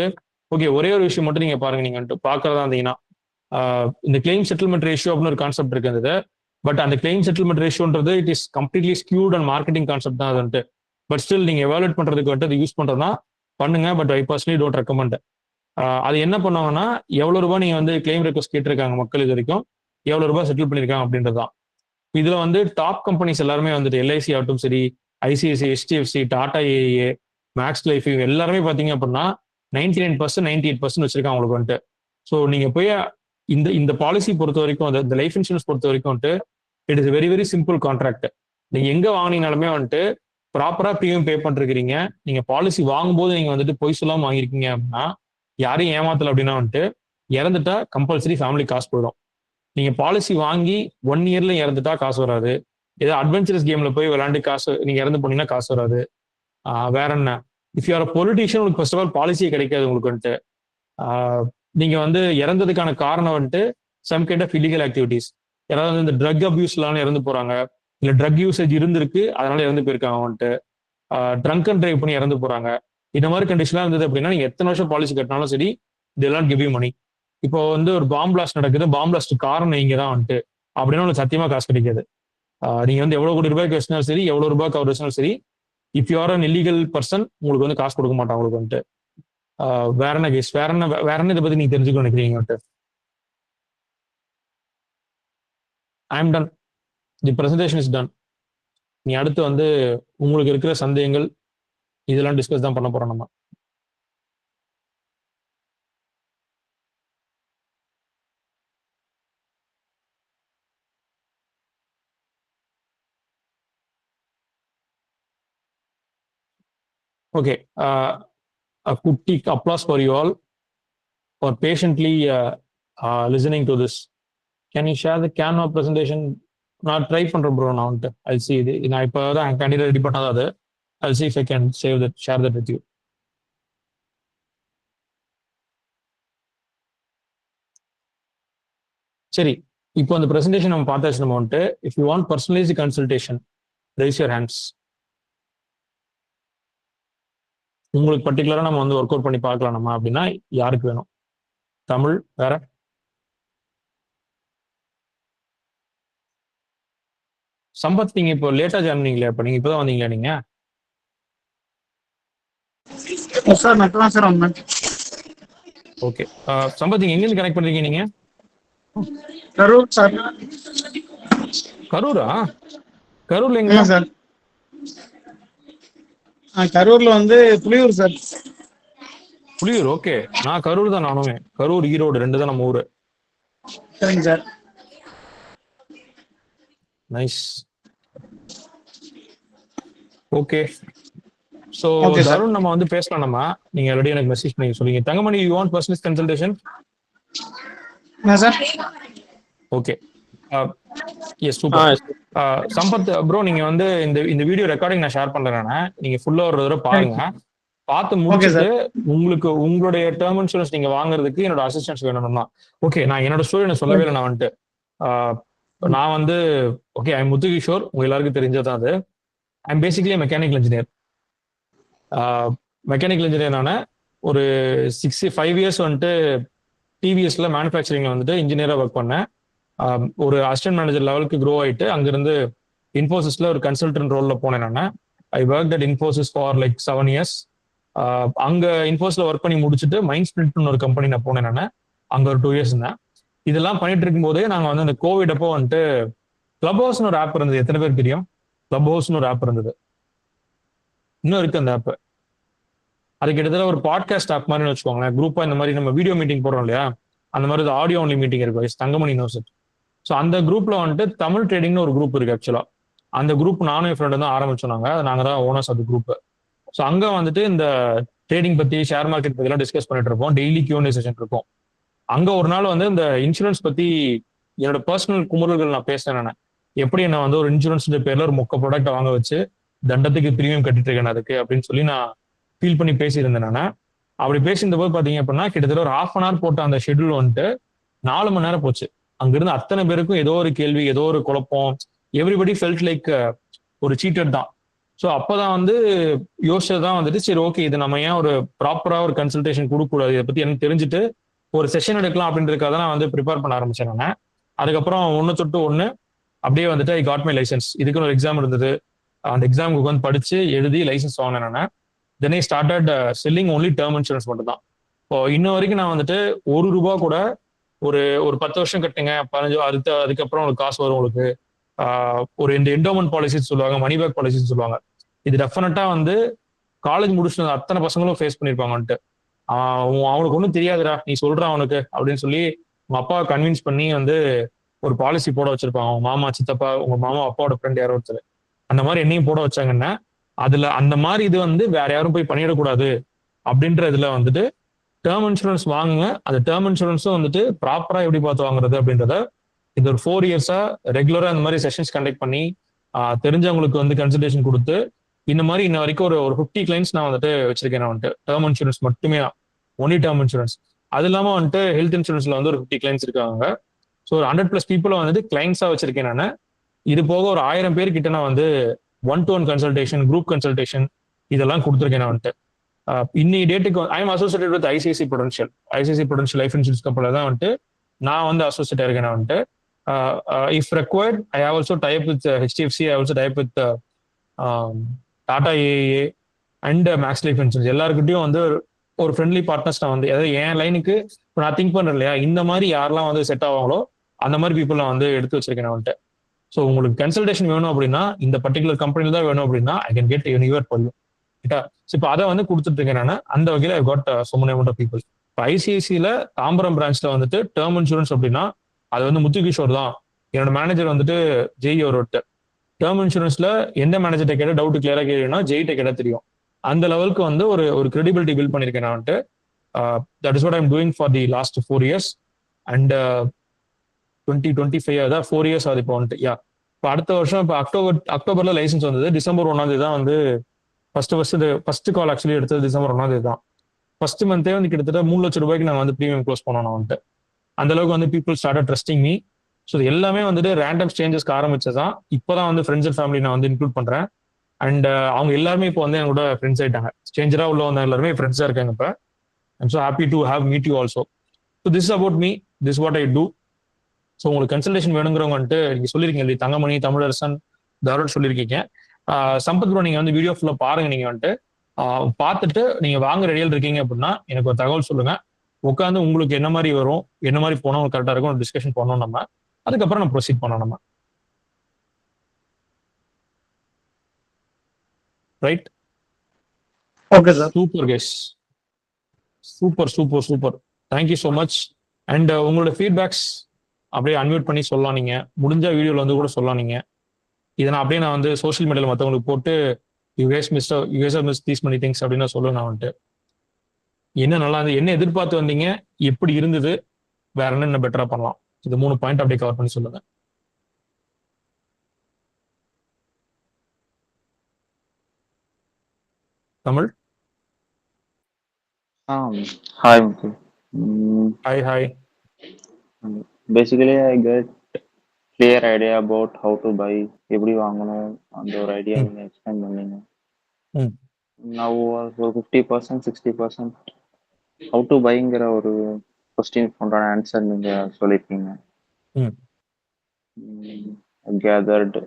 [SPEAKER 1] ஓகே ஒரே ஒரு விஷயம் மட்டும் நீங்க பாருங்க, நீங்க வந்துட்டு பாக்குறதா இருந்தீங்கன்னா இந்த கிளைம் செட்டில்மெண்ட் ரேஷியோ அப்படின்னு ஒரு கான்செப்ட் இருக்குது. பட் அந்த கிளைம் செட்டில்மெண்ட் ரேஷியோன்றது it is completely skewed and marketing concept தான் அது வந்துட்டு. பட் ஸ்டில் நீங்க எவாலுவேட் பண்றதுக்கு வந்துட்டு அது யூஸ் பண்றதுனா பண்ணுங்க. But I personally don't recommend. அது என்ன பண்ணுவாங்கன்னா எவ்வளவு ரூபாய் நீங்க வந்து கிளைம் ரெக்வஸ்ட் கேட்டிருக்காங்க மக்கள் இது வரைக்கும், எவ்வளவு ரூபாய் செட்டில் பண்ணிருக்காங்க அப்படின்றதுதான். இதுல வந்து டாப் கம்பெனிஸ் எல்லாருமே வந்துட்டு எல்ஐசி ஆகட்டும் சரி, ICICI, HDFC, Tata AIA, Max Life எல்லாருமே பாத்தீங்க அப்படின்னா 99%, 98% வச்சிருக்காங்க உங்களுக்கு வந்துட்டு. ஸோ நீங்க போய் இந்த இந்த பாலிசி பொறுத்த வரைக்கும், இந்த லைஃப் இன்சூரன்ஸ் பொறுத்த வரைக்கும் வந்துட்டு it is very very simple contract. நீங்க எங்க வாங்கினீங்கனாலுமே வந்துட்டு ப்ராப்பரா ப்ரீமியம் பே பண்ணிருக்கீங்க. நீங்க பாலிசி வாங்கும்போது நீங்க வந்துட்டு பொய் சொல்லாம வாங்கிருக்கீங்க அப்படின்னா, யாரையும் ஏமாத்தல அப்படின்னா வந்துட்டு இறந்துட்டா கம்பல்சரி ஃபேமிலி காசு போயிடும். நீங்க பாலிசி வாங்கி 1 இயர்ல இறந்துட்டா காசு வராது. ஏதோ அட்வென்ச்சரஸ் கேம்ல போய் விளையாண்டு காசு நீங்க இறந்து போனீங்கன்னா காசு வராது. வேற என்ன, இஃப் யூ ஆர் பொலிட்டிஷியன் உங்களுக்கு ஃபர்ஸ்ட் ஆஃப் ஆல் பாலிசியே கிடைக்காது உங்களுக்கு வந்துட்டு. நீங்க வந்து இறந்ததுக்கான காரணம் வந்துட்டு some kind of illegal activities. யாராவது வந்து இந்த ட்ரக் அபியூஸ்லாம் இறந்து போறாங்க, இல்ல ட்ரக் யூசேஜ் இருந்திருக்கு அதனால இறந்து போயிருக்காங்க வந்துட்டு. ட்ரங்க் அண்ட் டிரைவ் பண்ணி இறந்து போறாங்க. இந்த மாதிரி கண்டிஷன்லாம் இருந்தது அப்படின்னா நீங்க எத்தனை வருஷம் பாலிசி கட்டினாலும் சரி இதெல்லாம் கிவ் யூ மணி. இப்போ வந்து ஒரு பாம் பிளாஸ்ட் நடக்குது, பாம் பிளாஸ்ட் காரணம் நீங்க தான் வந்துட்டு அப்படின்னா உங்களுக்கு சத்தியமா காசு கிடைக்காது. நீங்க வந்து எவ்வளவு கோடி ரூபாய்க்கு வச்சினாலும் சரி, எவ்வளவு ரூபாய்க்கு அவர் வச்சினாலும் சரி, if you R an illegal person உங்களுக்கு வந்து காசு கொடுக்க மாட்டாங்க உங்களுக்கு வந்துட்டு. வேற என்ன கேஸ், வேற என்ன இதை பத்தி நீங்க தெரிஞ்சுக்க நினைக்கிறீங்க வந்துட்டு? I am ton. The presentation is done. நீ அடுத்து வந்து உங்களுக்கு இருக்கிற சந்தேகங்கள் இதெல்லாம் டிஸ்கஸ் தான் பண்ண போறோம் நம்ம. ஓகே, a குட்டி applause for you all for patiently listening to this. Can you share the Canva presentation? நான் ட்ரை பண்றேன் ப்ரோ. நான் வந்துட்டு I'll see இது. நான் இப்போ தான் கேண்டிடேட் ரெடி பண்ணாதான் அது. I'll see if I can share that with you. சரி, இப்போ அந்த பிரசன்டேஷன் நம்ம பார்த்தாச்சு. நம்ம வந்துட்டு if you want personalised consultation raise your hands. உங்களுக்கு பர்டிகுலரா நம்ம வந்து ஒர்க் அவுட் பண்ணி பார்க்கலாம் நம்ம அப்படின்னா யாருக்கு வேணும்? தமிழ் வேற? சம்பத், நீங்க இப்போ லேட்டா ஜாயின் பண்ணீங்களா? இப்போ நீங்க இப்பதான் வந்தீங்களா நீங்க?
[SPEAKER 3] சார் நான் இப்பதான் சார் வந்தேன்.
[SPEAKER 1] ஓகே, சம்பத் நீங்க எங்கிருந்து கனெக்ட் பண்றீங்க நீங்க?
[SPEAKER 3] கரூர் சார்.
[SPEAKER 1] கரூரா? கரூர்ல எங்க
[SPEAKER 3] சார்? கரூர்ல வந்து புலியூர் சார்.
[SPEAKER 1] புலியூர், ஓகே. நான் கரூர் தான். நானுமே கரூர், ஈரோடு 2 தான் நம்ம ஊரு.
[SPEAKER 3] சரிங்க sir.
[SPEAKER 1] Nice. Okay, so
[SPEAKER 3] Okay, sir.
[SPEAKER 1] Tarun நம்ம வந்து பேசலாம். நம்ம நீங்க ஆல்ரெடி எனக்கு மெசேஜ் பண்ணி சொல்லுங்க. Thangamani, you want personal consultation?
[SPEAKER 3] என்ன sir?
[SPEAKER 1] Okay, yes super. Sampath bro, நீங்க வந்து இந்த வீடியோ ரெக்கார்டிங் நான் ஷேர் பண்றேன். நீங்க ஃபுல்லா ஒரு தடவை பாருங்க. பார்த்து முடிச்சுட்டு உங்களுக்கு உங்களுடைய டேர்ம் இன்சூரன்ஸ் நீங்க வாங்குறதுக்கு என்னோட அசிஸ்டன்ஸ் வேணும்னா ஓகே. நான் என்னோட ஸ்டோரி நான் சொல்லவே இல்லை. நான் வந்துட்டு நான் வந்து ஓகே ஐ முத்துகிஷோர், உங்க எல்லாருக்கும் தெரிஞ்சதான் அது. I am basically mechanical engineer. Mechanical இன்ஜினியரான ஒரு 5 இயர்ஸ் வந்துட்டு டிவிஎஸ்ல மேனுஃபேக்சரிங்ல வந்துட்டு இன்ஜினியரா ஒர்க் பண்ணேன். ஒரு அசிஸ்டன்ட் மேனேஜர் லெவலுக்கு க்ரோ ஆயிட்டு அங்கிருந்து இன்ஃபோசிஸ்ல ஒரு கன்சல்டன்ட் ரோல்ல போனேன். நான் I work at Infosys for like 7 years. அங்க இன்ஃபோஸ்ல ஒர்க் பண்ணி முடிச்சுட்டு மைண்ட் ஸ்பிரிட்னு ஒரு கம்பெனி நான் போனேன். நான் அங்க ஒரு 2 இயர்ஸ் இருந்தேன். இதெல்லாம் பண்ணிட்டு இருக்கும் போதே நாங்க வந்து அந்த கோவிட் அப்போ வந்துட்டு கிளப் ஹவுஸ்னு ஒரு ஆப் இருந்தது. எத்தனை பேர் தெரியும்? கிளப் ஹவுஸ்னு ஒரு ஆப் இருந்தது, இன்னும் இருக்கு அந்த ஆப். அது கிட்டத்தட்ட ஒரு பாட்காஸ்ட் ஆப் மாதிரி வச்சுக்கோங்களேன். குரூப்பா இந்த மாதிரி நம்ம வீடியோ மீட்டிங் போடுறோம் இல்லையா, அந்த மாதிரி ஆடியோ ஒன்லி மீட்டிங் இருக்கு. Thangamani knows it. ஸோ அந்த குரூப்ல வந்துட்டு தமிழ் ட்ரேடிங்னு ஒரு குரூப் இருக்கு. ஆக்சுவலா அந்த குரூப் நானும் என் ஃப்ரெண்டு தான் ஆரம்பிச்சோம். நாங்க தான் ஓனர்ஸ் அந்த குரூப். ஸோ அங்க வந்துட்டு இந்த ட்ரேடிங் பத்தி ஷேர் மார்க்கெட் பத்தி எல்லாம் டிஸ்கஸ் பண்ணிட்டு இருப்போம். டெய்லி Q&A செஷன் இருக்கும். அங்க ஒரு நாள் வந்து இந்த இன்சூரன்ஸ் பத்தி என்னோட பர்சனல் குமுறல்கள் நான் பேசினேன். நான் எப்படி நான் வந்து ஒரு இன்சூரன்ஸ் பேர்ல ஒரு மொக்க ப்ராடக்ட் வாங்க வச்சு தண்டத்துக்கு பிரீமியம் கட்டிட்டு இருக்கேன் அதுக்கு அப்படின்னு சொல்லி நான் ஃபீல் பண்ணி பேசியிருந்தேன். நான் அப்படி பேசியிருந்த போது பாத்தீங்க அப்படின்னா கிட்டத்தட்ட ஒரு ஹாஃப் அன் ஹவர் போட்ட அந்த ஷெட்யூல் வந்துட்டு 4 மணி நேரம் போச்சு. அங்கிருந்து அத்தனை பேருக்கும் ஏதோ ஒரு கேள்வி, ஏதோ ஒரு குழப்பம். எவ்ரிபடி ஃபெல்ட் லைக் ஒரு சீட்டட் தான். ஸோ அப்பதான் வந்து யோசிச்சதான் வந்துட்டு சரி ஓகே இது நம்ம ஏன் ஒரு ப்ராப்பரா ஒரு கன்சல்டேஷன் கொடுக்க கூடாது, இதை பத்தி எனக்கு தெரிஞ்சுட்டு ஒரு செஷன் எடுக்கலாம் அப்படின்றதுக்காக தான் நான் வந்து ப்ரிப்பேர் பண்ண ஆரம்பிச்சேன். நான் அதுக்கப்புறம் ஒன்று தொட்டு ஒன்று அப்படியே வந்துட்டு ஐ காட் மை லைசன்ஸ். இதுக்குன்னு ஒரு எக்ஸாம் இருந்தது. அந்த எக்ஸாமுக்கு வந்து படிச்சு எழுதி லைசன்ஸ் வாங்கினேன். நான் then I started selling only term insurance மட்டும் தான். இப்போ இன்ன வரைக்கும் நான் வந்துட்டு ₹1 கூட ஒரு ஒரு 10 வருஷம் கட்டுங்க 15 அதுக்கப்புறம் உங்களுக்கு காசு வரும் உங்களுக்கு. ஒரு இந்த என்டோமெண்ட் பாலிசிஸ் சொல்லுவாங்க, மணி பேக் பாலிசிஸ் சொல்லுவாங்க. இது டெஃபினட்டா வந்து காலேஜ் முடிச்சுட்டு அத்தனை பசங்களும் ஃபேஸ் பண்ணியிருப்பாங்கன்ட்டு. அவனுக்கு ஒன்றும் தெரியாதுடா நீ சொல்ற அவனுக்கு அப்படின்னு சொல்லி உங்க அப்பாவை கன்வின்ஸ் பண்ணி வந்து ஒரு பாலிசி போட வச்சிருப்பாங்க. அவங்க மாமா, சித்தப்பா, உங்க மாமா அப்பாவோட ஃப்ரெண்ட் யாரோ ஒருத்தர் அந்த மாதிரி என்னையும் போட வச்சாங்கன்னா அதுல அந்த மாதிரி இது வந்து வேற யாரும் போய் பண்ணிடக்கூடாது அப்படின்ற இதுல வந்துட்டு டேர்ம் இன்சூரன்ஸ் வாங்குங்க. அந்த டேர்ம் இன்சூரன்ஸும் வந்துட்டு ப்ராப்பரா எப்படி பார்த்து வாங்குறது அப்படின்றத இந்த ஒரு 4 இயர்ஸா ரெகுலரா இந்த மாதிரி செஷன்ஸ் கண்டக்ட் பண்ணி தெரிஞ்சவங்களுக்கு வந்து கன்சல்டேஷன் கொடுத்து இந்த மாதிரி இன்ன வரைக்கும் ஒரு 50 கிளைண்ட்ஸ் நான் வந்துட்டு வச்சிருக்கேன். நான் வந்துட்டு டேர்ம் இன்சூரன்ஸ் மட்டுமே தான், ஒன்லி டேர்ம் இன்சூரன்ஸ். அது இல்லாம வந்துட்டு ஹெல்த் இன்சூரன்ஸ்ல வந்து ஒரு 50 கிளைண்ட்ஸ் இருக்காங்க. ஸோ ஒரு 100+ பீப்புளை வந்துட்டு கிளைண்ட்ஸா வச்சிருக்கேன். நான் இது போக ஒரு 1000 பேர் கிட்ட நான் வந்து 1-to-1 கன்சல்டேஷன், குரூப் கன்சல்டேஷன் இதெல்லாம் கொடுத்துருக்கேன். நான் வந்துட்டு இன்னி டேட்டுக்கு I am associated with ICICI Prudential. ICICI Prudential Life Insurance கம்பெனில தான் வந்துட்டு நான் வந்து அசோசியேட் இருக்கேன். நான் வந்துட்டு if required I have also type with HDFC, I also type with Tata AIA and Max Life insurance. எல்லாருக்கிட்டையும் வந்து ஒரு ஃப்ரெண்ட்லி பார்ட்னர்ஸ் நான் வந்து அதாவது என் லைனுக்கு இப்போ நான் திங்க் பண்றேன் இல்லையா, இந்த மாதிரி யாரெல்லாம் வந்து செட் ஆவாங்களோ அந்த மாதிரி பீப்புள் நான் வந்து எடுத்து வச்சிருக்கேன். நான் வந்துட்டு ஸோ உங்களுக்கு கன்சல்டேஷன் வேணும் அப்படின்னா இந்த பர்டிகுலர் கம்பெனில தான் வேணும் அப்படின்னா I can get anywhere for you. இப்போ அதை வந்து கொடுத்துட்டு இருக்கேன். நான் அந்த வகையில் I got so many amount of people. இப்போ ஐசிஐசியில தாம்பரம் பிரான்ச்ல வந்துட்டு டேர்ம் இன்சூரன்ஸ் அப்படின்னா அது வந்து முத்துகிஷோர் தான் என்னோட மேனேஜர். வந்துட்டு ஜெய் ஒரு டேர்ம் இன்சூரன்ஸ்ல எந்த மேனேஜர்கிட்ட கேட்ட டவுட் கிளியரா கேட்கணும்னா ஜெயிட்ட கேட்ட தெரியும். அந்த லெவலுக்கு வந்து ஒரு கிரெடிபிலிட்டி பில்ட் பண்ணியிருக்கேன். நான் வந்துட்டு that is what I'm doing for the last 4 years and 2025 அதான் 4 இயர்ஸ் ஆகுது இப்போ வந்துட்டு. இப்போ அடுத்த வருஷம் இப்போ அக்டோபர்ல லைசன்ஸ் வந்தது. டிசம்பர் 1ஆம் தேதி தான் வந்து ஃபர்ஸ்ட் கால் ஆக்சுவலி எடுத்தது டிசம்பர் 1ஆம் தேதி தான். ஃபர்ஸ்ட் மந்தே வந்து கிட்டத்தட்ட ₹3,00,000 நான் வந்து ப்ரீமியம் க்ளோஸ் பண்ணோம். நான் வந்துட்டு அந்த அளவுக்கு வந்து people start trusting me. So இது எல்லாமே வந்துட்டு ரேண்டம் ஸ்டேஞ்சஸ்க்கு ஆரம்பிச்சதான். இப்போதான் வந்து ஃப்ரெண்ட்ஸ் அண்ட் ஃபேமிலி நான் வந்து இன்க்ளூட் பண்றேன். அண்ட் அவங்க எல்லாருமே இப்போ வந்து என்னோட ஃப்ரெண்ட்ஸ் ஆயிட்டாங்க. ஸ்டேஞ்சரா உள்ள வந்த எல்லாருமே ஃப்ரெண்ட்ஸா இருக்காங்க. இப்போ I'm so happy to have meet you also. So this is about me, this what I do. So உங்களுக்கு கன்சல்டேஷன் வேணுங்கிறவங்க வந்துட்டு நீங்க சொல்லிருக்கீங்க இல்லையா, தங்கமணி, தமிழரசன், தாரோட் சொல்லியிருக்கீங்க. சம்பத் ப்ரோ நீங்க வந்து வீடியோ ஃபுல்லா பாருங்க. நீங்க வந்துட்டு பார்த்துட்டு நீங்க வாங்க ரெடியில் இருக்கீங்க அப்படின்னா எனக்கு ஒரு தகவல் சொல்லுங்க. உட்காந்து உங்களுக்கு என்ன மாதிரி வரும், என்ன மாதிரி போனா உங்களுக்கு கரெக்டா இருக்கும் ஒரு டிஸ்கஷன் பண்ணோம். நம்ம அதுக்கப்புறம் நம்ம ப்ரொசீட் பண்ணோம். நம்ம right?
[SPEAKER 3] Okay sir.
[SPEAKER 1] Super case, super super super. Thank you so much. And உங்களோட ஃபீட்பேக்ஸ் அப்படியே அன்மியூட் பண்ணி சொல்லலாம். நீங்க முடிஞ்ச வீடியோல வந்து கூட சொல்லலாம். நீங்க இதை நான் வந்து சோஷியல் மீடியால மற்றவங்களுக்கு போட்டு you case miss these many things அப்படின்னு நான் சொல்லுவேன். நான் வந்துட்டு என்ன நல்லா இருந்து என்ன எதிர்பார்த்து வந்தீங்க, எப்படி இருந்தது, வேற என்ன பெட்டரா பண்ணலாம், இது 3 பாயிண்ட் அப்படியே கவர் பண்ணி சொல்லுங்க. Tamil.
[SPEAKER 4] Hi, Mukul.
[SPEAKER 1] Hi hi.
[SPEAKER 4] Basically, I get clear idea about how to buy. எப்படி வாங்கணும் அந்த ஒரு ஐடியா நீங்க எக்ஸ்பிளைன் பண்ணீங்க. நான் ஒரு 50% 60% how to buyங்கிற ஒரு கொஸ்டின் போன்ற ஆன்சர் நீங்க சொல்லியிருக்கீங்க. கேதர்டு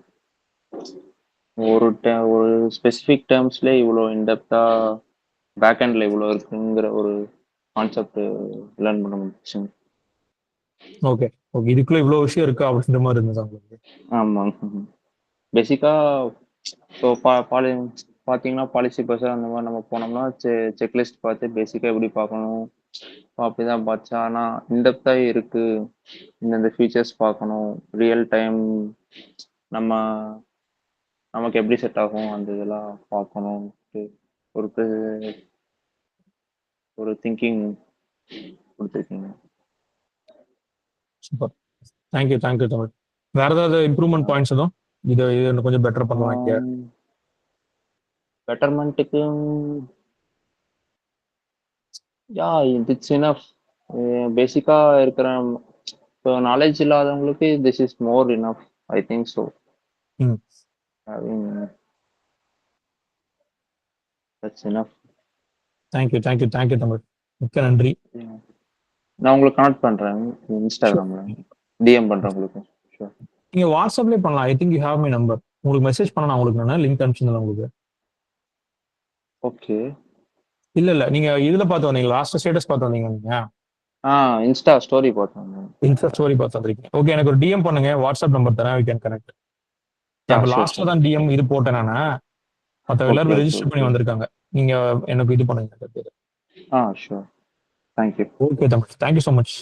[SPEAKER 4] ஒரு ஸ்பெசிஃபிக் டேர்ம்ஸ்ல இவ்வளோ இன்டெப்தா பேக் எண்ட்ல இவ்வளோ இருக்குங்கிற ஒரு கான்செப்ட் லேர்ன் பண்ண முடிச்சு.
[SPEAKER 1] ஓகே ஓகே, இதுக்குள்ள இவ்வளவு விஷயம் இருக்கா அப்படின்ற மாதிரி இருந்தது உங்களுக்கு?
[SPEAKER 4] ஆமாங்க. பேசிக்கா இப்போ பார்த்தீங்கன்னா பாலிசி பஸ்ஸர் அந்த மாதிரி நம்ம போனோம்னா செக்லிஸ்ட் பார்த்து பேசிக்காக எப்படி பார்க்கணும் அப்படிதான் பார்த்தா. ஆனால் இன்டெப்த்தாக இருக்கு, இந்தந்த ஃபீச்சர்ஸ் பார்க்கணும், ரியல் டைம் நம்ம நமக்கு எப்படி செட் ஆகும் அந்த இதெல்லாம் பார்க்கணும். ஒரு ஒரு திங்கிங் கொடுத்துருக்கீங்க.
[SPEAKER 1] சூப்பர். தேங்க்யூ தமிழ். வேற ஏதாவது இம்ப்ரூவ்மெண்ட் பாயிண்ட்ஸ் எதுவும் இது இன்னும் கொஞ்சம் பெட்டர் பண்ணலாம் இங்க?
[SPEAKER 4] பெட்டர்மெண்ட்டுக்கு யா இட்ஸ் இனஃப். பேசிக்கா இருக்கிற இப்போ நாலேஜ் இல்லாதவங்களுக்கு this is more enough, I think so.
[SPEAKER 1] Hmm.
[SPEAKER 4] That's enough.
[SPEAKER 1] Thank you Tamil. மிக்க நன்றி.
[SPEAKER 4] நான் உங்களுக்கு கனெக்ட் பண்றேன் இன்ஸ்டாகிராம்ல, டிஎம் பண்றேன் உங்களுக்கு. ஷூர்.
[SPEAKER 1] நீங்க வாட்ஸ்அப்லேயே பண்ணலாம். I think you have my number. உங்களுக்கு மெசேஜ் பண்ண நான் உங்களுக்கு நான் லிங்க் அனுப்பிச்சிருந்தேன் உங்களுக்கு.
[SPEAKER 4] ஓகே.
[SPEAKER 1] இல்ல நீங்க இதுல பார்த்து வந்தீங்க, லாஸ்ட் ஸ்டேட்டஸ் பார்த்து வந்தீங்க நீங்க.
[SPEAKER 4] இன்ஸ்டா ஸ்டோரி போட்டேன்.
[SPEAKER 1] இன்ஸ்டா ஸ்டோரி பார்த்து வந்திருக்கீங்க. ஓகே, எனக்கு ஒரு டிஎம் பண்ணுங்க, வாட்ஸ்அப் நம்பர் தரேன், வி கேன் கனெக்ட். இப்போ லாஸ்ட்டாக தான் டிஎம் இது போட்டேன் நான். மற்ற எல்லாரும் ரெஜிஸ்டர் பண்ணி வந்திருக்காங்க. நீங்க எனக்கு இது பண்ணுங்க.
[SPEAKER 4] Sure. Thank you.
[SPEAKER 1] Okay Tamil, thank you so much.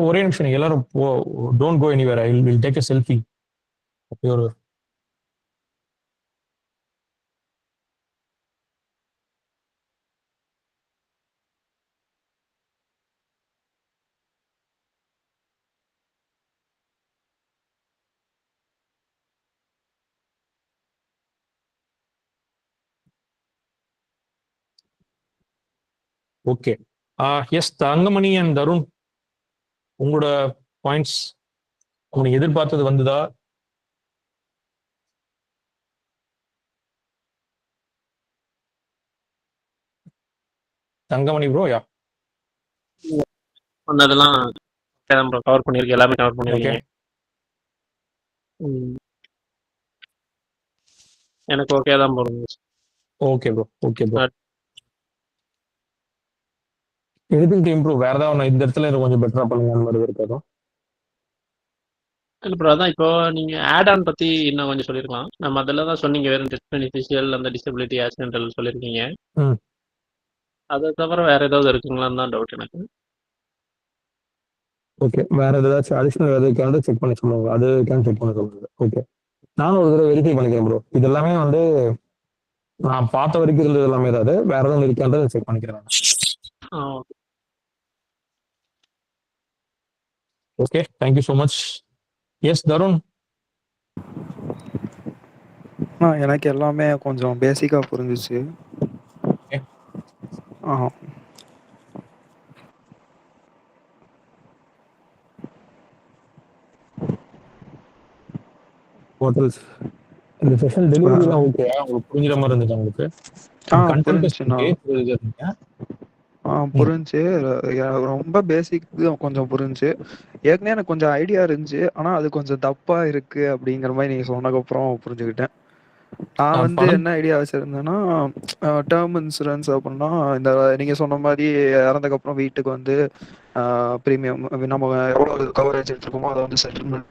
[SPEAKER 1] ஒரே நிமிஷம், நீங்க எல்லாரும் don't go anywhere. I will take a selfie. ஒரு okay. Yes Thangamani and Tarun, உங்களோட பாயிண்ட்ஸ் உங்களுக்கு எதிர்பார்த்தது வந்ததா? தங்கமணி ப்ரோ, யா
[SPEAKER 2] அதெல்லாம் கவர் பண்ணியிருக்கேன், எல்லாமே கவர்
[SPEAKER 1] ஓகே.
[SPEAKER 2] பண்ணியிருக்கீங்க. எனக்கு ஓகே தான் போடுங்க.
[SPEAKER 1] Okay bro. Anything to improve? வேற ஏதாவது இந்த இடத்துல கொஞ்சம் பெட்டரா பண்ணுங்க அந்த மாதிரி இருக்காதோ?
[SPEAKER 2] இல்லை ப்ரோ, அதான் இப்போ நீங்கள் ஆட் ஆன் பற்றி இன்னும் கொஞ்சம் சொல்லியிருக்கலாம். நம்ம அதில் தான் சொன்னீங்க, வெறும் டெஸ்ட் பெனிஃபிஷியல் அந்த டிசபிலிட்டி ஆக்சிடென்டல் சொல்லியிருக்கீங்க. அதை தவிர வேற ஏதாவது இருக்குங்களான்னு தான் டவுட் எனக்கு.
[SPEAKER 1] ஓகே, வேற ஏதாச்சும் அடிஷனல் எதுக்காவது செக் பண்ணி சொல்லுவாங்க, அது செக் பண்ண சொல்லுங்க. ஓகே, நானும் ஒரு தடவை வெரிஃபை பண்ணிக்கிறேன் ப்ரோ. இது எல்லாமே வந்து நான் பார்த்த வரைக்கும் இருந்தது எல்லாமே ஏதாவது வேற ஏதாவது இருக்கான்றதை செக் பண்ணிக்கிறேன். Okay, thank you so much. Yes Tarun.
[SPEAKER 3] எனக்கு எல்லாமே கொஞ்சம் பேசிக்கா புரிஞ்சிச்சு.
[SPEAKER 1] ஹோட்டல்ஸ் இந்த செஷன் டெலிவரிலாம் ஓகே, உங்களுக்கு புரிஞ்சுற மாதிரி இருந்துச்சு உங்களுக்கு?
[SPEAKER 3] புரிஞ்சு. ரொம்ப பேசிக் கொஞ்சம் புரிஞ்சு. ஏற்கனவே எனக்கு கொஞ்சம் ஐடியா இருந்துச்சு, ஆனா அது கொஞ்சம் தப்பா இருக்கு அப்படிங்கிற மாதிரி நீங்க சொன்னதுக்கு அப்புறம் புரிஞ்சுக்கிட்டேன். நான் வந்து என்ன ஐடியா வச்சிருந்தேன்னா, டேர்ம் இன்சூரன்ஸ் அப்படின்னா இந்த நீங்க சொன்ன மாதிரி இறந்ததுக்கு அப்புறம் வீட்டுக்கு வந்து ப்ரீமியம் நம்ம எவ்வளவு கவரேஜ் எடுத்துருக்கோமோ அதை வந்து செட்டில்மெண்ட்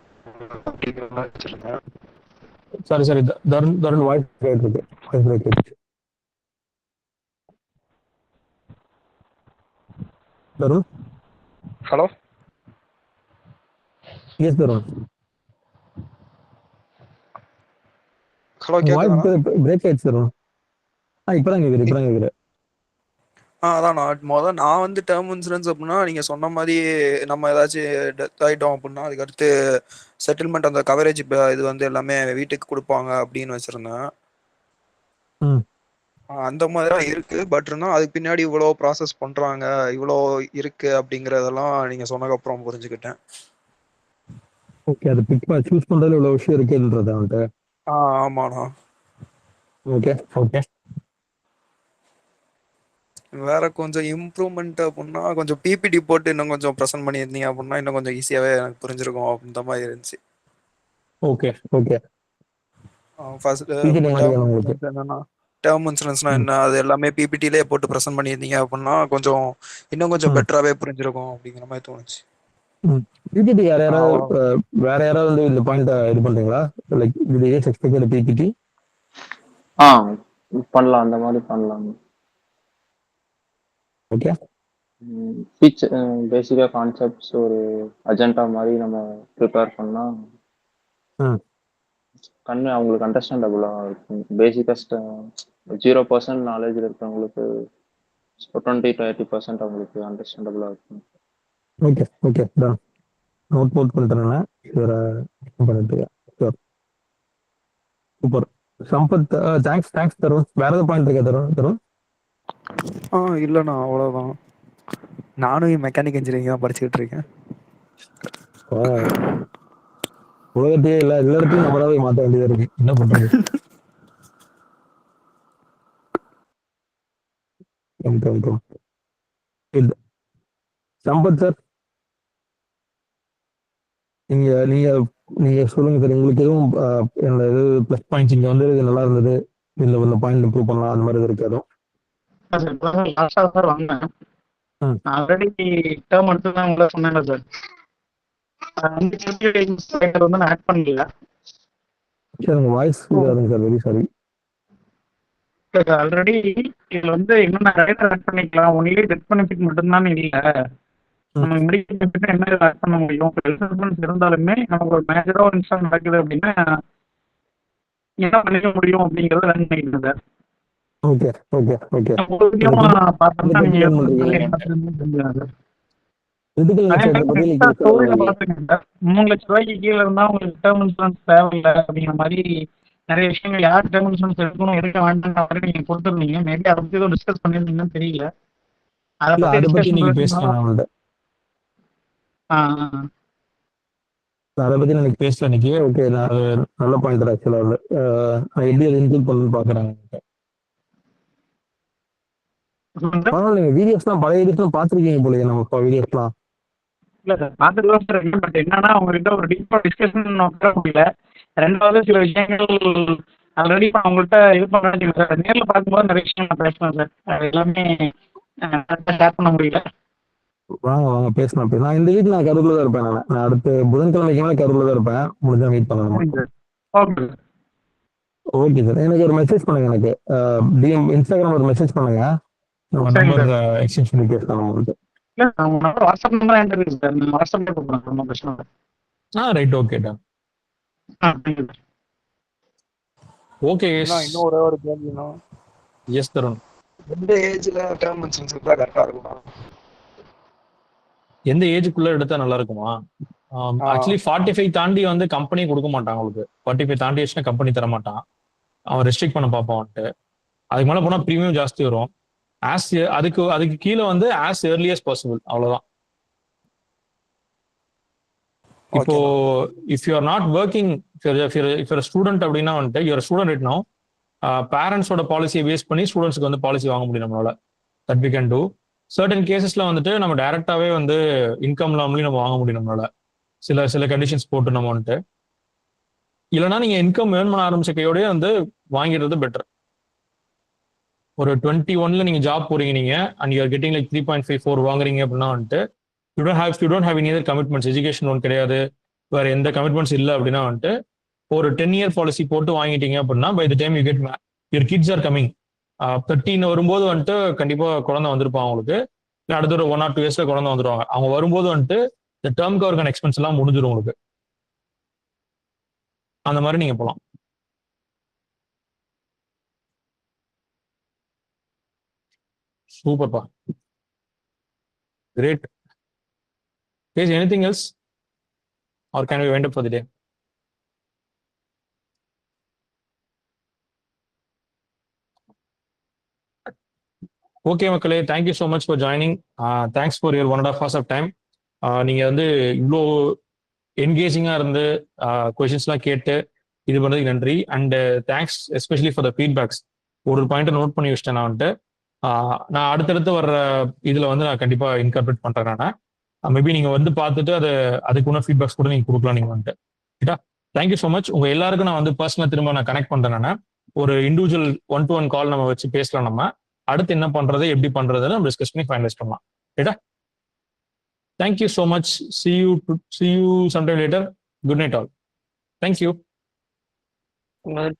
[SPEAKER 3] அப்படிங்கிற மாதிரி வச்சிருந்தேன்.
[SPEAKER 1] சாரி தருண் வாய்ஸ் இருக்கு. Tarun,
[SPEAKER 3] hello.
[SPEAKER 1] Yes Tarun.
[SPEAKER 3] Hello, கேக்குதா?
[SPEAKER 1] பிரேக் ஆயிடுச்சு தருண். இப்பதான் கேக்குது.
[SPEAKER 3] அதான் நான் வந்து டேர்ம் இன்சூரன்ஸ் அப்படின்னா நீங்க சொன்ன மாதிரி நம்ம ஏதாச்சும் டெத் ஆயிட்டோம் அப்படின்னா அதுக்கடுத்து செட்டில்மெண்ட் அந்த கவரேஜ் இது வந்து எல்லாமே வீட்டுக்கு கொடுப்பாங்க அப்படின்னு வச்சிருந்தேன். அந்த மாதிரி தான் இருக்கு. பட் இருந்தா அதுக்கு பின்னாடி இவ்வளோ ப்ராசஸ் பண்றாங்க, இவ்வளோ இருக்கு அப்படிங்கறதெல்லாம் நீங்க சொன்னதுக்கு அப்புறம் புரிஞ்சுக்கிட்டேன்.
[SPEAKER 1] ஓகே, அது பிக் சூஸ் பண்றதுல இவ்வளவு விஷயம் இருக்குன்றது அவன்கிட்ட.
[SPEAKER 3] ஆமாண்ணா.
[SPEAKER 1] ஓகே.
[SPEAKER 3] வேற கொஞ்சம் இம்ப்ரூவ்மெண்ட் அப்படின்னா கொஞ்சம் பிபிடி போட்டு இன்னும் கொஞ்சம் ப்ரெசென்ட் பண்ணியிருந்தீங்க அப்படின்னா இன்னும் கொஞ்சம் ஈஸியாவே எனக்கு புரிஞ்சிருக்கும் அப்படின்ற மாதிரி இருந்துச்சு.
[SPEAKER 1] ஓகே.
[SPEAKER 3] ஃபர்ஸ்ட் என்னன்னா டேர்ம் இன்சூரன்ஸ்னா என்ன, அது எல்லாமே பிபிடிலே போட்டு ப்ரெசென்ட் பண்ணியிருந்தீங்க அப்படின்னா கொஞ்சம் இன்னும் கொஞ்சம் பெட்டராகவே புரிஞ்சிருக்கும் அப்படிங்கிற மாதிரி தோணுச்சு.
[SPEAKER 1] பிபிடி வேற யாராவது இந்த பாயிண்ட் இது பண்றீங்களா? லைக் இது இஸ் எக்ஸ்பெக்டட் பிபிடி
[SPEAKER 4] பண்ணலாம், அந்த மாதிரி பண்ணலாம்.
[SPEAKER 1] ஓகே.
[SPEAKER 4] ஃபீச்சர் பேசிக்கா கான்செப்ட்ஸ் ஒரு அஜெண்டா மாதிரி நம்ம ப்ரிப்பேர் பண்ணா அவங்களுக்கு அண்டர்ஸ்டாண்டபிளா இருக்கும். பேசிக்கா 0% நாலேஜ் இருக்கிறவங்களுக்கு ஸோ 20 to 80% அவங்களுக்கு அண்டர்ஸ்டாண்டபுளாக இருக்கும்.
[SPEAKER 1] ஓகே ஓகே தான் நோட் பண்ணிட்டேன். இவரை பண்ணிட்டு சூப்பர். சம்பத், தேங்க்ஸ் தருண். வேற ஏதாவது பாயிண்ட் இருக்கா தருண்?
[SPEAKER 3] இல்லைண்ணா அவ்வளோதான். நானும் மெக்கானிக் இன்ஜினியரிங் தான் படிச்சுக்கிட்டு இருக்கேன்.
[SPEAKER 1] உலகத்தையே எல்லா இடத்தையும் நம்மளாவே மாற்ற வேண்டியதா இருக்கு. என்ன பண்றது? சம்பத் சார், நீங்க நீங்க நீங்க சொல்லுங்க சார். உங்களுக்கு எதுவும் என்னோட இது பிளஸ் பாயிண்ட்ஸ் இங்க வந்து இது நல்லா இருந்தது, இந்த பாயிண்ட் இம்ப்ரூவ் பண்ணலாம், அந்த மாதிரி இருக்கு எதுவும்?
[SPEAKER 5] லாஸ்டா சார் வந்தேன். ஆல்ரெடி டேர்ம் எடுத்து தான் உங்களை சொன்னேன்ல சார். வந்து நான் ஆட் பண்ணல
[SPEAKER 1] சார். உங்க வாய்ஸ் இதாகுங்க சார், வெரி சாரி.
[SPEAKER 5] ஆல்ரெடி இதுல வந்து என்னென்ன ரைடர் ஆட் பண்ணிக்கலாம், ஒன்லி டெத் பெனிஃபிட் மட்டும்தான் இல்லை. நம்ம மெடிக்கல் பெனிஃபிட் என்ன ஆட் பண்ண முடியும்? இன்சூரன்ஸ் இருந்தாலுமே நமக்கு ஒரு மேஜரா ஒரு இன்சிடென்ட் நடக்குது அப்படின்னா என்ன பண்ணிக்க முடியும் அப்படிங்கறத லேர்ன் பண்ணிக்கிறேன் சார்.
[SPEAKER 1] Okay okay okay.
[SPEAKER 5] பார்த்தோம்னா நீங்க 3 லட்ச ரூபாய்க்கு கீழே இருந்தா உங்களுக்கு டேர்ம் இன்சூரன்ஸ் தேவையில்லை அப்படிங்கிற மாதிரி நிறைய விஷயங்கள் யார் டேர்ம் இன்சூரன்ஸ் எடுக்கணும் எடுக்க வேண்டாம் நீங்க கொடுத்துருந்தீங்க. மேபி அதை பத்தி ஏதோ டிஸ்கஸ் பண்ணிருந்தீங்கன்னு தெரியல. அதை பத்தி
[SPEAKER 1] நீங்க பேசலாம். அதை பத்தி எனக்கு பேசல இன்னைக்கு. ஓகே, நல்ல பாயிண்ட் தான் ஆக்சுவலா. நான் எப்படி அதை இன்க்ளூட் பண்ணணும்னு பாக்குறேன். பரவாயில்ல, நீங்க வீடியோஸ்லாம் பழைய வீடியோஸ்லாம் பாத்துருக்கீங்க போலயே. நம்ம வீடியோஸ்லாம்
[SPEAKER 5] இல்ல சார் பார்த்துட்டு சார் இருக்கு. பட் என்னன்னா உங்ககிட்ட ஒரு டீப்பா டிஸ்கஷன் உட்கார முடியல. ரெண்டாவது சில விஷயங்கள் ஆல்ரெடி இப்போ அவங்கள்ட்ட இது பண்ண சார். நேர்ல பார்க்கும்போது நிறைய விஷயம் நான் பேசலாம் சார். அது எல்லாமே ஷேர் பண்ண முடியல.
[SPEAKER 1] வாங்க பேசலாம். நான் இந்த வீக் நான் கரூர்ல தான் இருப்பேன். நான் அடுத்த புதன்கிழமைக்கு மேலே கரூர்ல தான் இருப்பேன். முடிஞ்சா மீட் பண்ணலாம். Okay sir. எனக்கு ஒரு மெசேஜ் பண்ணுங்க. எனக்கு டிஎம் இன்ஸ்டாகிராம் ஒரு மெசேஜ் பண்ணுங்க. நம்ம நம்பர் எக்ஸ்சேஞ்ச் பண்ணி பேசலாம். உங்களுக்கு
[SPEAKER 5] வாட்ஸ்அப் நம்பர் என்கிட்ட இருக்கு சார். நான் வாட்ஸ்அப்ல கூப்பிடுறேன். ரொம்ப பிரச்சனை இல்லை.
[SPEAKER 1] ரைட். Okay done. ஓகே.
[SPEAKER 3] இன்னும் ஒரே ஒரு கேள்வினா,
[SPEAKER 1] எஸ் தருண்.
[SPEAKER 3] எந்த ஏஜ்ல டேர்ம் இன்சூரன்ஸ் எடுத்தா கரெக்டா இருக்குமா?
[SPEAKER 1] எந்த ஏஜுக்குள்ள எடுத்தா நல்லா இருக்குமா? ஆக்சுவலி 45 தாண்டி வந்து கம்பெனி கொடுக்க மாட்டான் உங்களுக்கு. 45 தாண்டி வச்சுன்னா கம்பெனி தர மாட்டான். அவன் ரெஸ்ட்ரிக்ட் பண்ண பார்ப்பான் வந்துட்டு. அதுக்கு மேலே போனால் ப்ரீமியம் ஜாஸ்தி வரும். அதுக்கு கீழே வந்து ஆஸ் ஏர்லி as பாசிபிள், அவ்வளோதான். இப்போ if you are not working, if you're student அப்படின்னா வந்துட்டு யூஆர் ஸ்டூடெண்ட் ரைட் நவ், பேரண்ட்ஸோட பாலிசியை பேஸ் பண்ணி ஸ்டூடெண்ட்ஸ்க்கு வந்து பாலிசி வாங்க முடியும் நம்மளால. That we can do. Certain கேசஸ்ல வந்துட்டு நம்ம டைரக்டாவே வந்து இன்கம் இல்லாமலையும் நம்ம வாங்க முடியும் நம்மளால. சில கண்டிஷன்ஸ் போட்டு நம்ம வந்துட்டு. இல்லைன்னா நீங்க இன்கம் ஏர்ன் பண்ண ஆரம்பிச்ச கையோடய வந்து வாங்கிடுறது பெட்டர். ஒரு 21ல நீங்க ஜாப் போறீங்க நீங்க, அண்ட் யூஆர் கெட்டிங் லைக் 3.54 வாங்குறீங்க அப்படின்னா வந்துட்டு you don't have any other commitments. Education loan கிடையாது, வேற எந்த கமிட்மெண்ட்ஸ் இல்லை அப்படின்னா வந்துட்டு ஒரு 10-year பாலிசி போட்டு வாங்கிட்டீங்க அப்படின்னா by the time you get your kids are coming 13 வரும்போது வந்துட்டு கண்டிப்பா குழந்தை வந்திருப்பான் அவங்களுக்கு. அடுத்த ஒரு 1 or 2 yearsல குழந்தை வந்துருவாங்க. அவங்க வரும்போது வந்துட்டு இந்த டேர்ம் கவருக்கான எக்ஸ்பென்ஸ் எல்லாம் முடிஞ்சிடும் உங்களுக்கு. அந்த மாதிரி நீங்க போகலாம். சூப்பர்ப்பா, great. Is anything else or can we wind up for the day? Okay மக்களே, thank you so much for joining. Thanks for your 1.5 hours of time. நீங்கள் வந்து இவ்வளோ என்கேஜிங்காக இருந்து கொஷின்ஸ்லாம் கேட்டு இது பண்ணதுக்கு நன்றி. And thanks especially for the feedbacks. ஒரு பாயிண்ட்டை நோட் பண்ணி வச்சிட்டேன் நான் வந்துட்டு. நான் அடுத்தடுத்து வர்ற இதில் வந்து நான் கண்டிப்பாக இன்கார்பரேட் பண்ணுறேன். நான் மேபி நீங்கள் வந்து பார்த்துட்டு அதுக்குள்ள ஃபீட்பேக்ஸ் கூட நீங்கள் கொடுக்கலாம் நீங்கள் வந்துட்டு. ரைட்டா? Thank you so much. உங்கள் எல்லாருக்கும் நான் வந்து பர்சனலாக திரும்ப நான் கனெக்ட் பண்ணுறேன். நான் ஒரு இண்டிவிஜுவல் 1-to-1 கால் நம்ம வச்சு பேசலாம். நம்ம அடுத்து என்ன பண்றது, எப்படி பண்றதுன்னு நம்ம டிஸ்கஸ் பண்ணி ஃபைனலைஸ் பண்ணலாம். ரைட்டா? Thank you so much. See you sometime later. Good night all. Thank you.
[SPEAKER 2] Good.